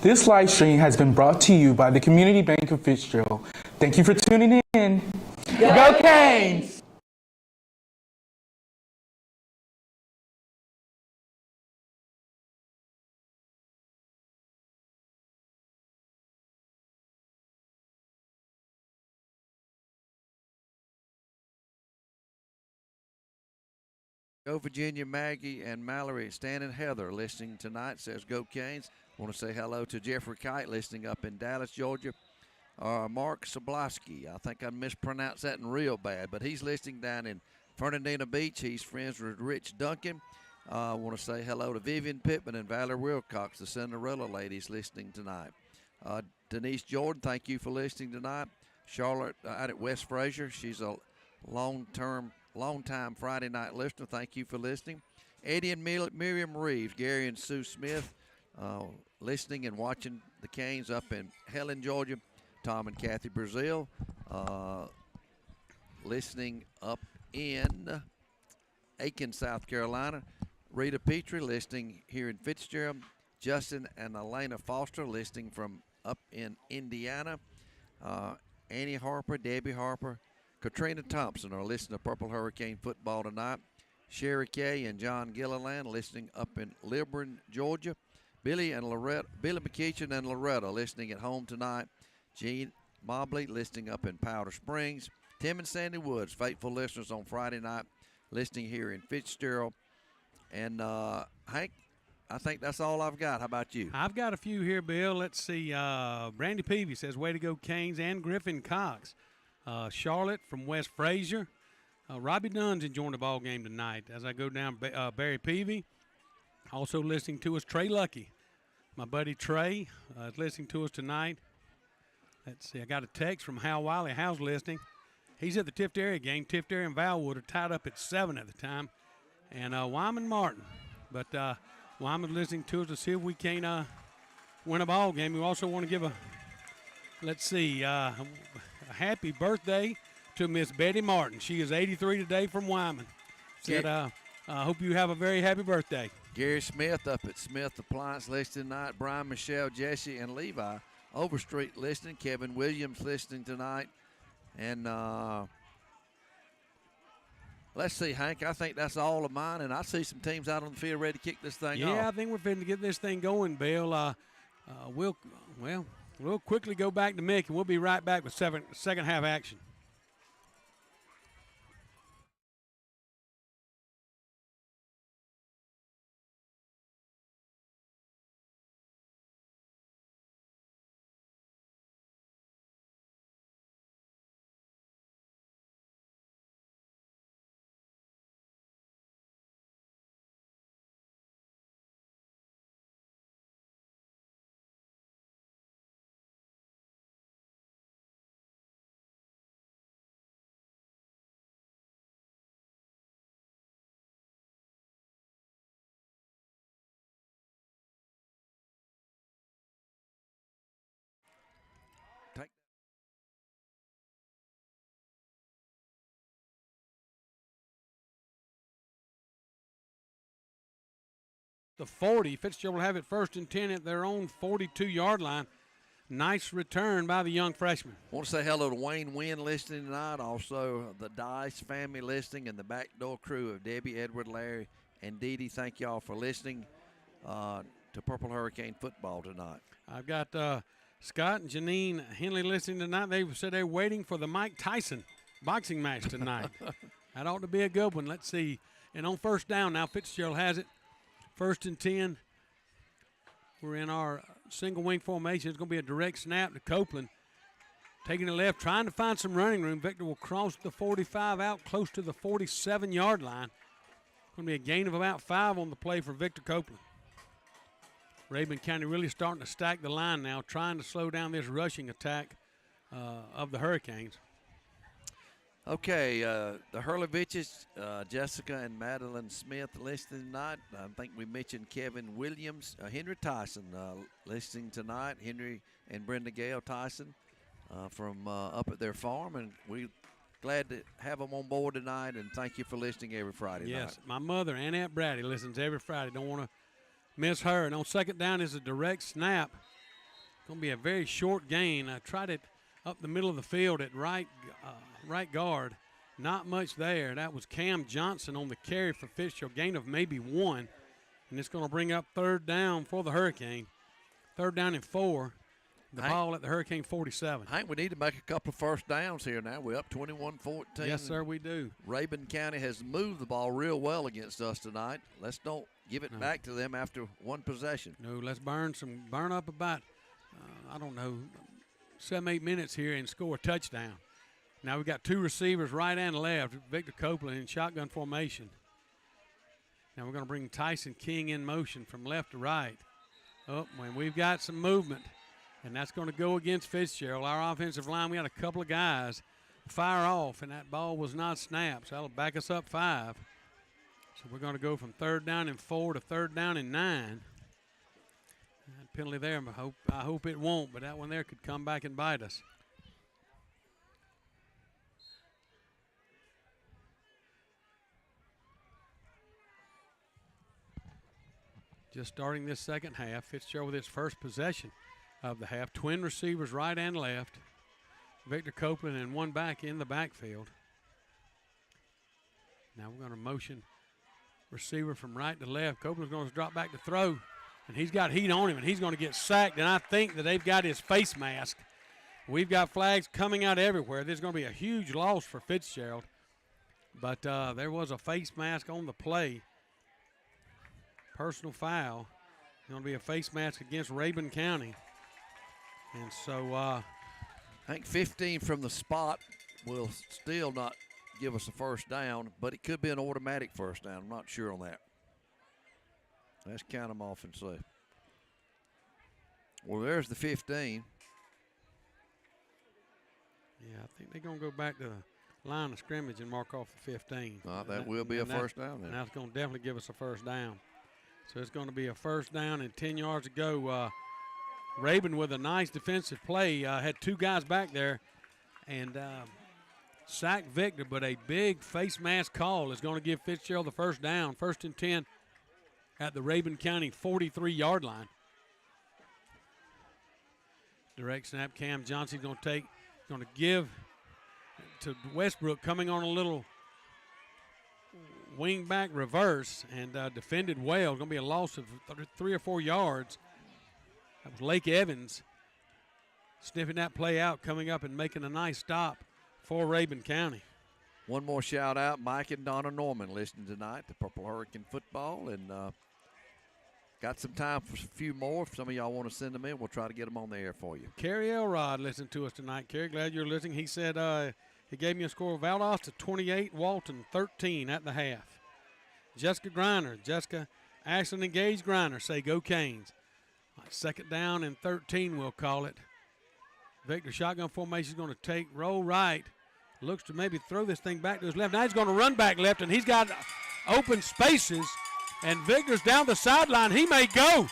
This live stream has been brought to you by the Community Bank of Fitzgerald. Thank you for tuning in. Go Canes! Go Virginia, Maggie, and Mallory, Stan, and Heather listening tonight. Says Go Canes. Want to say hello to Jeffrey Kite listening up in Dallas, Georgia. Mark Soblowski. I think I mispronounced that in real bad, but he's listening down in Fernandina Beach. He's friends with Rich Duncan. I want to say hello to Vivian Pittman and Valerie Wilcox, the Cinderella ladies, listening tonight. Denise Jordan, thank you for listening tonight. Charlotte out at West Fraser. She's a long-time Friday night listener. Thank you for listening. Eddie and Miriam Reeves, Gary and Sue Smith, listening and watching the Canes up in Helen, Georgia. Tom and Kathy Brazil, listening up in Aiken, South Carolina. Rita Petrie, listening here in Fitzgerald. Justin and Elena Foster, listening from up in Indiana. Annie Harper, Debbie Harper, Katrina Thompson are listening to Purple Hurricane football tonight. Sherry Kay and John Gilliland listening up in Liburn, Georgia. Billy McKeechin and Loretta listening at home tonight. Gene Mobley listening up in Powder Springs. Tim and Sandy Woods, faithful listeners on Friday night, listening here in Fitzgerald. And Hank, I think that's all I've got. How about you? I've got a few here, Bill. Let's see. Brandy Peavy says, way to go, Canes, and Griffin Cox. Charlotte from West Fraser. Robbie Dunn's enjoying the ball game tonight. As I go down, Barry Peavy. Also listening to us, Trey Lucky. My buddy Trey is listening to us tonight. Let's see. I got a text from Hal Wiley. Hal's listening. He's at the Tift area game. Tift area and Valwood are tied up at 7 at the time. And Wyman Martin. But Wyman's listening to us to see if we can win a ball game. We also want to give a happy birthday to Miss Betty Martin. She is 83 today from Wyman. Said, I hope you have a very happy birthday. Gary Smith up at Smith Appliance listening tonight. Brian, Michelle, Jesse, and Levi Overstreet listening. Kevin Williams listening tonight. And let's see, Hank, I think that's all of mine. And I see some teams out on the field ready to kick this thing off. Yeah, I think we're fitting to get this thing going, Bill. We'll quickly go back to Mick, and we'll be right back with second half action. The 40. Fitzgerald will have it 1st and 10 at their own 42-yard line. Nice return by the young freshman. I want to say hello to Wayne Wynn listening tonight. Also, the Dice family listening and the backdoor crew of Debbie, Edward, Larry, and Dee Dee. Thank y'all for listening to Purple Hurricane football tonight. I've got Scott and Janine Henley listening tonight. They said they're waiting for the Mike Tyson boxing match tonight. That ought to be a good one. Let's see. And on first down now, Fitzgerald has it. 1st and 10. We're in our single wing formation. It's going to be a direct snap to Copeland. Taking it left, trying to find some running room. Victor will cross the 45 out close to the 47-yard line. Going to be a gain of about 5 on the play for Victor Copeland. Rabun County really starting to stack the line now, trying to slow down this rushing attack of the Hurricanes. Okay, the Hurloviches, Jessica and Madeline Smith listening tonight. I think we mentioned Kevin Williams, Henry Tyson listening tonight. Henry and Brenda Gale Tyson from up at their farm, and we're glad to have them on board tonight, and thank you for listening every Friday night. Yes, my mother, Annette Brady, listens every Friday. Don't want to miss her. And on second down is a direct snap going to be a very short gain. I tried it up the middle of the field at right guard. Not much there. That was Cam Johnson on the carry for Fitzgerald. Gain of maybe 1. And it's going to bring up 3rd down for the Hurricane. 3rd down and 4. The ball at the Hurricane 47. I think we need to make a couple of first downs here now. We're up 21-14. Yes, sir, we do. Rabun County has moved the ball real well against us tonight. Let's don't give it back to them after one possession. No, let's burn up about, 7-8 minutes here and score a touchdown. Now we've got 2 receivers right and left. Victor Copeland in shotgun formation. Now we're going to bring Tyson King in motion from left to right. Oh, and we've got some movement. And that's going to go against Fitzgerald. Our offensive line, we had a couple of guys fire off, and that ball was not snapped. So that'll back us up 5. So we're going to go from 3rd down and 4 to 3rd down and 9. That penalty there, I hope it won't, but that one there could come back and bite us. Just starting this second half, Fitzgerald with his first possession of the half. Twin receivers right and left. Victor Copeland and 1 back in the backfield. Now we're going to motion receiver from right to left. Copeland's going to drop back to throw, and he's got heat on him, and he's going to get sacked, and I think that they've got his face mask. We've got flags coming out everywhere. There's going to be a huge loss for Fitzgerald, but there was a face mask on the play. Personal foul. Going to be a face mask against Rabun County. And so I think 15 from the spot will still not give us a first down, but it could be an automatic first down. I'm not sure on that. Let's count them off and see. Well, there's the 15. Yeah, I think they're going to go back to the line of scrimmage and mark off the 15. That will be a first down then. And that's going to definitely give us a first down. So it's going to be a first down and 10 yards to go. Rabun with a nice defensive play. Had 2 guys back there and sacked Victor, but a big face mask call is going to give Fitzgerald the first down. 1st and 10 at the Rabun County 43-yard line. Direct snap. Cam Johnson going to give to Westbrook, coming on a little wing back reverse, and defended well. Going to be a loss of 3 or 4 yards. That was Lake Evans sniffing that play out, coming up and making a nice stop for Rabun County. One more shout out, Mike and Donna Norman listening tonight to Purple Hurricane Football, and got some time for a few more. If some of y'all want to send them in, we'll try to get them on the air for you. Kerry Elrod listened to us tonight. Kerry, glad you're listening. He said he gave me a score of Valdosta 28, Walton 13 at the half. Jessica Griner, Jessica Ashland and Gage Griner say go Canes. 2nd down and 13, we'll call it. Victor shotgun formation is going to roll right. Looks to maybe throw this thing back to his left. Now he's going to run back left, and he's got open spaces. And Victor's down the sideline. He may go.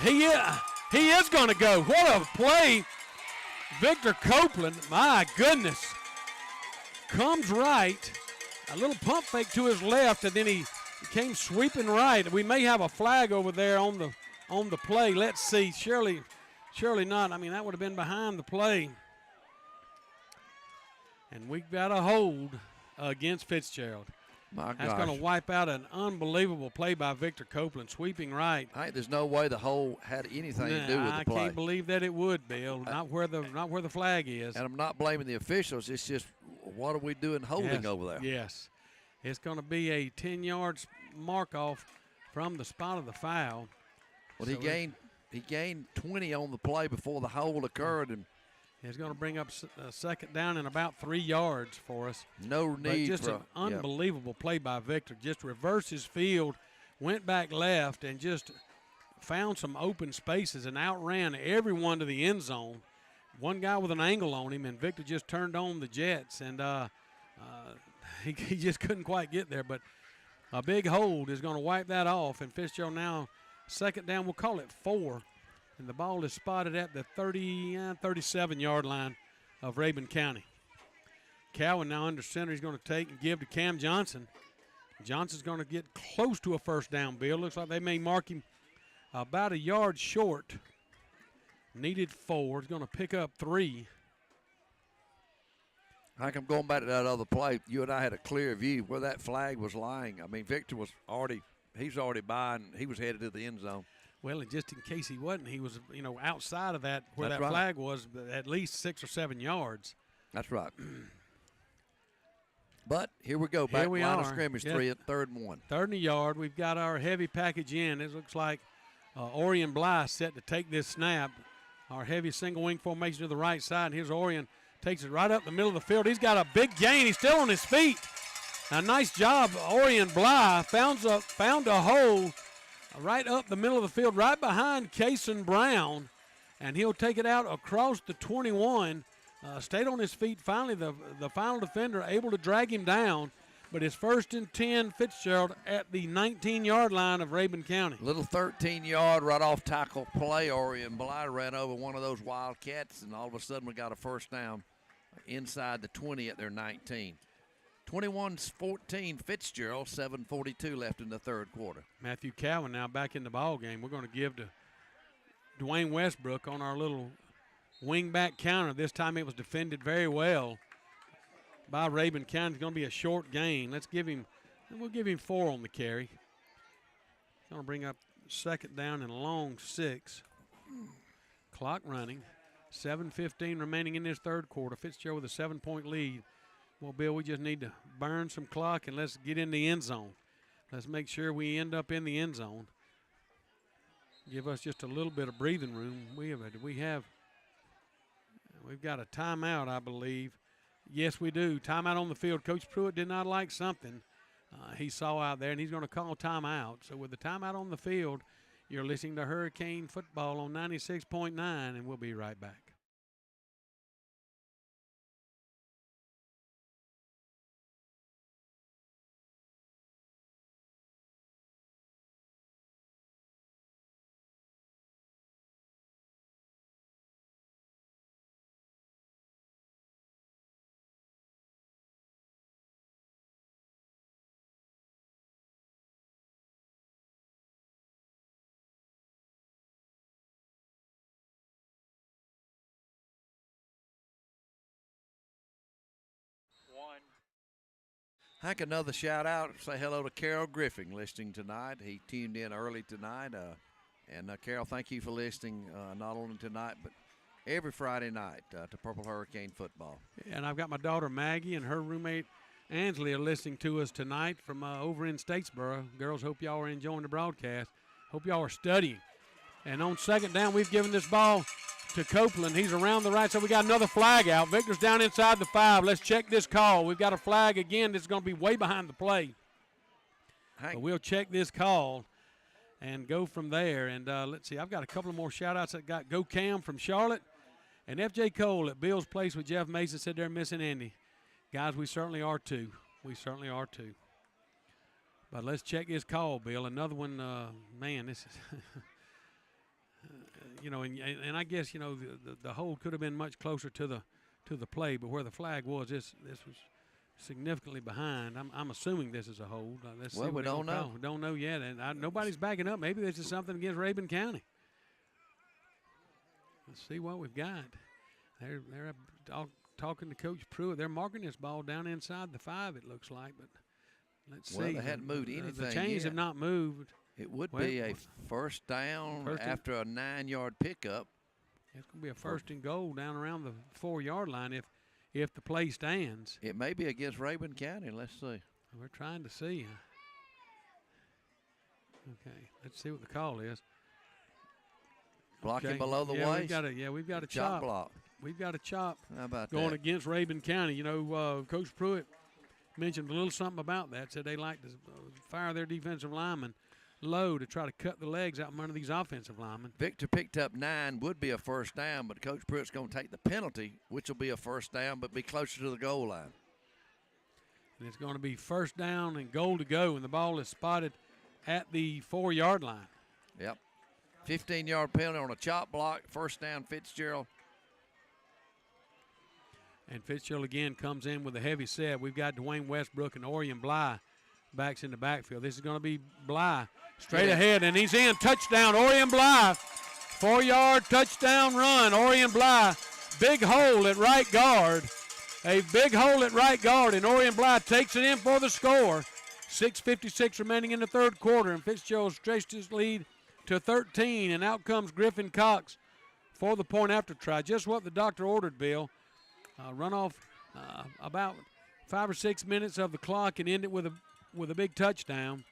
He is going to go. What a play. Victor Copeland, my goodness, comes right. A little pump fake to his left, and then he came sweeping right. We may have a flag over there on the play. Let's see. Surely not. I mean, that would have been behind the play. And we've got a hold against Fitzgerald. My That's going to wipe out an unbelievable play by Victor Copeland, sweeping right. There's no way the hold had anything to do with the play. I can't believe that it would, Bill. Not where the flag is. And I'm not blaming the officials. It's just, what are we doing holding over there? Yes. It's going to be a 10-yard mark off from the spot of the foul. Well, so he gained 20 on the play before the hold occurred, and it's going to bring up a 2nd down and about 3 yards for us. No need. But just an unbelievable play by Victor. Just reversed his field, went back left, and just found some open spaces and outran everyone to the end zone. One guy with an angle on him, and Victor just turned on the jets, and he just couldn't quite get there. But a big hold is going to wipe that off, and Fitzgerald now 2nd down. We'll call it 4. And the ball is spotted at the 37-yard line of Rabun County. Cowan now under center. He's going to take and give to Cam Johnson. Johnson's going to get close to a first down, Bill. Looks like they may mark him about a yard short Needed 4. He's going to pick up 3. Hank, I'm going back to that other play. You and I had a clear view where that flag was lying. I mean, Victor was he's already by, and he was headed to the end zone. Well, and just in case he wasn't, he was, outside of that where That's that right. flag was, at least 6 or 7 yards. That's right. But here we go. Back Here we line of are. scrimmage, Yep. 3rd and 1. 3rd and a yard. We've got our heavy package in. It looks like Orion Bly set to take this snap. Our heavy single wing formation to the right side. And here's Orion. Takes it right up the middle of the field. He's got a big gain. He's still on his feet. A nice job, Orion Bly. Found a hole right up the middle of the field, right behind Kason Brown. And he'll take it out across the 21. Stayed on his feet. Finally, the final defender able to drag him down. But it's 1st and 10, Fitzgerald at the 19-yard line of Rabun County. Little 13-yard right off tackle play. Orion Bly ran over one of those Wildcats, and all of a sudden we got a first down inside the 20 at their 19. 21-14 Fitzgerald, 7:42 left in the 3rd quarter. Matthew Cowan now back in the ball game. We're going to give to Dwayne Westbrook on our little wing-back counter. This time it was defended very well by Rabun County. It's going to be a short gain. We'll give him 4 on the carry. Going to bring up 2nd down and a long 6. Clock running. 7:15 remaining in this 3rd quarter. Fitzgerald with a 7-point lead. Well, Bill, we just need to burn some clock and let's get in the end zone. Let's make sure we end up in the end zone. Give us just a little bit of breathing room. We've got a timeout, I believe. Yes, we do. Timeout on the field. Coach Pruitt did not like something he saw out there, and he's going to call timeout. So with the timeout on the field, you're listening to Hurricane Football on 96.9, and we'll be right back. Hank, another shout out. Say hello to Carol Griffin listening tonight. He tuned in early tonight. And Carol, thank you for listening not only tonight but every Friday night to Purple Hurricane Football. And I've got my daughter Maggie and her roommate Ansley are listening to us tonight from over in Statesboro. Girls, hope y'all are enjoying the broadcast. Hope y'all are studying. And on 2nd down, we've given this ball to Copeland. He's around the right side. We got another flag out. Victor's down inside the 5. Let's check this call. We've got a flag again that's going to be way behind the play. But we'll check this call and go from there. And let's see. I've got a couple of more shout-outs. I got Go Cam from Charlotte. And F.J. Cole at Bill's Place with Jeff Mason said they're missing Andy. Guys, we certainly are too. We certainly are too. But let's check this call, Bill. Another one, man, this is – and I guess, the hold could have been much closer to the play, but where the flag was, this was significantly behind. I'm assuming this is a hold. Let's see we don't know. We don't know yet, and nobody's backing up. Maybe this is something against Rabun County. Let's see what we've got. They're talking to Coach Pruitt. They're marking this ball down inside the 5, it looks like, but let's see. Well, they hadn't moved anything The chains have not moved. It would be a first down after a 9-yard pickup. It's going to be a 1st and goal down around the 4-yard line if the play stands. It may be against Rabun County. Let's see. We're trying to see. Okay, let's see what the call is. Blocking below the waist. We've got a chop block. We've got a chop How about going that? against Rabun County. Coach Pruitt mentioned a little something about that. Said they like to fire their defensive linemen low to try to cut the legs out from under these offensive linemen. Victor picked up 9, would be a first down, but Coach Pruitt's going to take the penalty, which will be a first down, but be closer to the goal line. And it's going to be 1st down and goal to go, and the ball is spotted at the 4-yard line. Yep. 15-yard penalty on a chop block, 1st down Fitzgerald. And Fitzgerald again comes in with a heavy set. We've got Dwayne Westbrook and Orion Bly backs in the backfield. This is going to be Bly straight ahead, and he's in. Touchdown, Orion Bly 4-yard touchdown run. Orion Bly, big hole at right guard. A big hole at right guard, and Orion Bly takes it in for the score. 6:56 remaining in the third quarter, and Fitzgerald stretched his lead to 13, and out comes Griffin Cox for the point after try. Just what the doctor ordered, Bill. Run off about 5 or 6 minutes of the clock and end it with a big touchdown.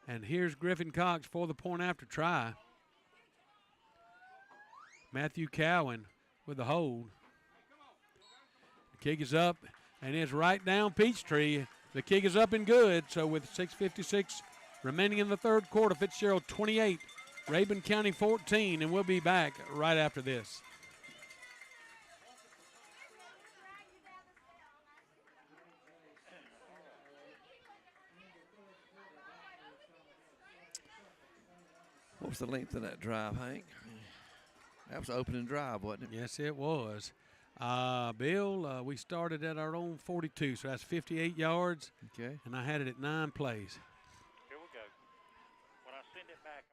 And here's Griffin Cox for the point after try. Matthew Cowan with the hold. The kick is up, and it's right down Peachtree. The kick is up and good. So with 6:56 remaining in the third quarter, Fitzgerald 28, Rabun County 14, and we'll be back right after this. What was the length of that drive, Hank? That was opening drive, wasn't it? Yes, it was. Bill, we started at our own 42, so that's 58 yards. Okay. And I had it at 9 plays. Here we go. When I send it back,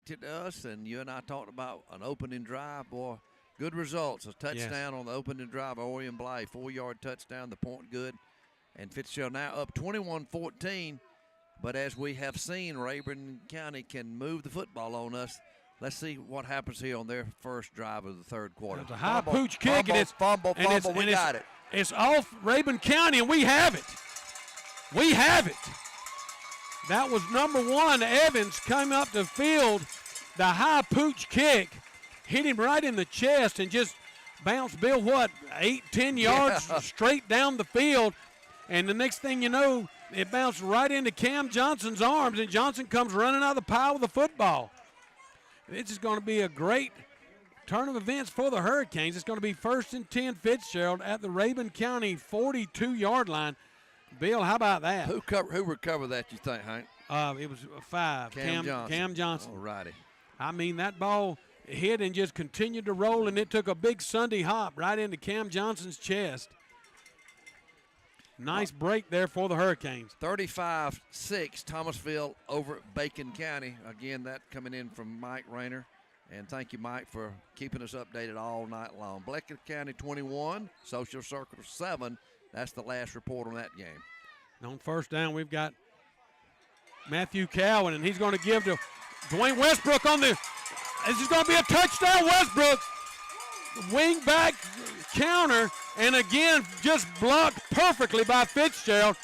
To us, and you and I talked about an opening drive, boy. Good results. A touchdown on the opening drive. Orion Bly, 4-yard touchdown, the point good. And Fitzgerald now up 21-14. But as we have seen, Rabun County can move the football on us. Let's see what happens here on their first drive of the third quarter. It's a high pooch kick, and it's fumble. We got it. It's off Rabun County, and we have it. We have it. That was number 1. Evans came up the field. The high pooch kick hit him right in the chest and just bounced Bill, 8-10 yards straight down the field. And the next thing you know, it bounced right into Cam Johnson's arms, and Johnson comes running out of the pile with the football. This is going to be a great turn of events for the Hurricanes. It's going to be 1st and 10 Fitzgerald at the Rabun County 42-yard line. Bill, how about that? Who recovered that, you think, Hank? It was 5. Cam Johnson. All righty. I mean, that ball hit and just continued to roll, and it took a big Sunday hop right into Cam Johnson's chest. Nice break there for the Hurricanes. 35-6, Thomasville over Bacon County. Again, that coming in from Mike Rayner. And thank you, Mike, for keeping us updated all night long. Bleckley County 21, Social Circle 7. That's the last report on that game. And on first down, we've got Matthew Cowan, and he's going to give to Dwayne Westbrook on the – this is going to be a touchdown, Westbrook. Wing back counter, and again, just blocked perfectly by Fitzgerald.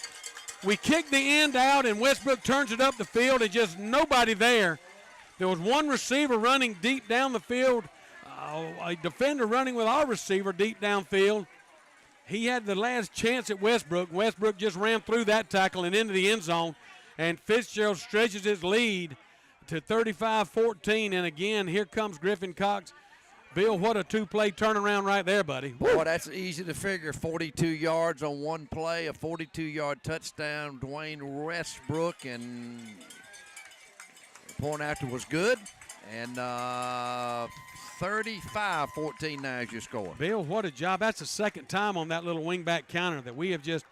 We kick the end out, and Westbrook turns it up the field, and just nobody there. There was one receiver running deep down the field, a defender running with our receiver deep downfield. He had the last chance at Westbrook. Westbrook just ran through that tackle and into the end zone, and Fitzgerald stretches his lead to 35-14, and again, here comes Griffin Cox. Bill, what a 2-play turnaround right there, buddy. Boy, that's easy to figure. 42 yards on one play, a 42-yard touchdown. Dwayne Westbrook, and the point after was good. And 35-14 now is your score. Bill, what a job. That's the second time on that little wingback counter that we have just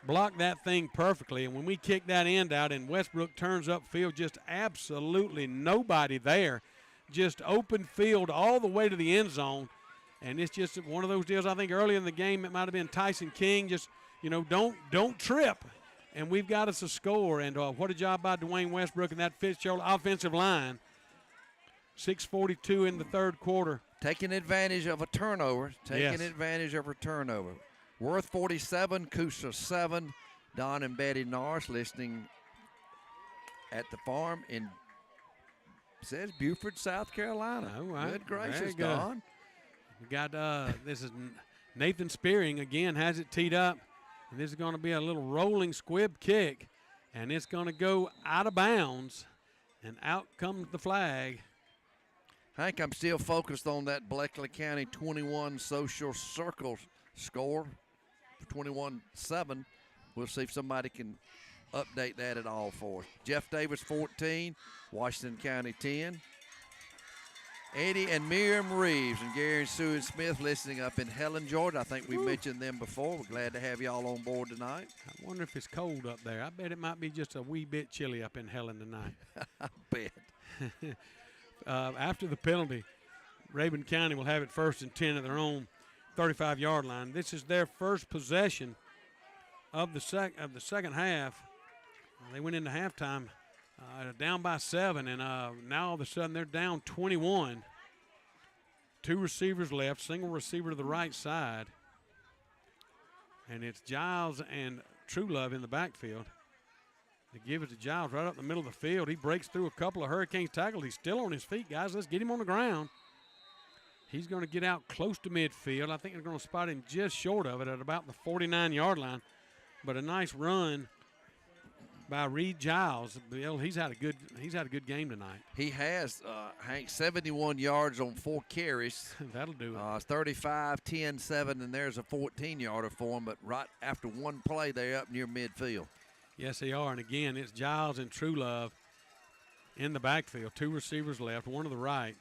blocked that thing perfectly. And when we kick that end out and Westbrook turns upfield, just absolutely nobody there. Just open field all the way to the end zone. And it's just one of those deals. I think early in the game it might have been Tyson King. Just, don't trip. And we've got us a score. And what a job by Dwayne Westbrook and that Fitzgerald offensive line. 6:42 in the third quarter. Taking advantage of a turnover. Worth 47, Coosa 7. Don and Betty Norris listening at the farm in says Beaufort, South Carolina. All right. Good gracious, Very good. Don. We got this is Nathan Spearing again has it teed up, and this is going to be a little rolling squib kick, and it's going to go out of bounds, and out comes the flag. Hank, I'm still focused on that Bleckley County 21 Social Circle score, 21-7. We'll see if somebody can update that at all for us. Jeff Davis 14, Washington County 10. Eddie and Miriam Reeves and Gary and Sue and Smith listening up in Helen, Georgia. I think we mentioned them before. We're glad to have y'all on board tonight. I wonder if it's cold up there. I bet it might be just a wee bit chilly up in Helen tonight. I bet. After the penalty, Rabun County will have it 1st and 10 at their own 35-yard line. This is their first possession of the second half. They went into halftime down by 7, and now all of a sudden they're down 21. 2 receivers left, single receiver to the right side. And it's Giles and Truelove in the backfield. They give it to Giles right up the middle of the field. He breaks through a couple of Hurricanes tackles. He's still on his feet, guys. Let's get him on the ground. He's going to get out close to midfield. I think they're going to spot him just short of it at about the 49-yard line. But a nice run by Reed Giles. Bill, he's had a good game tonight. He has, Hank, 71 yards on 4 carries. That'll do it. 35, 10, 7, and there's a 14-yarder for him. But right after one play, they're up near midfield. Yes, they are. And again, it's Giles and Truelove in the backfield. 2 receivers left, one to the right.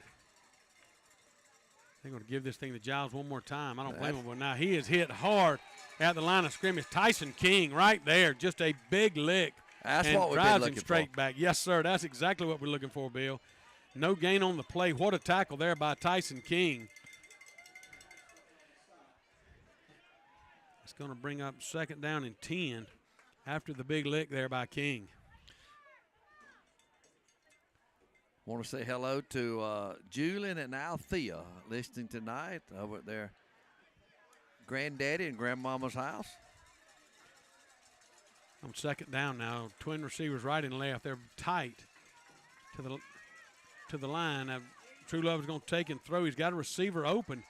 They're going to give this thing to Giles one more time. I don't blame him, but now he is hit hard at the line of scrimmage. Tyson King right there, just a big lick. That's and what we've been drives looking him straight for. back. Yes, sir. That's exactly what we're looking for, Bill. No gain on the play. What a tackle there by Tyson King. It's going to bring up 2nd down and 10 after the big lick there by King. Want to say hello to Julian and Althea listening tonight over at their granddaddy and grandmama's house. On 2nd down now, twin receivers right and left. They're tight to the line. Truelove is going to take and throw. He's got a receiver open.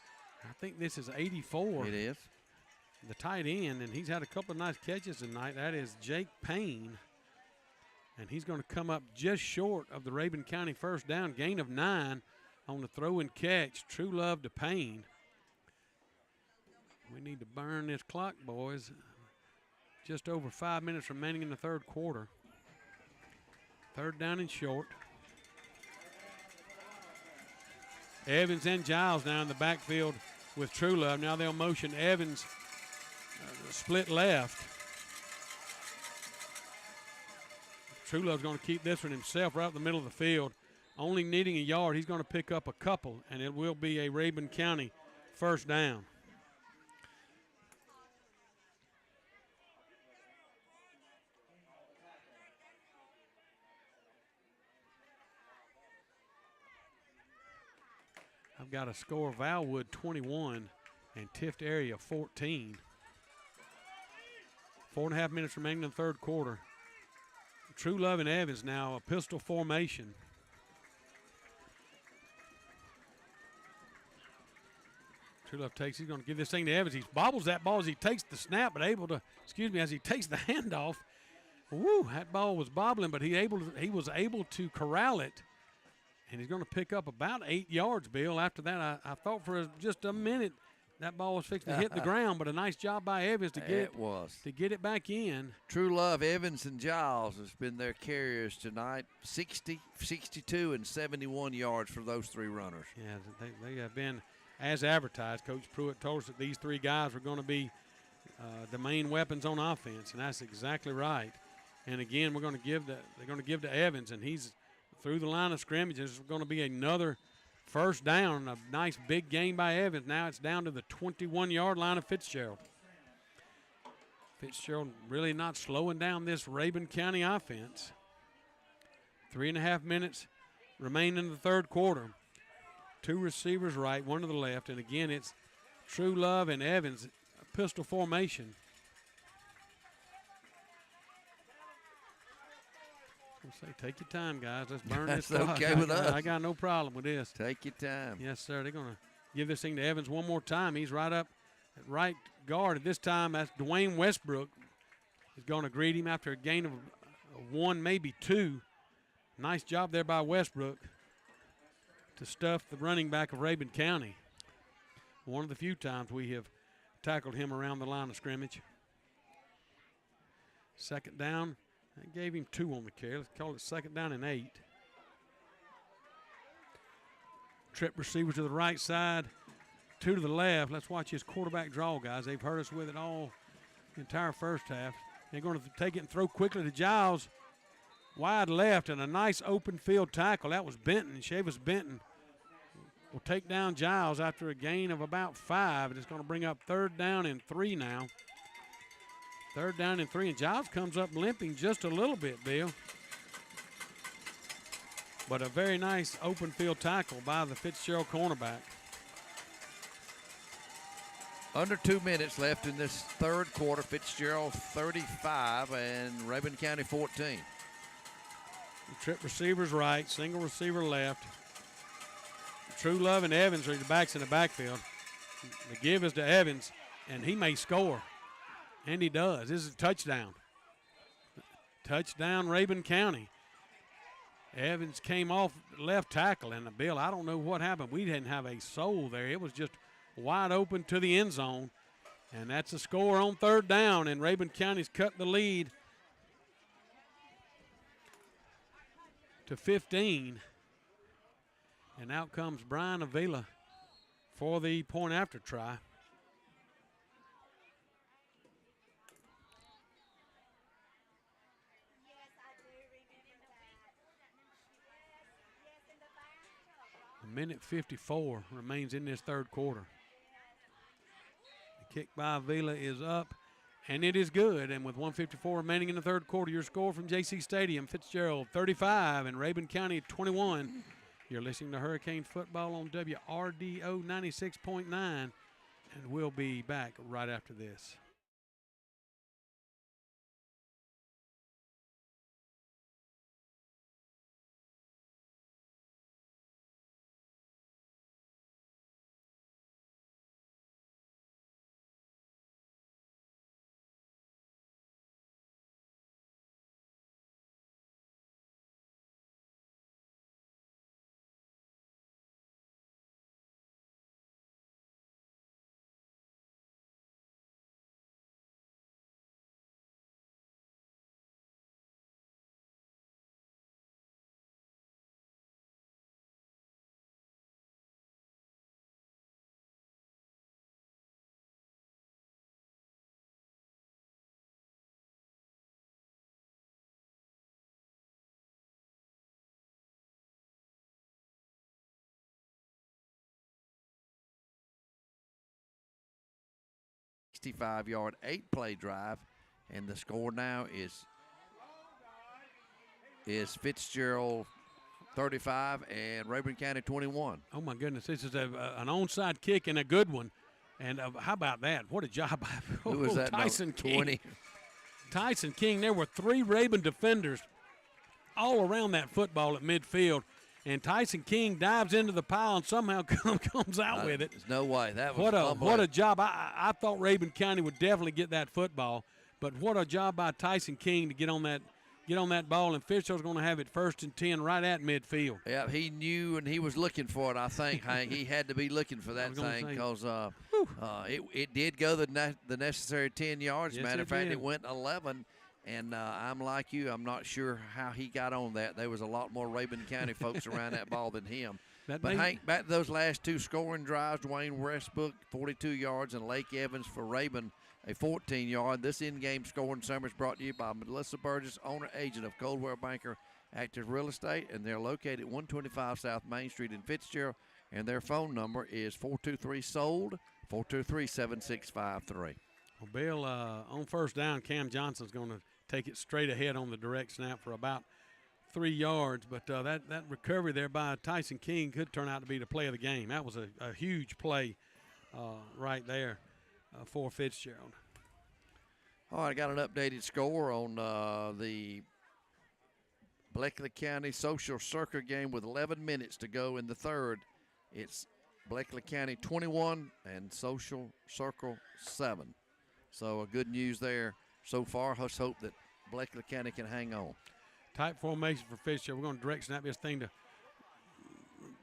I think this is 84. It is. The tight end, and he's had a couple of nice catches tonight. That is Jake Payne. And he's going to come up just short of the Rabun County 1st down. Gain of 9 on the throw and catch. Truelove to Payne. We need to burn this clock, boys. Just over 5 minutes remaining in the 3rd quarter. 3rd down and short. Evans and Giles now in the backfield with Truelove. Now they'll motion Evans split left. Truelove's going to keep this one himself right up the middle of the field. Only needing a yard, he's going to pick up a couple, and it will be a Rabun County 1st down. I've got a score of Valwood 21 and Tift Area 14. 4.5 minutes remaining in the 3rd quarter. Truelove and Evans now a pistol formation. Truelove takes, he's going to give this thing to Evans. He bobbles that ball as he takes the snap, but as he takes the handoff. Woo, that ball was bobbling, but he was able to corral it. And he's going to pick up about 8 yards, Bill. After that, I thought for just a minute that ball was fixing to hit the ground, but a nice job by Evans to get it back in. Truelove, Evans, and Giles has been their carriers tonight. 60, 62, and 71 yards for those 3 runners. Yeah, they have been as advertised. Coach Pruitt told us that these 3 guys were going to be the main weapons on offense, and that's exactly right. And again, they're going to give to Evans, and he's through the line of scrimmage. This is going to be another 1st down. A nice big gain by Evans. Now it's down to the 21-yard line of Fitzgerald. Fitzgerald really not slowing down this Rabun County offense. 3.5 minutes remain in the 3rd quarter. 2 receivers right, 1 to the left. And again, it's Truelove and Evans, pistol formation. Say, take your time, guys. Let's burn this clock. That's okay with us. I got no problem with this. Take your time. Yes, sir. They're going to give this thing to Evans one more time. He's right up at right guard. At this time, that's Dwayne Westbrook is going to greet him after a gain of 1, maybe 2. Nice job there by Westbrook to stuff the running back of Rabun County. One of the few times we have tackled him around the line of scrimmage. 2nd down. They gave him 2 on the carry. Let's call it 2nd down and 8. Trip receiver to the right side, 2 to the left. Let's watch his quarterback draw, guys. They've hurt us with it all the entire first half. They're going to take it and throw quickly to Giles. Wide left and a nice open field tackle. That was Benton. Chavis Benton will take down Giles after a gain of about 5. And it's going to bring up 3rd down and 3 now. 3rd down and 3. And Giles comes up limping just a little bit, Bill. But a very nice open field tackle by the Fitzgerald cornerback. Under 2 minutes left in this third quarter. Fitzgerald 35 and Rabun County 14. The trip receiver's right, single receiver left. True Love and Evans are the backs in the backfield. The give is to Evans, and he may score. And he does. This is a touchdown. Touchdown, Rabun County. Evans came off left tackle, and Bill, I don't know what happened. We didn't have a soul there. It was just wide open to the end zone. And that's a score on 3rd down, and Rabun County's cut the lead to 15. And out comes Brian Avila for the point after try. A minute 54 remains in this third quarter. The kick by Avila is up, and it is good. And with 1:54 remaining in the third quarter, your score from JC Stadium, Fitzgerald 35 and Rabun County 21. You're listening to Hurricane Football on WRDO 96.9, and we'll be back right after this. Yard 8-play drive, and the score now is Fitzgerald 35 and Rabun County 21. Oh my goodness, this is an onside kick and a good one. And how about that? What a job by Who was that? Tyson King. 20. Tyson King. There were 3 Rabun defenders all around that football at midfield. And Tyson King dives into the pile and somehow comes out with it. There's no way. That was what a job. I thought Rabun County would definitely get that football, but what a job by Tyson King to get on that ball, and Fitzgerald's going to have it 1st and 10 right at midfield. Yeah, he knew and he was looking for it, I think, Hank. He had to be looking for that thing because it did go the necessary 10 yards. As a matter of fact, it went 11. And I'm like you. I'm not sure how he got on that. There was a lot more Rabun County folks around that ball than him. But Hank, back to those last 2 scoring drives, Dwayne Westbrook, 42 yards, and Lake Evans for Rabun, a 14-yard. This in-game scoring summary is brought to you by Melissa Burgess, owner-agent of Coldwell Banker Active Real Estate, and they're located at 125 South Main Street in Fitzgerald, and their phone number is 423-SOLD, 423-7653. Well, Bill, on 1st down, Cam Johnson's going to take it straight ahead on the direct snap for about 3 yards. But that recovery there by Tyson King could turn out to be the play of the game. That was a huge play right there for Fitzgerald. All right, I got an updated score on the Bleckley County Social Circle game with 11 minutes to go in the third. It's Bleckley County 21 and Social Circle 7. So good news there so far. Let's hope that Bleckley County can hang on. Tight formation for Fitzgerald. We're going to direct snap this thing to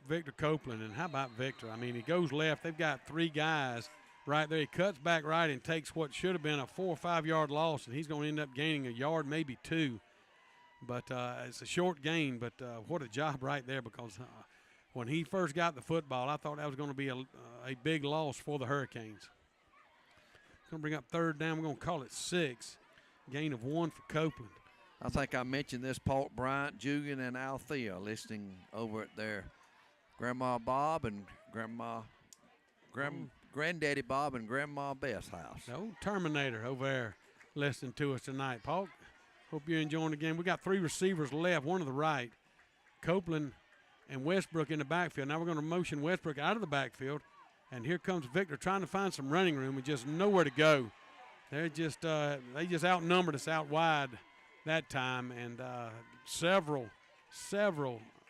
Victor Copeland. And how about Victor? I mean, he goes left. They've got 3 guys right there. He cuts back right and takes what should have been a 4 or 5 yard loss, and he's going to end up gaining a yard, maybe 2. But it's a short gain, but what a job right there, because when he first got the football, I thought that was going to be a big loss for the Hurricanes. Going to bring up third down. We're going to call it 6. Gain of 1 for Copeland. I think I mentioned this, Paul Bryant, Jugan, and Althea listening over at their Grandma Bob and Granddaddy Bob and Grandma Beth's house. The old Terminator over there listening to us tonight. Paul, hope you're enjoying the game. We got 3 receivers left, one to the right. Copeland and Westbrook in the backfield. Now we're going to motion Westbrook out of the backfield. And here comes Victor trying to find some running room and just nowhere to go. They just outnumbered us out wide that time, and several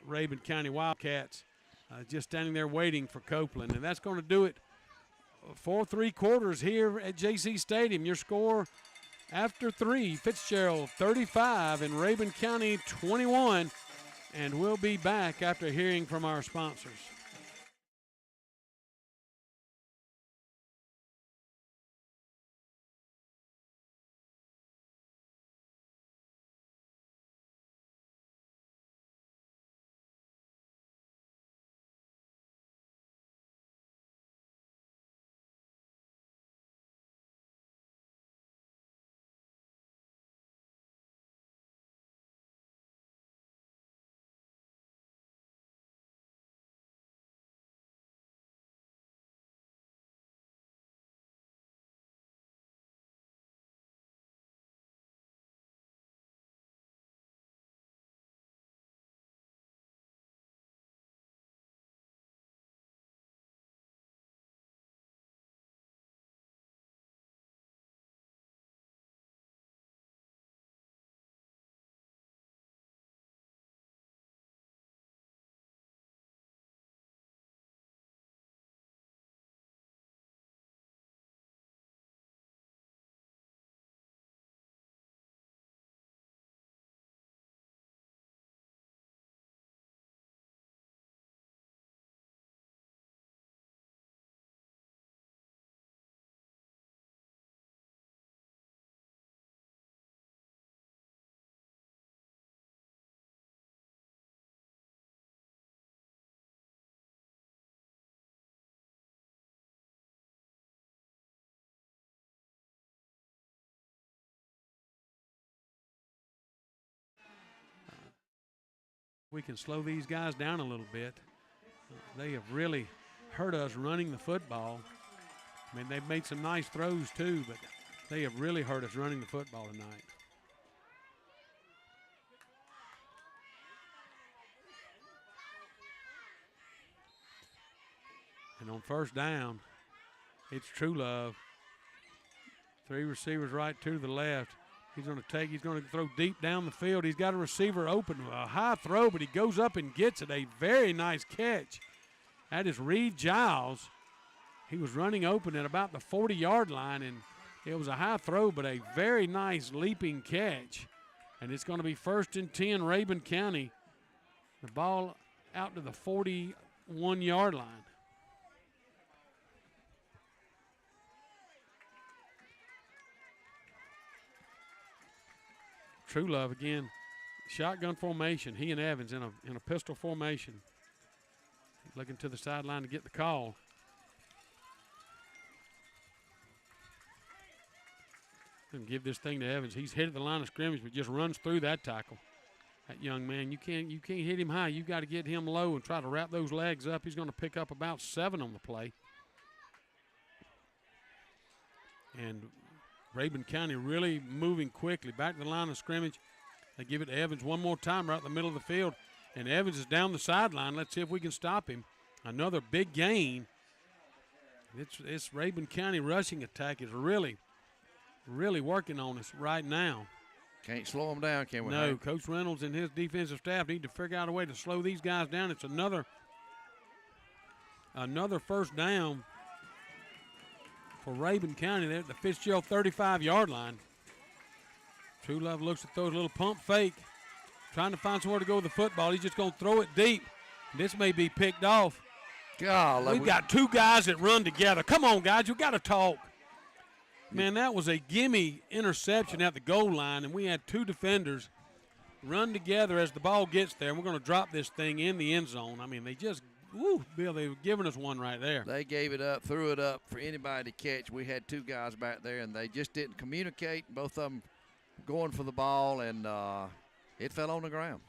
Rabun County Wildcats just standing there waiting for Copeland. And that's going to do it for 3 quarters here at JC Stadium. Your score after 3, Fitzgerald 35 and Rabun County 21. And we'll be back after hearing from our sponsors. We can slow these guys down a little bit. They have really hurt us running the football. I mean, they've made some nice throws too, but they have really hurt us running the football tonight. And on first down, it's True Love. 3 receivers right, 2 to the left. He's going to throw deep down the field. He's got a receiver open, a high throw, but he goes up and gets it. A very nice catch. That is Reed Giles. He was running open at about the 40-yard line, and it was a high throw, but a very nice leaping catch. And it's going to be 1st and 10, Rabun County. The ball out to the 41-yard line. True Love again, shotgun formation. He and Evans in a pistol formation. Looking to the sideline to get the call. And give this thing to Evans. He's hit at the line of scrimmage, but just runs through that tackle. That young man, you can't hit him high. You got to get him low and try to wrap those legs up. He's going to pick up about 7 on the play. And Rabun County really moving quickly. Back to the line of scrimmage. They give it to Evans one more time right in the middle of the field. And Evans is down the sideline. Let's see if we can stop him. Another big gain. It's Rabun County rushing attack is really working on us right now. Can't slow them down, can we? No, Coach Reynolds and his defensive staff need to figure out a way to slow these guys down. It's another first down for Rabun County there at the Fitzgerald 35-yard line. True Love looks at those little pump fake, trying to find somewhere to go with the football. He's just going to throw it deep. This may be picked off. Golly. We've got 2 guys that run together. Come on, guys, you got to talk. Man, that was a gimme interception at the goal line, and we had 2 defenders run together as the ball gets there, and we're going to drop this thing in the end zone. I mean, they just Woo, Bill, they were giving us one right there. They gave it up, threw it up for anybody to catch. We had two guys back there, and they just didn't communicate. Both of them going for the ball, and it fell on the ground.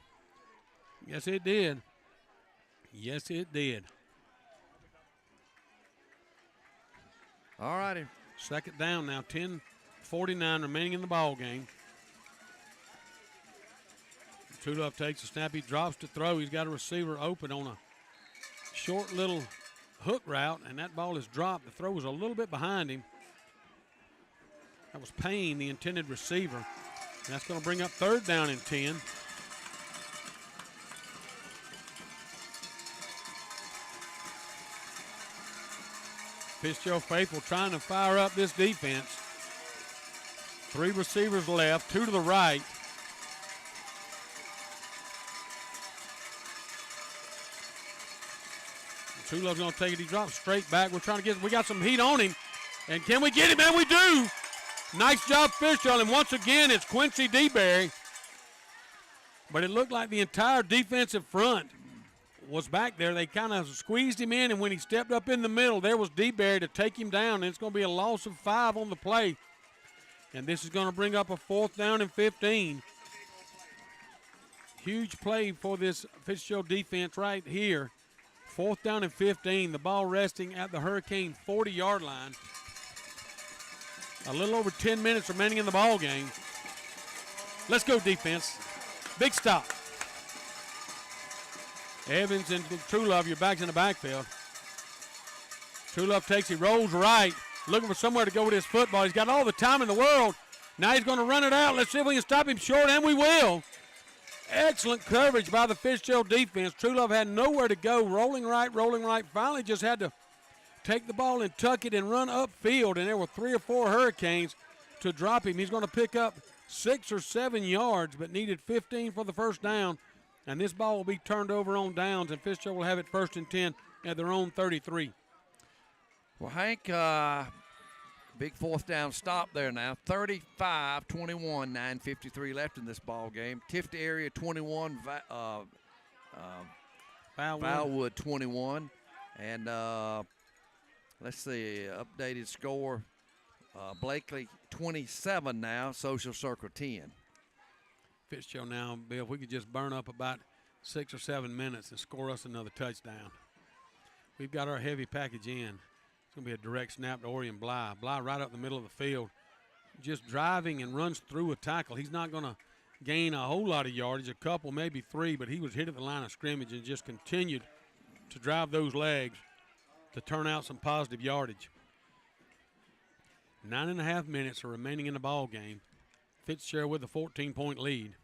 Yes, it did. Yes, it did. All righty. Second down now, 10:49 remaining in the ball game. Trulove takes a snap. He drops to throw. He's got a receiver open on a short little hook route, and that ball is dropped. The throw was a little bit behind him. That was Payne, the intended receiver. And that's going to bring up third down and 10. Fitzgerald faithful trying to fire up this defense. Three receivers left, two to the right. Trulove's going to take it. He drops straight back. We got some heat on him. And can we get him? And we do. Nice job, Fitzgerald. And once again, it's Quincy DeBerry. But it looked like the entire defensive front was back there. They kind of squeezed him in, and when he stepped up in the middle, there was DeBerry to take him down. And it's going to be a loss of 5 on the play. And this is going to bring up a 4th down and 15. Huge play for this Fitzgerald defense right here. 4th down and 15. The ball resting at the Hurricane 40-yard line. A little over 10 minutes remaining in the ball game. Let's go, defense. Big stop. Evans and Trulove, your back's in the backfield. Trulove takes, he rolls right, looking for somewhere to go with his football. He's got all the time in the world. Now he's going to run it out. Let's see if we can stop him short, and we will. Excellent coverage by the Fitzgerald defense. Trulove had nowhere to go, rolling right. Finally just had to take the ball and tuck it and run upfield, and there were 3 or 4 Hurricanes to drop him. He's going to pick up 6 or 7 yards, but needed 15 for the first down, and this ball will be turned over on downs, and Fitzgerald will have it 1st and 10 at their own 33. Well, Hank, big 4th down stop there now. 35-21, 9:53 left in this ball game. Tifton area 21, Valwood 21. And let's see, updated score. Blakely 27 now, Social Circle 10. Fitzgerald now, Bill, if we could just burn up about 6 or 7 minutes and score us another touchdown. We've got our heavy package in. It's going to be a direct snap to Orion Bly. Bly right up the middle of the field, just driving and runs through a tackle. He's not going to gain a whole lot of yardage, a couple, maybe 3, but he was hit at the line of scrimmage and just continued to drive those legs to turn out some positive yardage. 9.5 minutes are remaining in the ball game. Fitzgerald with a 14-point lead.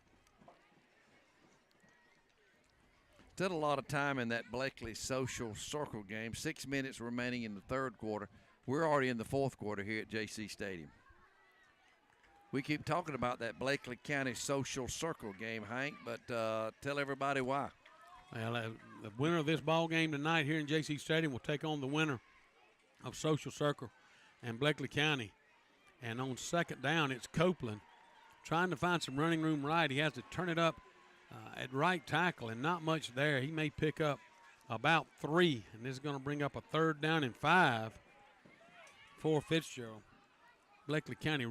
Still a lot of time in that Blakely Social Circle game. 6 minutes remaining in the 3rd quarter. We're already in the 4th quarter here at JC Stadium. We keep talking about that Blakely County Social Circle game, Hank, but tell everybody why. Well, the winner of this ball game tonight here in JC Stadium will take on the winner of Social Circle and Blakely County. And on 2nd down, it's Copeland trying to find some running room right. He has to turn it up at right tackle, and not much there. He may pick up about 3, and this is going to bring up a 3rd down and 5 for Fitzgerald. Rabun County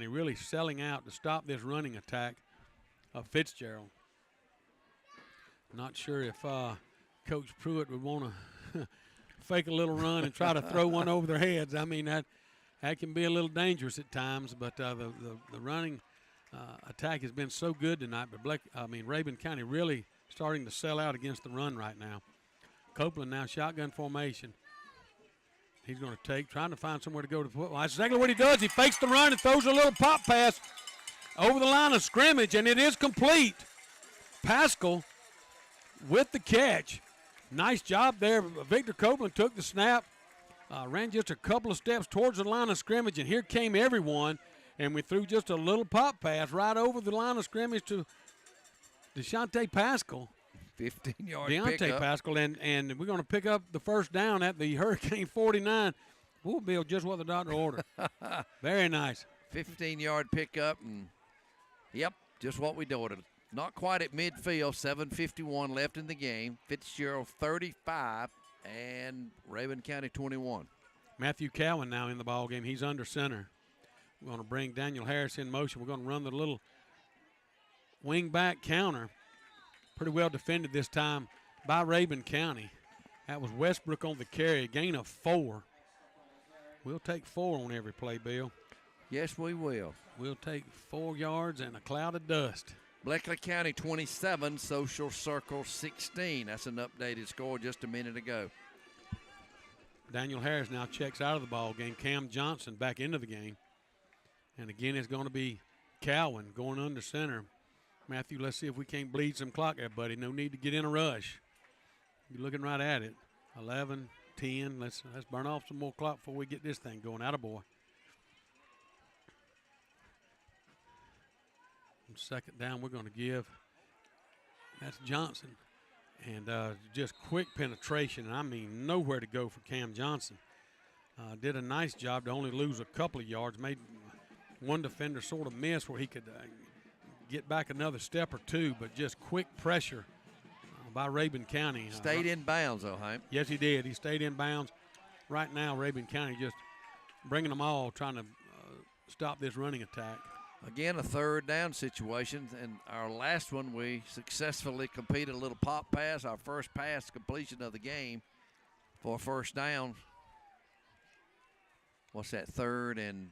really selling out to stop this running attack of Fitzgerald. Not sure if Coach Pruitt would want to fake a little run and try to throw one over their heads. I mean, that can be a little dangerous at times, but the running attack has been so good tonight, but Rabun County really starting to sell out against the run right now. Copeland now shotgun formation. He's going to trying to find somewhere to go to the football. That's exactly what he does. He fakes the run and throws a little pop pass over the line of scrimmage, and it is complete. Pascal with the catch. Nice job there. Victor Copeland took the snap, ran just a couple of steps towards the line of scrimmage, and here came everyone. And we threw just a little pop pass right over the line of scrimmage to Deontay Pascal. 15-yard Deontay pickup. Pascal, and we're going to pick up the first down at the Hurricane 49. We'll build just what the doctor ordered. Very nice. 15-yard pickup, and, yep, just what we ordered. Not quite at midfield, 7:51 left in the game. Fitzgerald 35 and Rabun County 21. Matthew Cowan now in the ball game. He's under center. We're going to bring Daniel Harris in motion. We're going to run the little wing back counter. Pretty well defended this time by Rabun County. That was Westbrook on the carry, a gain of 4. We'll take 4 on every play, Bill. Yes, we will. We'll take 4 yards and a cloud of dust. Bleckley County 27, Social Circle 16. That's an updated score just a minute ago. Daniel Harris now checks out of the ball game. Cam Johnson back into the game. And again, it's going to be Cowan going under center. Matthew, let's see if we can't bleed some clock there, buddy. No need to get in a rush. You're looking right at it. 11, 10. Let's burn off some more clock before we get this thing going. Attaboy. Second down, we're going to give. That's Johnson. And just quick penetration. I mean, nowhere to go for Cam Johnson. Did a nice job to only lose a couple of yards. Made one defender sort of miss where he could get back another step or two, but just quick pressure by Rabun County. Stayed in bounds, though, Hank. Yes, he did. He stayed in bounds. Right now, Rabun County just bringing them all, trying to stop this running attack. Again, a third down situation, and our last one we successfully completed a little pop pass, our first pass completion of the game for a first down. What's that, third and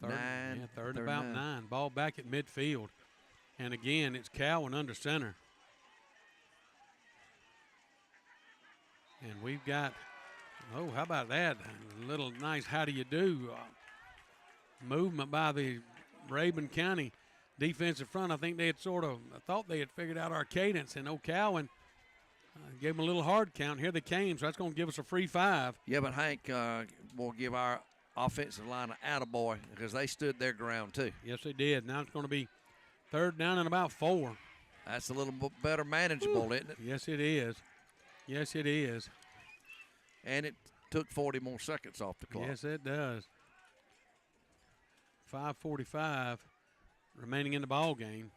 9? Yeah, third about 9. Ball back at midfield. And again, it's Cowan under center. And we've got, oh, how about that? A little nice how do you do movement by the Rabun County defensive front. I think they had thought they had figured out our cadence, and Cowan gave them a little hard count. Here they came, so that's going to give us a free 5. Yeah, but Hank will give our offensive line an attaboy because they stood their ground too. Yes, they did. Now it's going to be third down and about 4. That's a little bit better manageable, isn't it? Yes, it is. Yes, it is. And it took 40 more seconds off the clock. Yes, it does. 5:45 remaining in the ball game.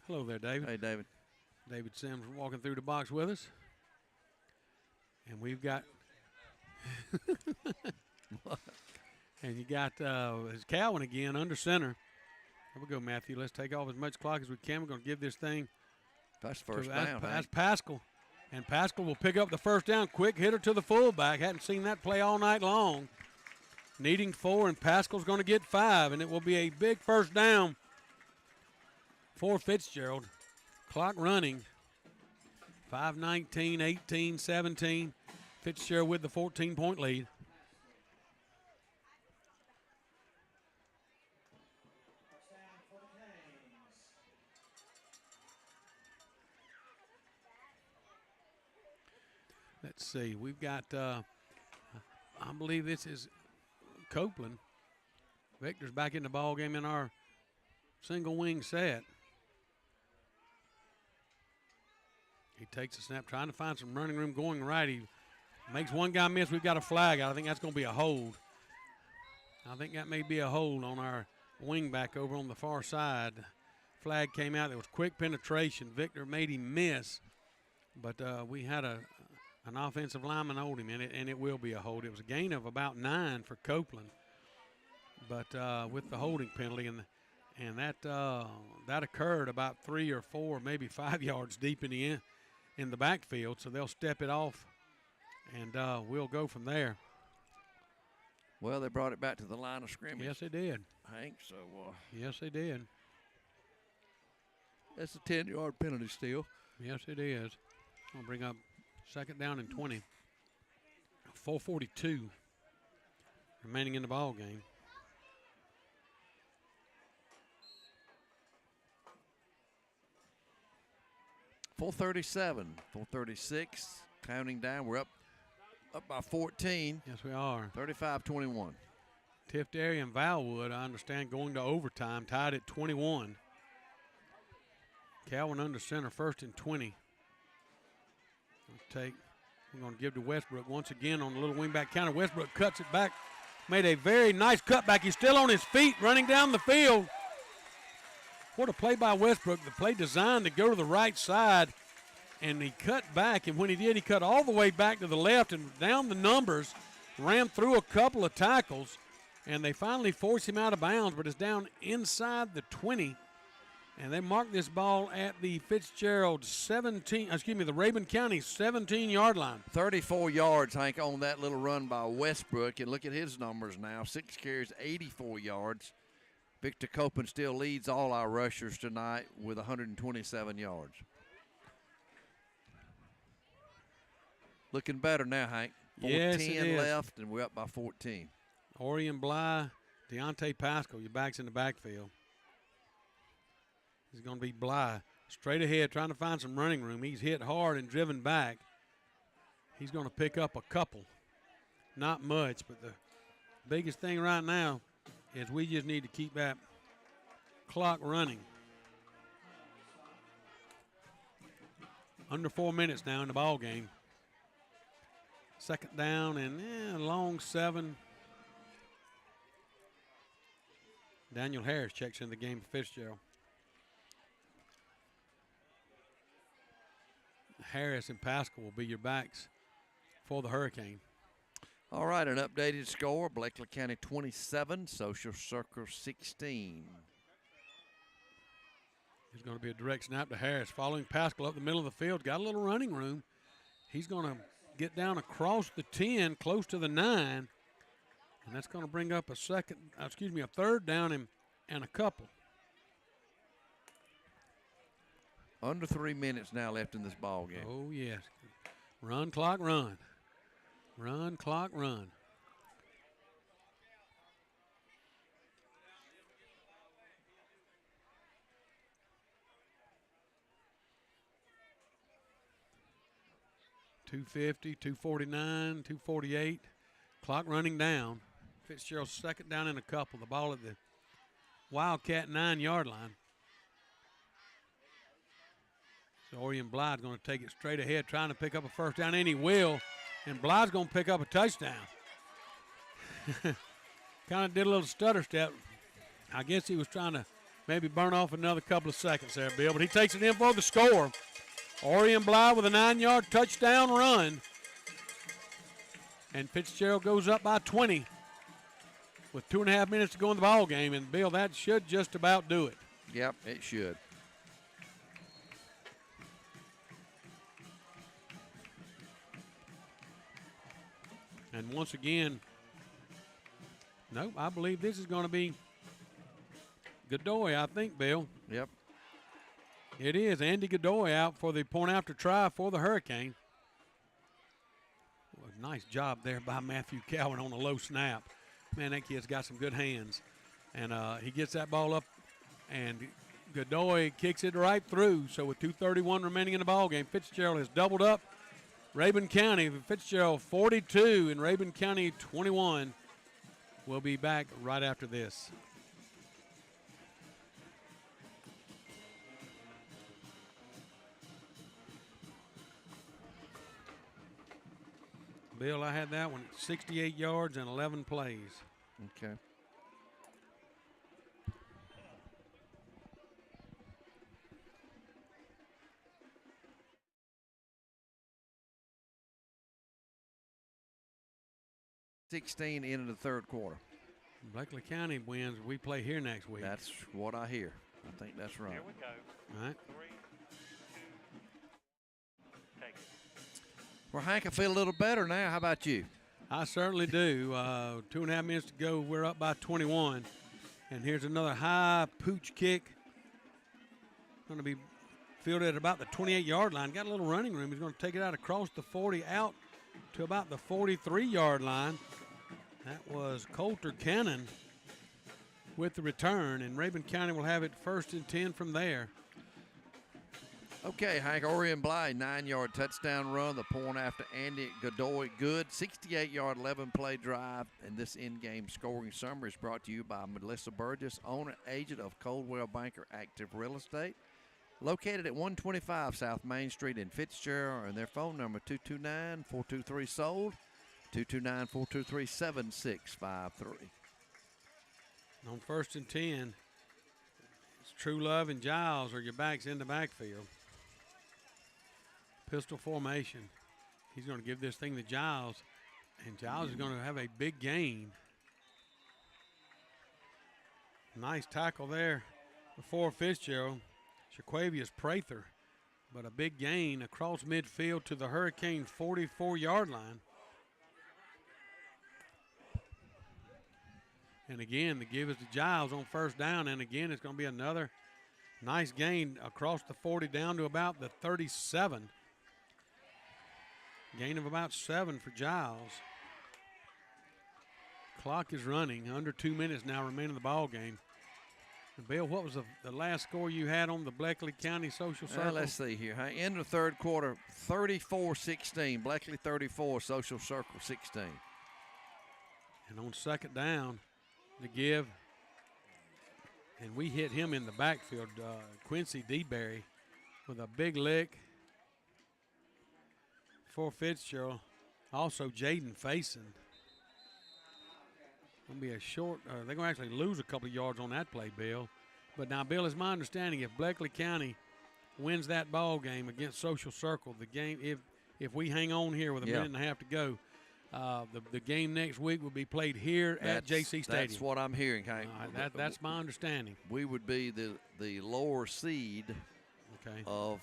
Hello there, David. Hey, David. David Sims walking through the box with us. And we've got and you got Cowan again under center. Here we go, Matthew. Let's take off as much clock as we can. We're going to give this thing. That's first down. That's Pascal. And Pascal will pick up the first down. Quick hitter to the fullback. Hadn't seen that play all night long. Needing 4, and Pascal's going to get 5, and it will be a big first down for Fitzgerald. Clock running. 5:19, 18, 17. Fitzgerald with the 14-point lead. Let's see. We've got, I believe this is Copeland. Victor's back in the ball game in our single wing set. He takes a snap, trying to find some running room, going right. He makes one guy miss. We've got a flag out. I think that's going to be a hold. I think that may be a hold on our wing back over on the far side. Flag came out. There was quick penetration. Victor made him miss, but we had an offensive lineman hold him in it, and it will be a hold. It was a gain of about 9 for Copeland, but with the holding penalty, and that occurred about 3 or 4, maybe 5 yards deep in the backfield. So they'll step it off, and we'll go from there. Well, they brought it back to the line of scrimmage. Yes, they did. Hank, so yes, they did. That's a 10-yard penalty still. Yes, it is. I'll bring up second down and 20. 4:42 remaining in the ball game. .437, 4:36, counting down. We're up by 14. Yes, we are. 35-21. Tift area and Valwood, I understand, going to overtime, tied at 21. Calvin under center, first and 20. We're going to give to Westbrook once again on the little wingback counter. Westbrook cuts it back, made a very nice cutback. He's still on his feet, running down the field. What a play by Westbrook. The play designed to go to the right side, and he cut back. And when he did, he cut all the way back to the left and down the numbers, ran through a couple of tackles, and they finally forced him out of bounds, but it's down inside the 20. And they marked this ball at the the Rabun County 17-yard line. 34 yards, Hank, on that little run by Westbrook. And look at his numbers now. 6 carries, 84 yards. Victor Copeland still leads all our rushers tonight with 127 yards. Looking better now, Hank. 14 left, and we're up by 14. Orion Bly, Deontay Pascal, your back's in the backfield. He's going to be Bly straight ahead trying to find some running room. He's hit hard and driven back. He's going to pick up a couple. Not much, but the biggest thing right now is we just need to keep that clock running. Under 4 minutes now in the ball game. Second down and long 7. Daniel Harris checks in the game for Fitzgerald. Harris and Pascal will be your backs for the Hurricane. All right, an updated score, Blakely County 27, Social Circle 16. There's going to be a direct snap to Harris. Following Pascal up the middle of the field, got a little running room. He's going to get down across the 10, close to the 9, and that's going to bring up a third down and a couple. Under 3 minutes now left in this ball game. Oh, yes. Run, clock, run. Run, clock, run. .250, 249, 248. Clock running down. Fitzgerald's second down and a couple. The ball at the Wildcat 9-yard line. So Orion Bly's going to take it straight ahead, trying to pick up a first down, and he will. And Bly's going to pick up a touchdown. Kind of did a little stutter step. I guess he was trying to maybe burn off another couple of seconds there, Bill. But he takes it in for the score. Orion Bly with a 9-yard touchdown run. And Fitzgerald goes up by 20 with 2.5 minutes to go in the ball game. And, Bill, that should just about do it. Yep, it should. And once again, nope, I believe this is going to be Godoy, I think, Bill. Yep. It is. Andy Godoy out for the point after try for the Hurricane. Well, nice job there by Matthew Calvin on a low snap. Man, that kid's got some good hands. And he gets that ball up, and Godoy kicks it right through. So with 2:31 remaining in the ball game, Fitzgerald has doubled up. Rabun County, Fitzgerald 42 and Rabun County 21. We'll be back right after this. Bill, I had that one 68 yards and 11 plays. Okay. .16 into the third quarter. Blakely County wins. We play here next week. That's what I hear. I think that's right. Here we go. All right. 3, 2, take it. Well, Hank, I feel a little better now. How about you? I certainly do. 2.5 minutes to go. We're up by 21. And here's another high pooch kick. Going to be fielded at about the 28-yard line. Got a little running room. He's going to take it out across the 40 out to about the 43-yard line. That was Coulter Cannon with the return, and Rabun County will have it 1st and 10 from there. Okay, Hank, Orion Bly, 9-yard touchdown run. The point after Andy Godoy, good. 68-yard, 11-play drive. And this in-game scoring summary is brought to you by Melissa Burgess, owner, agent of Coldwell Banker Active Real Estate, located at 125 South Main Street in Fitzgerald, and their phone number 229-423-SOLD, 229-423-7653. On 1st and 10, it's True Love and Giles are your backs in the backfield. Pistol formation. He's going to give this thing to Giles, and Giles is going to have a big gain. Nice tackle there before Fitzgerald. Shaquavius Prather, but a big gain across midfield to the Hurricane 44-yard line. And again, the give is to Giles on first down, and again, it's going to be another nice gain across the 40 down to about the 37. Gain of about 7 for Giles. Clock is running. Under 2 minutes now remaining in the ball game. And Bill, what was the last score you had on the Bleckley County Social Circle? Let's see here. End of third quarter, 34-16. Bleckley 34, Social Circle 16. And on second down, to give, and we hit him in the backfield, Quincy DeBerry, with a big lick for Fitzgerald. Also, Jaden Faison. Going to be a short, they're going to actually lose a couple of yards on that play, Bill. But now, Bill, it's my understanding if Bleckley County wins that ball game against Social Circle, the game, if we hang on here with a minute and a half to go, the game next week will be played here at JC Stadium. That's what I'm hearing, Hank. That's my understanding. We would be the lower seed of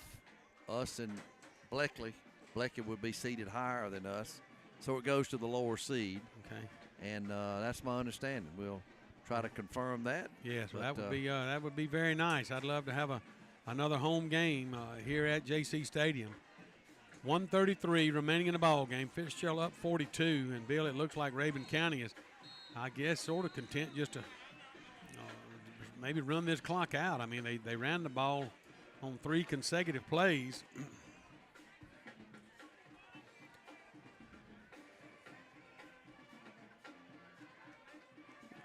us and Bleckley. Bleckley would be seeded higher than us, so it goes to the lower seed. Okay. And that's my understanding. We'll try to confirm that. Yes, well, that would be very nice. I'd love to have another home game here at JC Stadium. 1:33 remaining in the ball game. Fitzgerald up 42, and Bill, it looks like Rabun County is, I guess, sort of content just to maybe run this clock out. I mean, they ran the ball on 3 consecutive plays.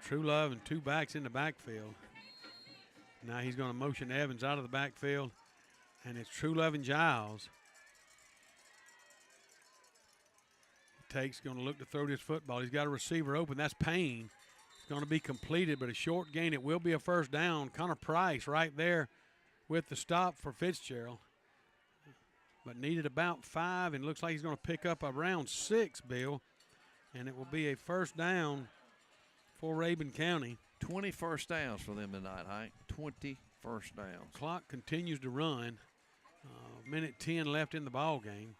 True Love and 2 backs in the backfield. Now he's going to motion Evans out of the backfield, and it's True Love and Giles. Going to look to throw this football. He's got a receiver open. That's Payne. It's going to be completed, but a short gain. It will be a first down. Connor Price right there with the stop for Fitzgerald. But needed about 5, and looks like he's going to pick up around 6, Bill. And it will be a first down for Rabun County. 20 first downs for them tonight, Hank. 20 first downs. Clock continues to run. Minute 10 left in the ball game.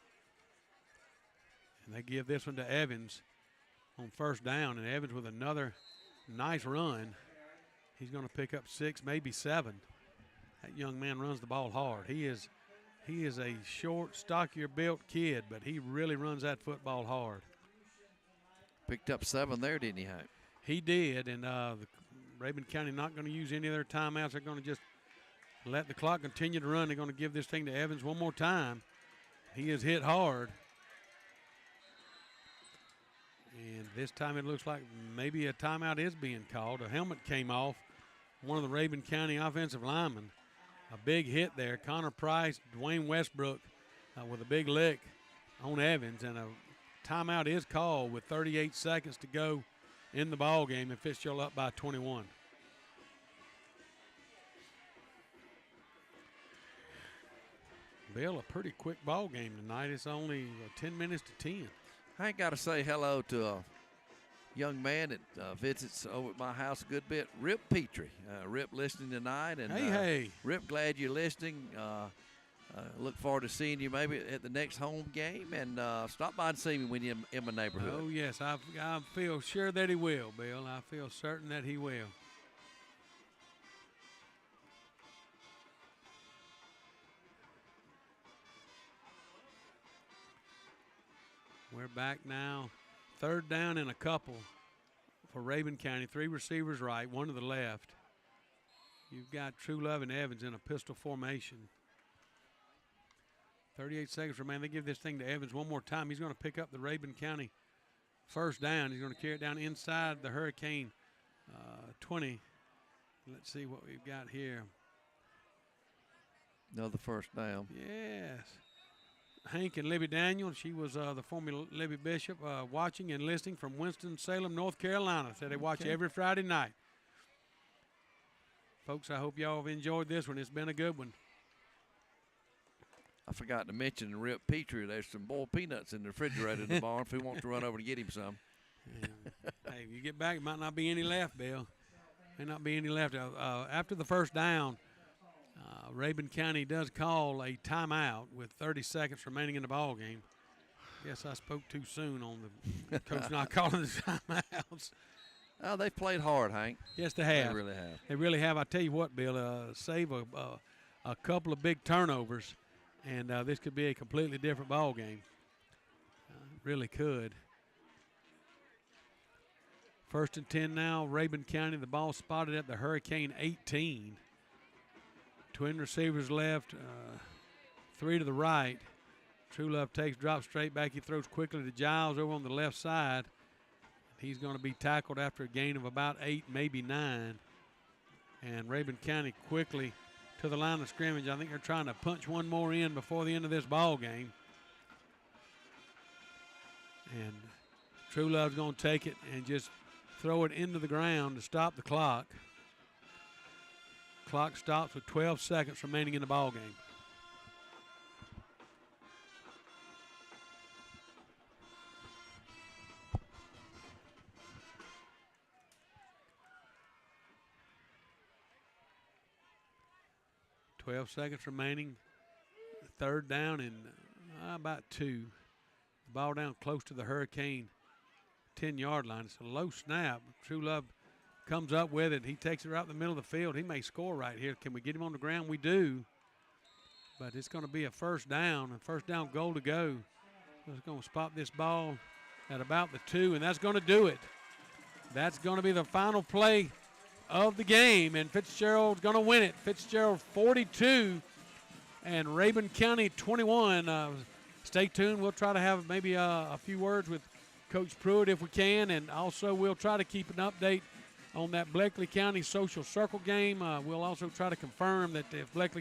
And they give this one to Evans on first down, and Evans with another nice run. He's going to pick up 6, maybe 7. That young man runs the ball hard. He is a short, stockier built kid, but he really runs that football hard. Picked up 7 there, didn't he, Hank? He did, and Rabun County not going to use any of their timeouts. They're going to just let the clock continue to run. They're going to give this thing to Evans one more time. He is hit hard. And this time it looks like maybe a timeout is being called. A helmet came off one of the Rabun County offensive linemen. A big hit there. Connor Price, Dwayne Westbrook with a big lick on Evans. And a timeout is called with 38 seconds to go in the ball game, and Fitzgerald up by 21. Bill, a pretty quick ball game tonight. It's only 10 minutes to 10. I ain't got to say hello to a young man that visits over at my house a good bit, Rip Petrie. Rip listening tonight. And hey. Rip, glad you're listening. Look forward to seeing you maybe at the next home game, and stop by and see me when you're in my neighborhood. Oh, yes. I feel sure that he will, Bill. I feel certain that he will. We're back now. Third down and a couple for Rabun County. 3 receivers right, 1 to the left. You've got True Love and Evans in a pistol formation. 38 seconds remain. They give this thing to Evans one more time. He's going to pick up the Rabun County first down. He's going to carry it down inside the Hurricane 20. Let's see what we've got here. Another first down. Yes. Hank and Libby Daniel, she was the former Libby Bishop, watching and listening from Winston-Salem, North Carolina. Said they watch every Friday night. folks, I hope y'all have enjoyed this one. It's been a good one. I forgot to mention Rip Petrie. There's some boiled peanuts in the refrigerator in the barn if he wants to run over to get him some. Hey, if you get back, it might not be any left, Bill. May not be any left. After the first down, Rabun County does call a timeout with 30 seconds remaining in the ball game. Guess I spoke too soon on the coach not calling the timeouts. Oh, they've played hard, Hank. Yes, they have. They really have. They really have. I tell you what, Bill, save a couple of big turnovers, and this could be a completely different ball game. Really could. 1st and 10 now, Rabun County. The ball spotted at the Hurricane 18. Twin receivers left, 3 to the right. True Love drops straight back. He throws quickly to Giles over on the left side. He's going to be tackled after a gain of about 8, maybe 9. And Rabun County quickly to the line of scrimmage. I think they're trying to punch one more in before the end of this ball game. And True Love's going to take it and just throw it into the ground to stop the clock. Clock stops with 12 seconds remaining in the ball game. Seconds remaining. 3rd down and about 2. The ball down close to the Hurricane 10-yard line. It's a low snap. True Love comes up with it. He takes it right in the middle of the field. He may score right here. Can we get him on the ground? We do. But it's going to be a 1st down. A 1st down goal to go. So it's going to spot this ball at about the 2, and that's going to do it. That's going to be the final play of the game, and Fitzgerald's going to win it. Fitzgerald 42 and Rabun County 21. Stay tuned. We'll try to have maybe a few words with Coach Pruitt if we can, and also we'll try to keep an update on that Bleckley County Social Circle game. We'll also try to confirm that if Bleckley